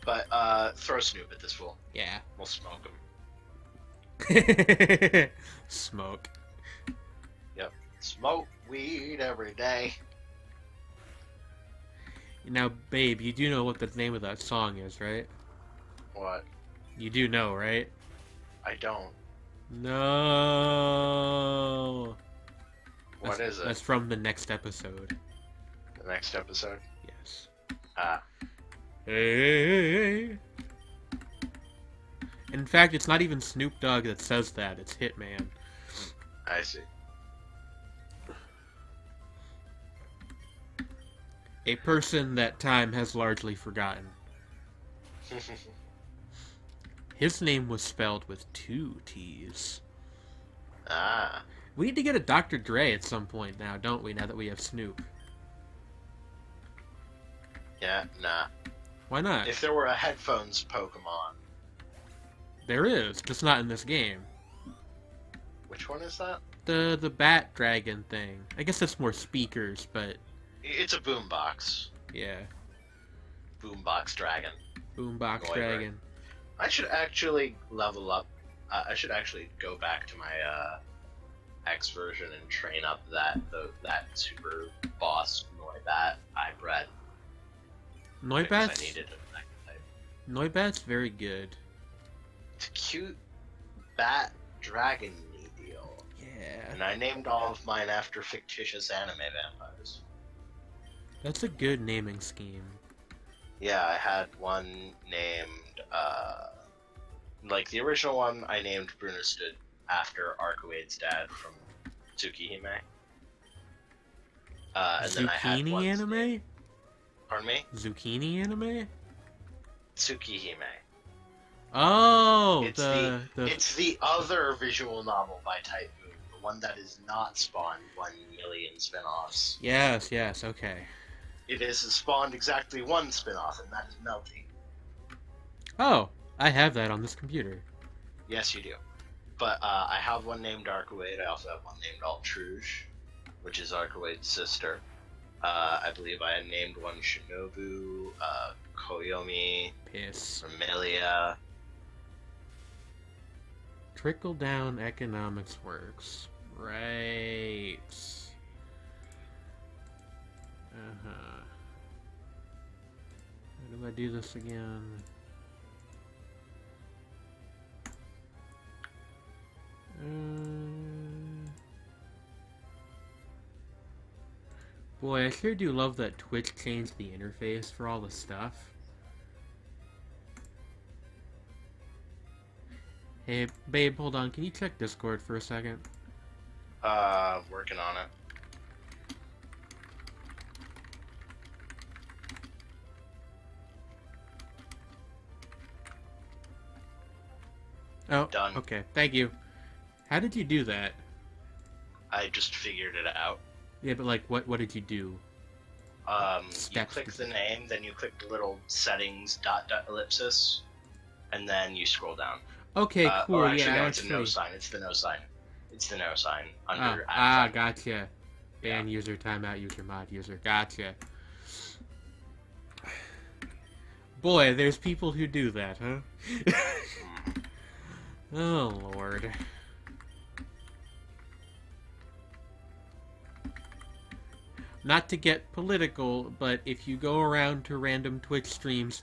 But, throw Snoop at this fool.
Yeah.
We'll smoke him.
Smoke.
Yep. Smoke weed every day.
Now, babe, you do know what the name of that song is, right?
What?
You do know, right?
I don't.
No.
What is it?
That's from the next episode.
The next episode?
Yes.
Ah.
Hey. In fact, it's not even Snoop Dogg that says that. It's Hitman.
I see.
A person that time has largely forgotten. His name was spelled with 2 T's.
Ah.
We need to get a Dr. Dre at some point now, don't we, now that we have Snoop?
Yeah, nah.
Why not?
If there were a headphones Pokemon.
There is, just not in this game.
Which one is that?
The Bat Dragon thing. I guess that's more speakers, but
It's a boombox.
yeah.
Boombox dragon.
Boombox
Noibert.
Dragon.
I should actually level up. I should actually go back to my X version and train up that super boss Noibat I bred. Because I
Noibat's
needed it.
Noibat's very good.
It's a cute bat dragon deal.
Yeah.
And I named all of mine after fictitious anime vampires.
That's a good naming scheme.
Yeah, I had one named, like the original one I named Brunistud after Arcoade's dad from Tsukihime. And then I had
Zucchini
one
anime?
named- Pardon me?
Zucchini anime?
Tsukihime.
Oh,
It's
the
It's the other visual novel by Typhoon, the one that has not spawned 1,000,000 spin-offs.
yes, okay.
It has spawned exactly one spin-off, and that is Melty.
Oh, I have that on this computer.
Yes, you do. But I have one named Arcoade. I also have one named Altruge, which is Arcoade's sister. I believe I had named one Shinobu, Koyomi,
Piss.
Amelia.
Trickle down economics works. Right. Uh-huh. How do I do this again? Boy, I sure do love that Twitch changed the interface for all the stuff. Hey, babe, hold on. Can you check Discord for a second?
Working on it.
Oh,
Done.
okay. Thank you. How did you do that?
I just figured it out.
Yeah, but like, what did you do?
You
Steps.
click the name, then you click the little settings ellipsis, and then you scroll down.
Okay, cool.
Or actually,
yeah,
no, it's a no sign. It's the no sign. It's the no sign under.
Gotcha. Ban
Yeah.
user, timeout user, mod user. Gotcha. Boy, there's people who do that, huh? Oh, Lord. Not to get political, but if you go around to random Twitch streams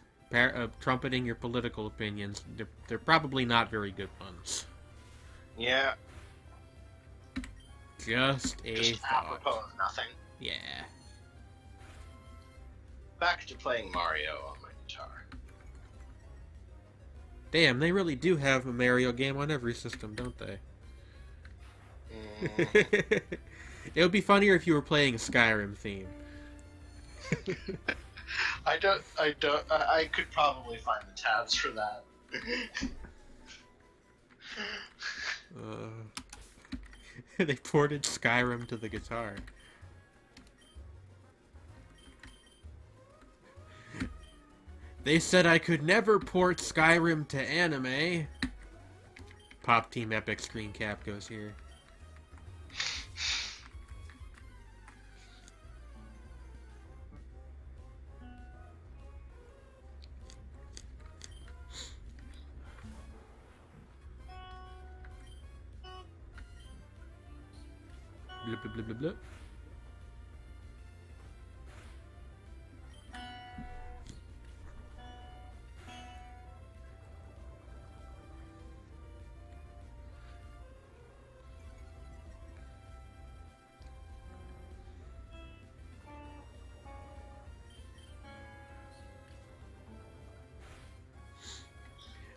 trumpeting your political opinions, they're probably not very good ones.
Yeah.
Just a
Just
thought.
apropos of nothing.
Yeah.
Back to playing Mario on my guitar.
Damn, they really do have a Mario game on every system, don't they? It would be funnier if you were playing a Skyrim theme.
I could probably find the tabs for that.
They ported Skyrim to the guitar. They said I could never port Skyrim to anime. Pop Team Epic screen cap goes here. Blip, blip, blip, blip, blip.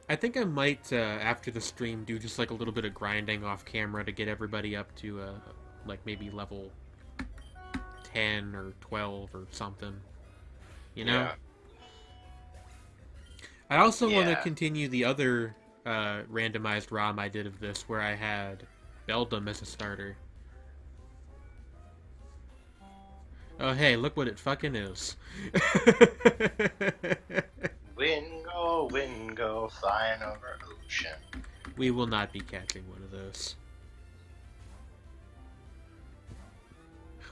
I think I might, after the stream, do just like a little bit of grinding off camera to get everybody up to, like maybe level 10 or 12 or something. You know?
Yeah.
I also want to
Yeah.
continue the other randomized ROM I did of this, where I had Beldum as a starter. Oh hey, look what it fucking is.
Wingo, flying over ocean.
We will not be catching one of those.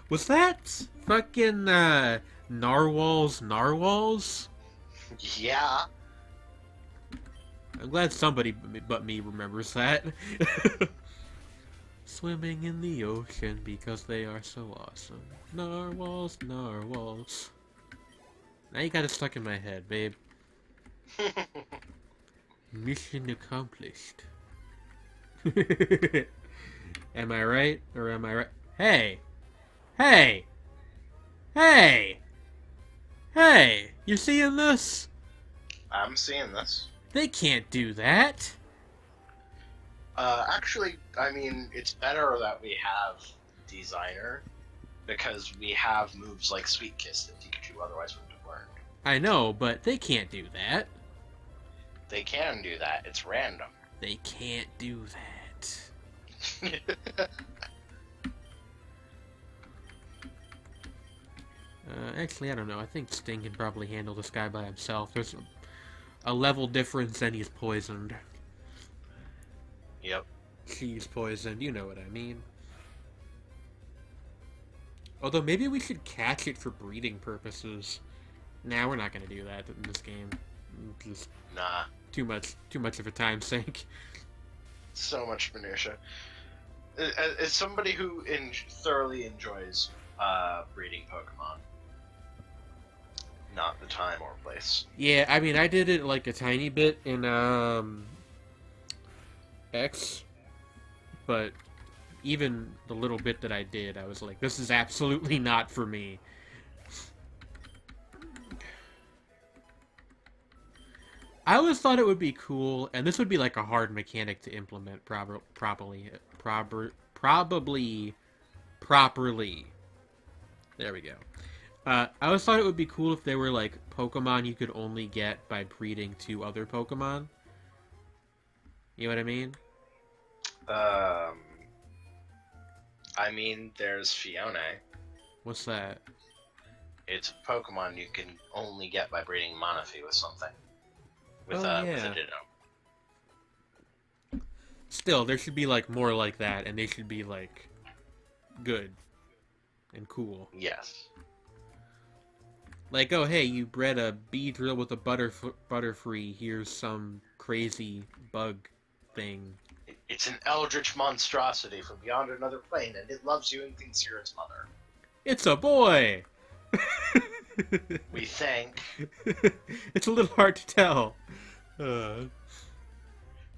Was that fucking narwhals?
Yeah.
I'm glad somebody but me remembers that. Swimming in the ocean because they are so awesome. Narwhals, narwhals. Now you got it stuck in my head, babe. Mission accomplished. Am I right? Or am I right? Hey! Hey! Hey! Hey! You seeing this?
I'm seeing this.
They can't do that!
Actually, I mean, it's better that we have Designer, because we have moves like Sweet Kiss that Pikachu otherwise wouldn't have learned.
I know, but they can't do that.
They can do that. It's random.
They can't do that. Actually, I don't know. I think Sting can probably handle this guy by himself. There's a level difference and he's poisoned.
Yep.
She's poisoned, you know what I mean. Although maybe we should catch it for breeding purposes. Nah, we're not gonna do that in this game. Just
Nah.
too much of a time sink.
So much minutia. As somebody who thoroughly enjoys breeding Pokemon, not the time or place.
Yeah, I mean, I did it like a tiny bit in X, but even the little bit that I did, I was like, this is absolutely not for me. I always thought it would be cool, and this would be like a hard mechanic to implement properly. There we go. I always thought it would be cool if they were like Pokemon you could only get by breeding to other Pokemon. You know what I mean?
I mean, there's Fiona.
What's that?
It's a Pokemon you can only get by breeding Manaphy with something. With
Oh,
a
yeah.
Ditto.
Still, there should be like more like that, and they should be like good and cool.
Yes.
Like, oh hey, you bred a Beedrill with a Butterfree. Here's some crazy bug thing.
It's an eldritch monstrosity from beyond another plane, and it loves you and thinks you're its mother.
It's a boy.
We think.
It's a little hard to tell.
I'm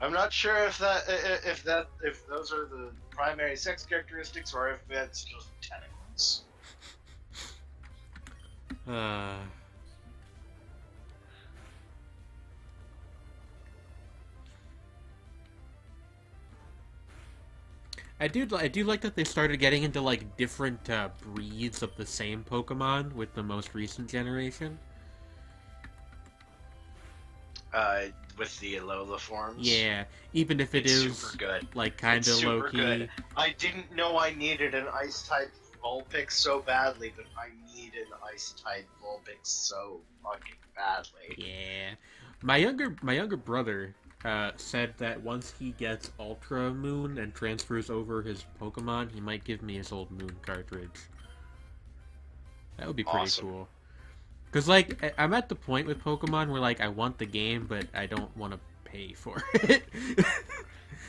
not sure if those are the primary sex characteristics or if it's just tentacles.
I do like that they started getting into like different breeds of the same Pokemon with the most recent generation.
With the Alola forms.
Yeah, even if
it's
is
super good.
like kind
It's
of
super
low key.
good. I didn't know I needed an ice type Vulpix so badly, but I need an Ice-type Vulpix so fucking badly.
Yeah. My younger brother said that once he gets Ultra Moon and transfers over his Pokemon, he might give me his old Moon cartridge. That would be pretty
Awesome.
cool. Cause like I'm at the point with Pokemon where like I want the game, but I don't want to pay for it.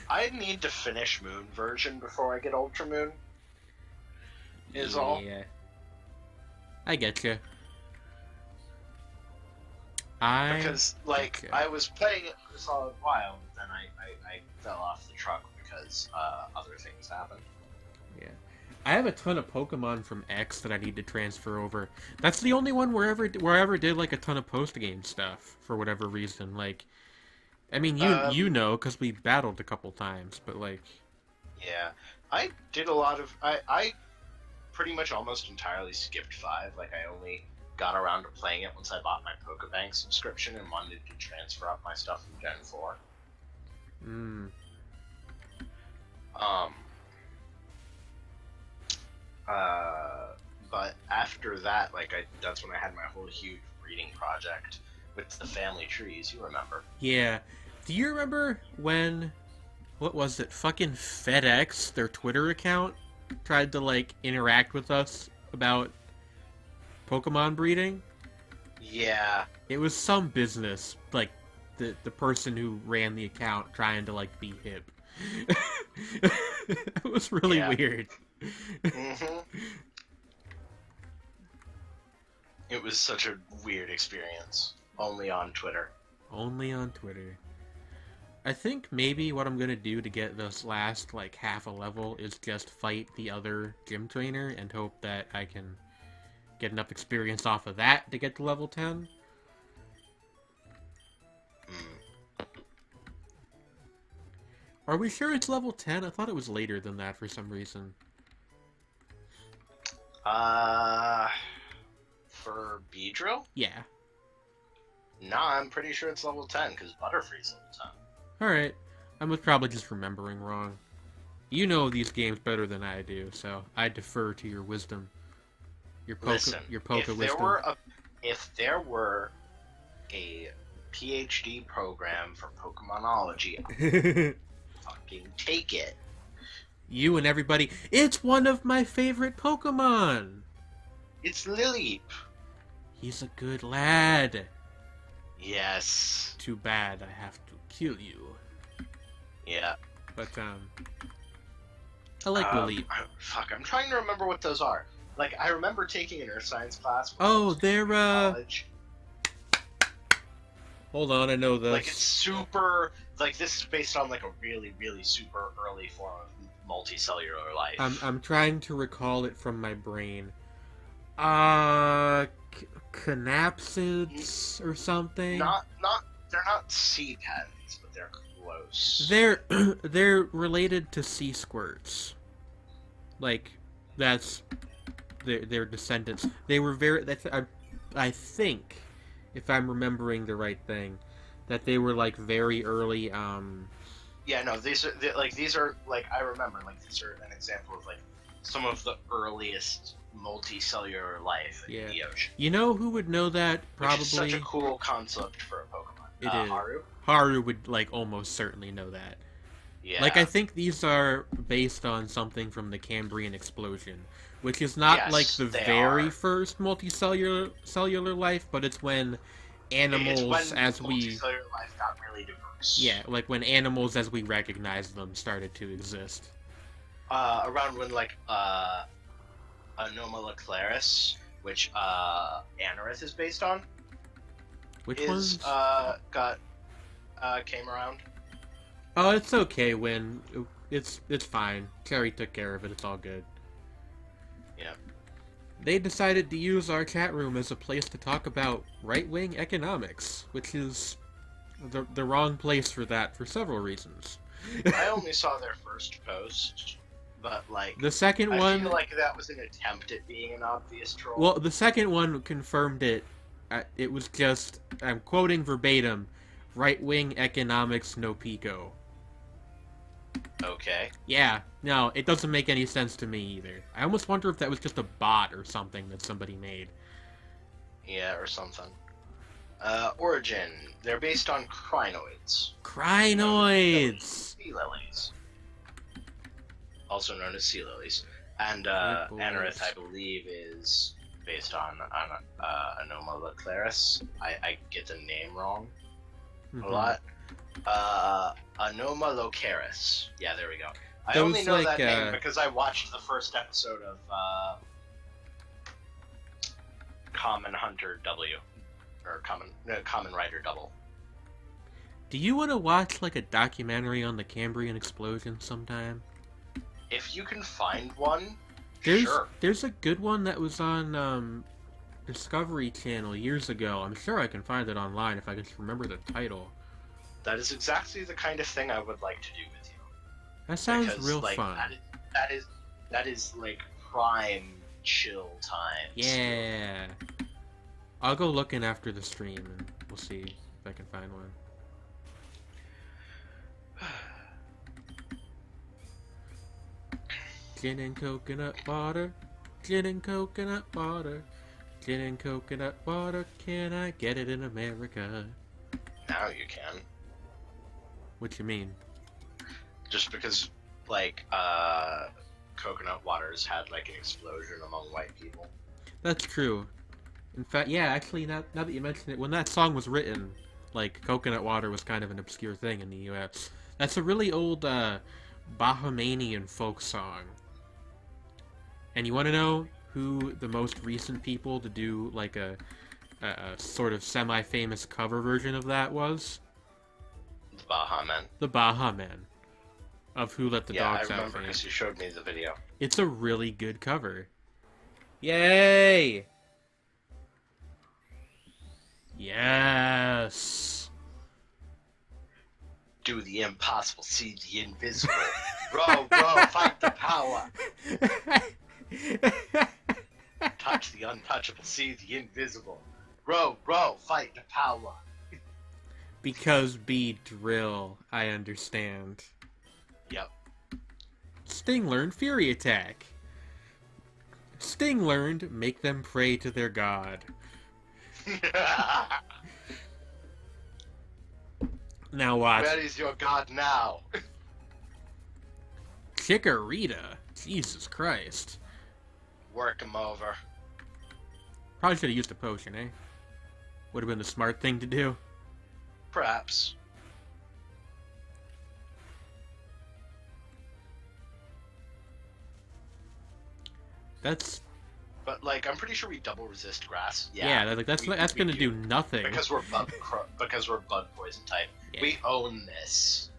I need to finish Moon version before I get Ultra Moon. Is all.
Yeah. I get you.
Because, like,
Okay.
I was playing it for a solid while, but then I fell off the truck because other things happened.
Yeah. I have a ton of Pokemon from X that I need to transfer over. That's the only one where I ever did like a ton of post game stuff for whatever reason. Like, I mean, you know, because we battled a couple times, but like,
Yeah. I did a lot of... I pretty much almost entirely skipped 5. Like, I only got around to playing it once I bought my Pokebank subscription and wanted to transfer up my stuff from Gen 4. But after that, like, that's when I had my whole huge breeding project with the family trees, you remember.
yeah. Do you remember when? What was it? Fucking FedEx, their Twitter account, tried to like interact with us about Pokemon breeding?
Yeah.
It was some business, like the person who ran the account trying to like be hip. It was really
Yeah.
weird.
hmm It was such a weird experience. Only on Twitter.
Only on Twitter. I think maybe what I'm gonna do to get this last like half a level is just fight the other gym trainer and hope that I can get enough experience off of that to get to level 10.
Mm.
Are we sure it's level 10? I thought it was later than that for some reason.
For Beedrill?
Yeah.
Nah, I'm pretty sure it's level 10, because Butterfree's level 10.
Alright. I was probably just remembering wrong. You know these games better than I do, so I defer to your wisdom.
Listen,
your Poke
if
wisdom.
if there were a PhD program for Pokemonology, I'd fucking take it.
You and everybody. It's one of my favorite Pokemon!
It's Lileep.
He's a good lad.
Yes.
Too bad I have to kill you.
Yeah.
But, I like Lileep.
Fuck, I'm trying to remember what those are. Like, I remember taking an earth science class when I
Oh,
was in
they're,
college.
Hold on, I know this.
Like, it's super... Like, this is based on, like, a really, really super early form of multicellular life.
I'm trying to recall it from my brain. Canapsids or something?
They're not sea pens, but they're close.
They're related to sea squirts. Like, that's their descendants. They were I think, if I'm remembering the right thing, that they were like very early.
Yeah, no, these are like I remember, like, these are an example of like some of the earliest multicellular life in the ocean.
You know who would know that? Probably.
Which is such a cool concept for a Pokemon.
It is.
Haru.
Haru would like almost certainly know that.
Yeah.
Like, I think these are based on something from the Cambrian explosion, which is not
Yes,
like the
they
very
are.
first cellular life, but it's when animals
It's when
as we
multicellular life got really diverse.
like when animals as we recognize them started to exist.
Around when like Anomaloclaris, which Anorith is based on,
Which ones?
came around.
Oh, it's okay, Win. It's fine. Terry took care of it. It's all good.
Yeah.
They decided to use our chat room as a place to talk about right-wing economics, which is the wrong place for that for several reasons.
I only saw their first post, but like
The second
I
one,
feel like that was an attempt at being an obvious troll.
well, the second one confirmed it. It was just, I'm quoting verbatim, right-wing economics no pico.
Okay.
Yeah, no, it doesn't make any sense to me either. I almost wonder if that was just a bot or something that somebody made.
Yeah, or something. Origin. They're based on crinoids.
Crinoids!
Sea lilies. Also known as sea lilies. And
Good
Anorith,
boys.
I believe, is based on Anoma laclaris. I get the name wrong a lot. Anoma locaris. Yeah, there we go. I
Those,
only know
like,
that name because I watched the first episode of Common Hunter W. Or Common Rider Double.
Do you want to watch, like, a documentary on the Cambrian explosion sometime?
If you can find one,
There's,
sure.
There's a good one that was on, Discovery Channel years ago. I'm sure I can find it online if I can just remember the title.
That is exactly the kind of thing I would like to do with you.
That sounds
Because,
real
like,
fun.
that is like prime chill times.
Yeah. I'll go looking after the stream and we'll see if I can find one. Gin and coconut water. Gin and coconut water. Gin and coconut water. Can I get it in America?
Now you can.
What you mean?
Just because, like, coconut waters had, like, an explosion among white people.
That's true. In fact, yeah, actually, now that you mention it, when that song was written, like, coconut water was kind of an obscure thing in the U.S. That's a really old, Bahamian folk song. And you want to know who the most recent people to do, like, a sort of semi-famous cover version of that was?
The Baha Men.
The Baha Men. Of Who Let the Dogs Out.
Yeah, I remember because you showed me the video.
It's a really good cover. Yay! Yes!
Do the impossible, see the invisible. Row, row, fight the power. Touch the untouchable, see the invisible. Row, row, fight the power.
Because be drill, I understand.
Yep.
Sting learned Fury Attack. Sting learned make them pray to their god. Now watch.
Where is your god now?
Chikorita. Jesus Christ.
Work him over.
Probably should have used a potion, eh? Would have been the smart thing to do.
Perhaps.
That's...
But, like, I'm pretty sure we double resist grass.
Yeah, that's gonna do nothing.
Because we're bug poison type.
Yeah.
We own this.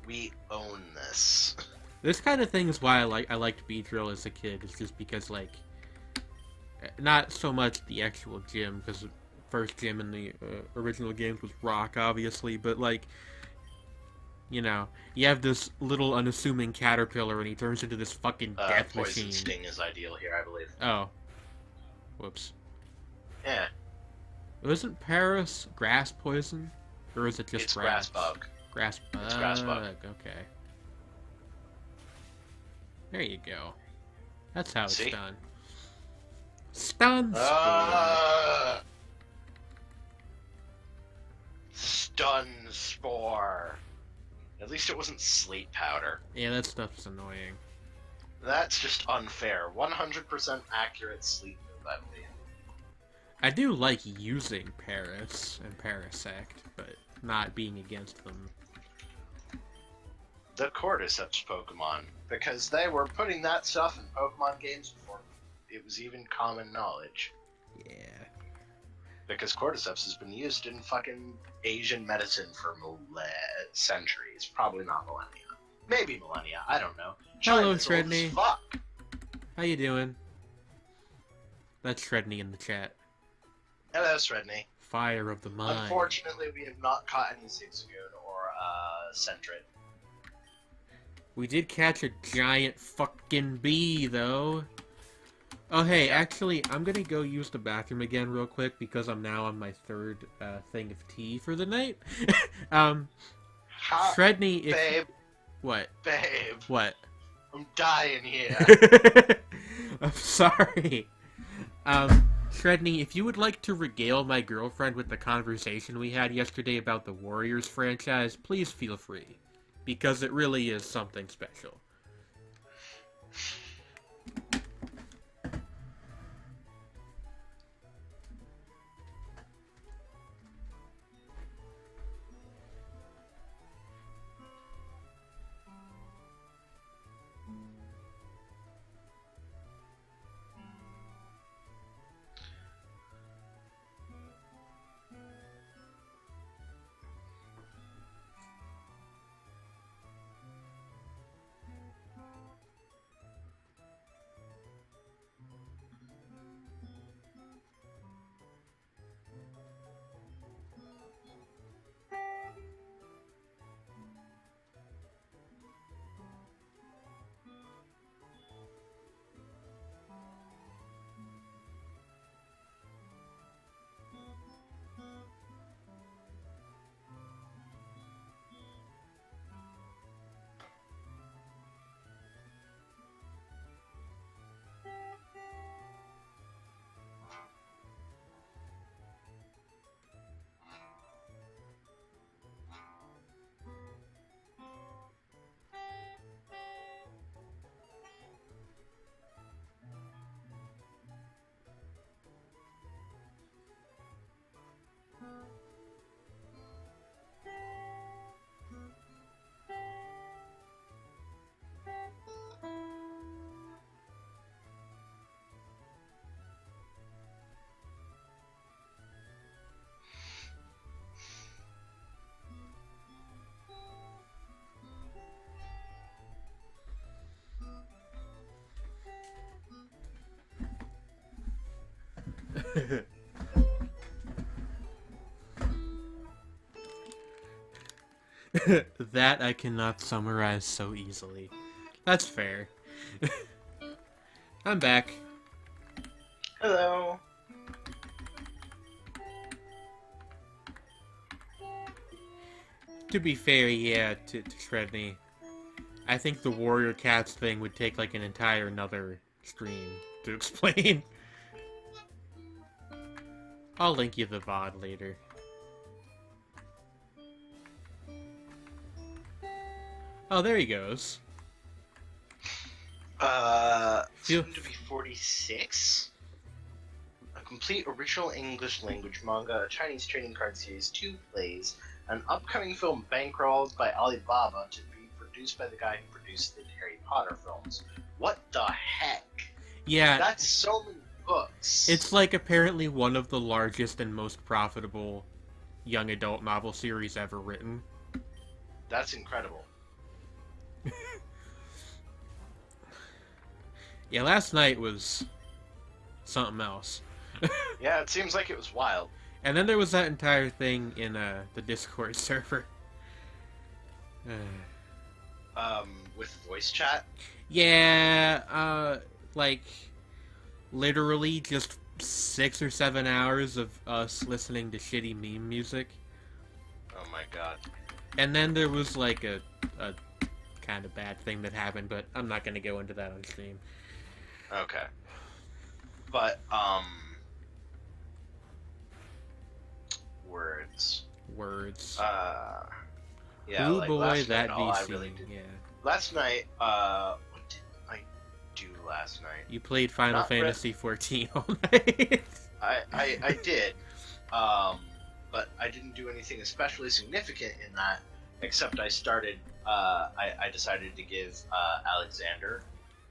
We own this.
This kind of thing is why I liked Beedrill as a kid. It's just because, like, not so much the actual gym, because the first gym in the original games was rock, obviously, but, like, you know, you have this little unassuming caterpillar and he turns into this fucking death
Poison
machine.
Sting is ideal here, I believe.
Oh. Whoops.
Yeah.
Wasn't Paris grass poison? Or is it just
It's grass bug.
Grass bug.
It's grass bug.
Okay. There you go. That's how it's
See?
done. Stun Spore.
Stun Spore. At least it wasn't Sleep Powder.
Yeah, that stuff's annoying.
That's just unfair. 100% accurate sleep move, I believe.
I do like using Paris and Parasect, but not being against them.
The Cordyceps Pokemon, because they were putting that stuff in Pokemon games before it was even common knowledge.
Yeah.
Because Cordyceps has been used in fucking Asian medicine for centuries. Probably not millennia. Maybe millennia, I don't know.
Hello,
China's old as
Shredney.
fuck.
How you doing? That's Shredney in the chat.
Hello, Shredney.
Fire of the mind.
Unfortunately, we have not caught any Zigzagoon or Sentret.
We did catch a giant fucking bee, though. Oh, hey, actually, I'm gonna go use the bathroom again real quick because I'm now on my third thing of tea for the night.
Ha,
Shredney, if...
babe,
What?
babe,
What?
I'm dying here.
I'm sorry. Shredney, if you would like to regale my girlfriend with the conversation we had yesterday about the Warriors franchise, please feel free. Because it really is something special. That I cannot summarize so easily. That's fair. I'm back.
Hello.
To be fair, yeah, to Shredney, I think the Warrior Cats thing would take like an entire another stream to explain. I'll link you the VOD later. Oh, there he goes.
Soon to be 46? A complete original English language manga, a Chinese trading card series, 2 plays, an upcoming film bankrolled by Alibaba to be produced by the guy who produced the Harry Potter films. What the heck?
Yeah.
That's so many books.
It's like apparently one of the largest and most profitable young adult novel series ever written.
That's incredible.
Yeah, last night was something else.
Yeah, it seems like it was wild.
And then there was that entire thing in the Discord server.
With voice chat?
Yeah, like, literally just 6 or 7 hours of us listening to shitty meme music.
Oh my god.
And then there was, like, a kind of bad thing that happened, but I'm not gonna go into that on stream.
Okay. But, Words. Yeah,
Ooh,
like,
boy,
last
that
night, all I
VC,
really did...
yeah.
Last night, what did I do last night?
You played Final
Not
Fantasy XIV all night.
I did, but I didn't do anything especially significant in that, except I started, I decided to give, Alexander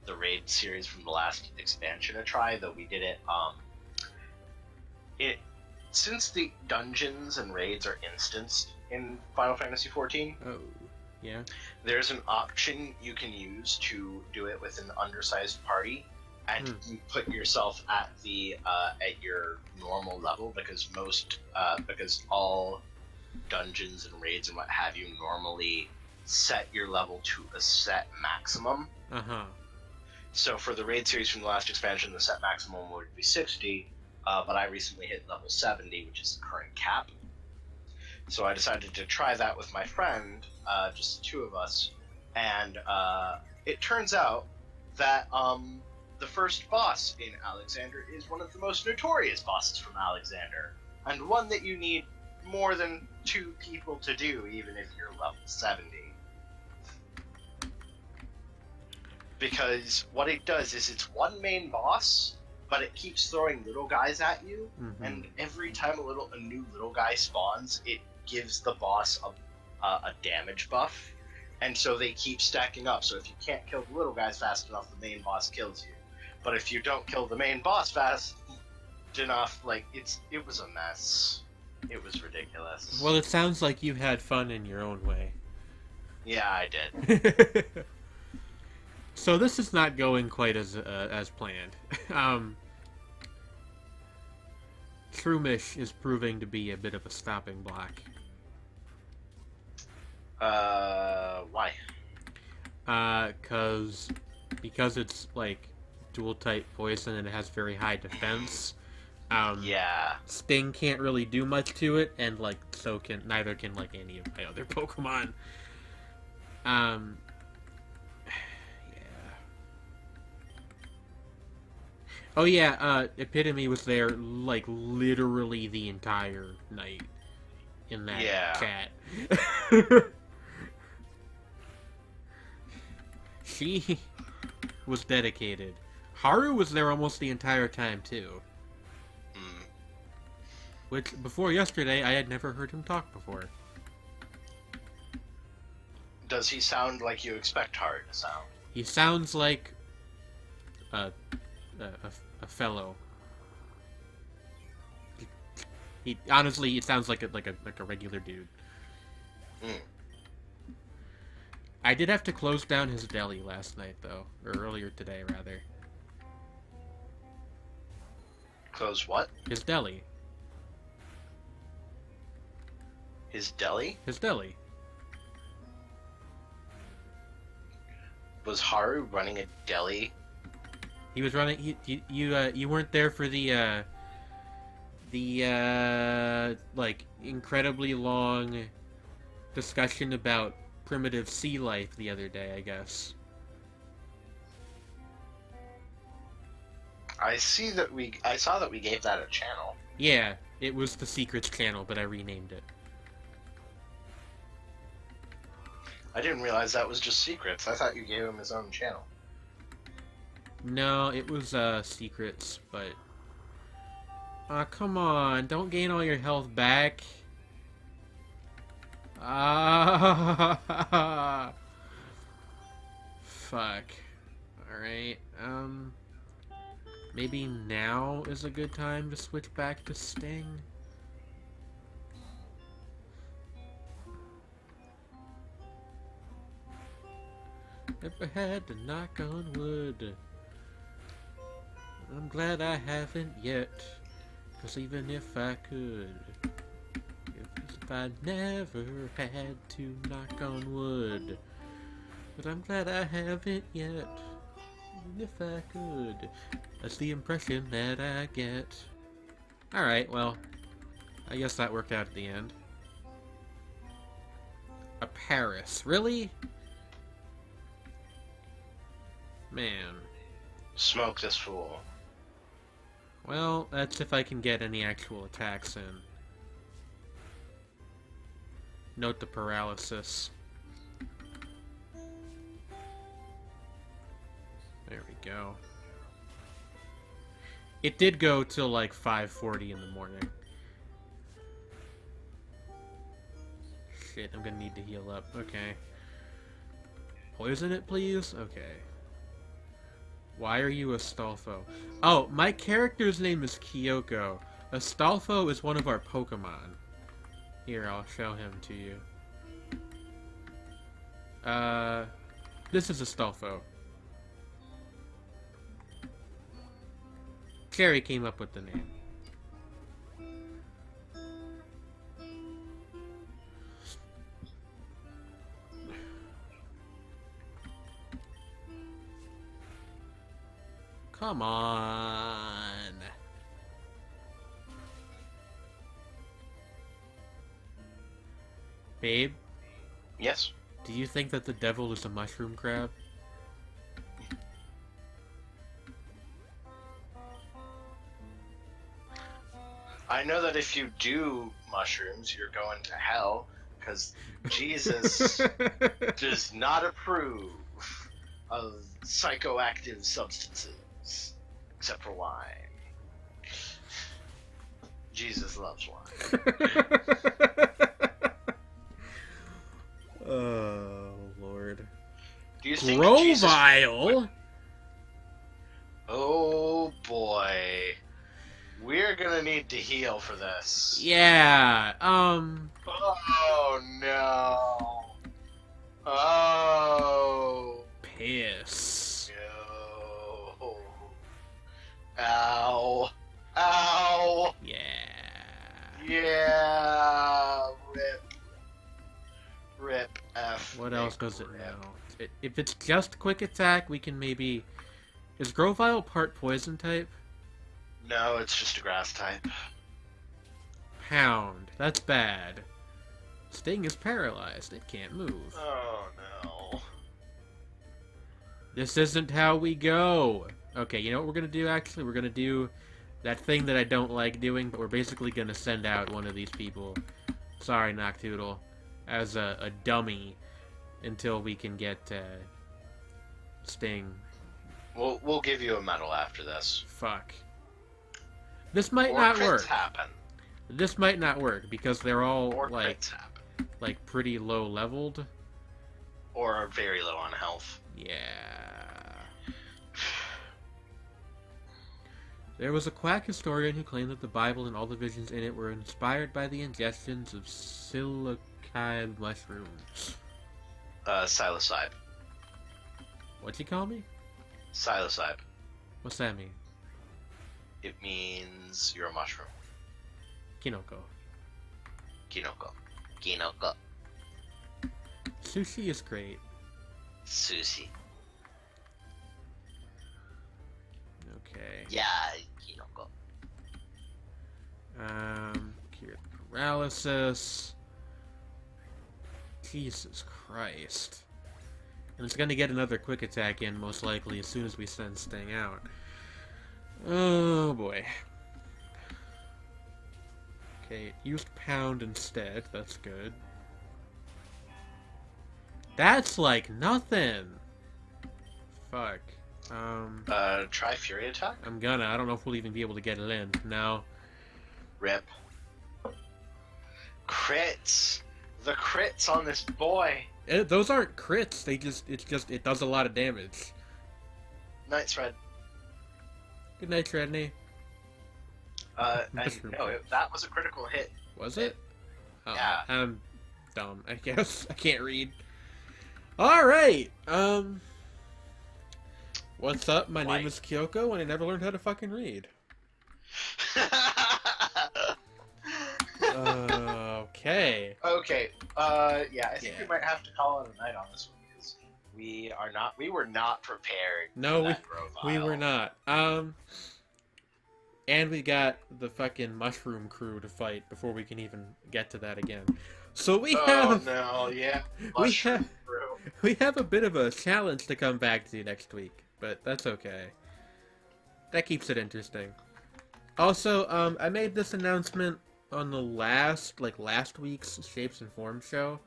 the raid series from the last expansion a try, though we did it, since the dungeons and raids are instanced in Final Fantasy XIV,
Oh, yeah.
there's an option you can use to do it with an undersized party, and you put yourself at the at your normal level, because because all dungeons and raids and what have you normally set your level to a set maximum. So for the raid series from the last expansion, the set maximum would be 60, but I recently hit level 70, which is the current cap. So I decided to try that with my friend, just the two of us, and it turns out that the first boss in Alexander is one of the most notorious bosses from Alexander, and one that you need more than 2 people to do, even if you're level 70. Because what it does is it's one main boss, but it keeps throwing little guys at you, and every time a new little guy spawns, it gives the boss a damage buff, and so they keep stacking up. So if you can't kill the little guys fast enough, the main boss kills you. But if you don't kill the main boss fast enough, like, it was a mess. It was ridiculous.
Well, it sounds like you had fun in your own way.
Yeah, I did.
So this is not going quite as planned. Shroomish is proving to be a bit of a stopping block.
Why?
Because it's like dual type poison and it has very high defense.
Yeah.
Sting can't really do much to it, and like neither can like any of my other Pokemon. Yeah. Oh yeah, Epitome was there like literally the entire night in that chat. She was dedicated. Haru was there almost the entire time too. Which, before yesterday, I had never heard him talk before.
Does he sound like you expect Haru to sound?
He sounds like a fellow. He honestly, it sounds like a regular dude. I did have to close down his deli last night, though, or earlier today, rather.
Close what?
His deli.
His deli?
His deli.
Was Haru running a deli?
He was running. You weren't there for the like incredibly long discussion about primitive sea life the other day, I guess.
I saw that we gave that a channel.
Yeah, it was the Secrets channel, but I renamed it.
I didn't realize that was just Secrets. I thought you gave him his own channel.
No, it was Secrets, but come on, don't gain all your health back. Fuck. Alright, maybe now is a good time to switch back to Sting? Never had to knock on wood. I'm glad I haven't yet, 'cause even if I could, if I never had to knock on wood, but I'm glad I haven't yet, even if I could. That's the impression that I get. Alright, well, I guess that worked out at the end. A Paris, really? Man.
Smoke this fool.
Well, that's if I can get any actual attacks in. Note the paralysis. There we go. It did go till like 5:40 in the morning. Shit, I'm gonna need to heal up. Okay. Poison it, please? Okay. Why are you Astolfo? Oh, my character's name is Kyoko. Astolfo is one of our Pokemon. Here, I'll show him to you. This is Astolfo. Cherry came up with the name. Come on. Babe,
Yes.
do you think that the devil is a mushroom crab?
I know that if you do mushrooms, you're going to hell, because Jesus does not approve of psychoactive substances, except for wine. Jesus loves wine.
Oh, Lord.
Do you think that Jesus...
Grovile?
Oh boy. We're gonna need to heal for this.
Yeah,
Oh no. Oh.
piss.
No. Ow. Ow.
Yeah.
Yeah. Rip. Rip F.
What else does it
rip.
know? If it's just quick attack, we can maybe... Is Grovile part poison type?
No, it's just a grass type.
Pound. That's bad. Sting is paralyzed. It can't move.
Oh no.
This isn't how we go. Okay, you know what we're gonna do, actually? We're gonna do that thing that I don't like doing, but we're basically gonna send out one of these people. Sorry, Noctoodle. As a dummy until we can get Sting.
We'll give you a medal after this.
Fuck. This might
Or
not
crits
work.
happen.
This might not work because they're all
Or
like
crits happen.
pretty low leveled.
Or are very low on health.
Yeah. There was a quack historian who claimed that the Bible and all the visions in it were inspired by the ingestions of psilocybe mushrooms.
Psilocybe.
What'd you call me?
Psilocybe.
What's that mean?
It means you're a mushroom.
Kinoko.
Kinoko. Kinoko.
Sushi is great.
Sushi.
Okay.
Yeah, Kinoko.
Cure paralysis. Jesus Christ. And it's gonna get another quick attack in, most likely, as soon as we send Sting out. Oh boy. Okay, it used Pound instead. That's good. That's like nothing! Fuck.
Try Fury Attack?
I'm gonna. I don't know if we'll even be able to get it in. No.
Rip. Crits! The crits on this boy!
Those aren't crits. It does a lot of damage.
Night Thread.
Good night, Tredney.
That was a critical hit.
Was it? Oh,
Yeah.
I'm dumb, I guess. I can't read. Alright, what's up? My name is Kyoko, and I never learned how to fucking read. Okay.
Okay, I think we might have to call it a night on this one, because we were not prepared
No,
for that Grovile.
we were not. And we got the fucking mushroom crew to fight before we can even get to that again. So we have we have a bit of a challenge to come back to next week, but that's okay. That keeps it interesting. Also, I made this announcement on the last week's Shapes and Forms show,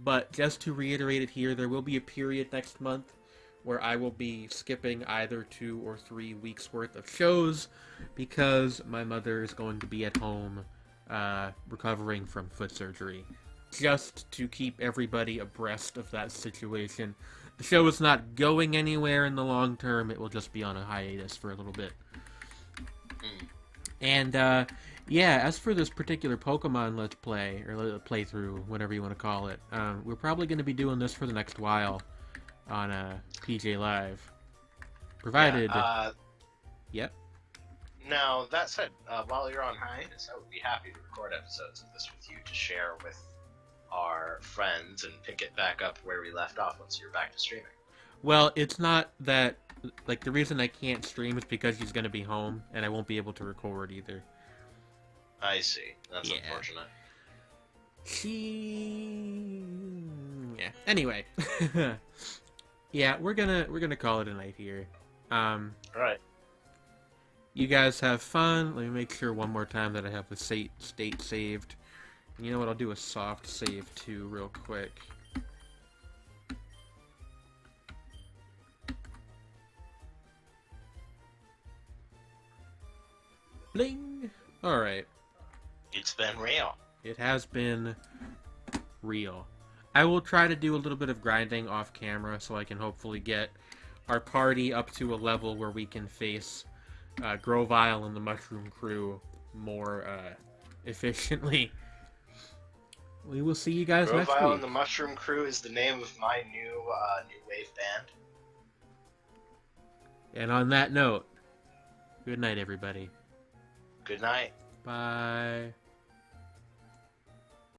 but just to reiterate it here, there will be a period next month where I will be skipping either 2 or 3 weeks worth of shows because my mother is going to be at home recovering from foot surgery. Just to keep everybody abreast of that situation. The show is not going anywhere in the long term, it will just be on a hiatus for a little bit. And, yeah, as for this particular Pokemon Let's Play, or playthrough, whatever you want to call it, we're probably going to be doing this for the next while on PJ Live. Provided... Yep.
Now, that said, while you're on hiatus, I would be happy to record episodes of this with you to share with our friends and pick it back up where we left off once you're back to streaming.
Well, it's not that... Like, the reason I can't stream is because she's going to be home, and I won't be able to record either.
I see. That's
Yeah.
unfortunate.
Yeah. Anyway. Yeah, we're gonna call it a night here.
Right.
You guys have fun. Let me make sure one more time that I have the state saved. You know what? I'll do a soft save too, real quick. Bling! Alright.
It's been real.
It has been real. I will try to do a little bit of grinding off camera so I can hopefully get our party up to a level where we can face Grovile and the Mushroom Crew more efficiently. We will see you guys next
Grovile
week.
and the Mushroom Crew is the name of my new wave band.
And on that note, good night, everybody.
Good night.
Bye.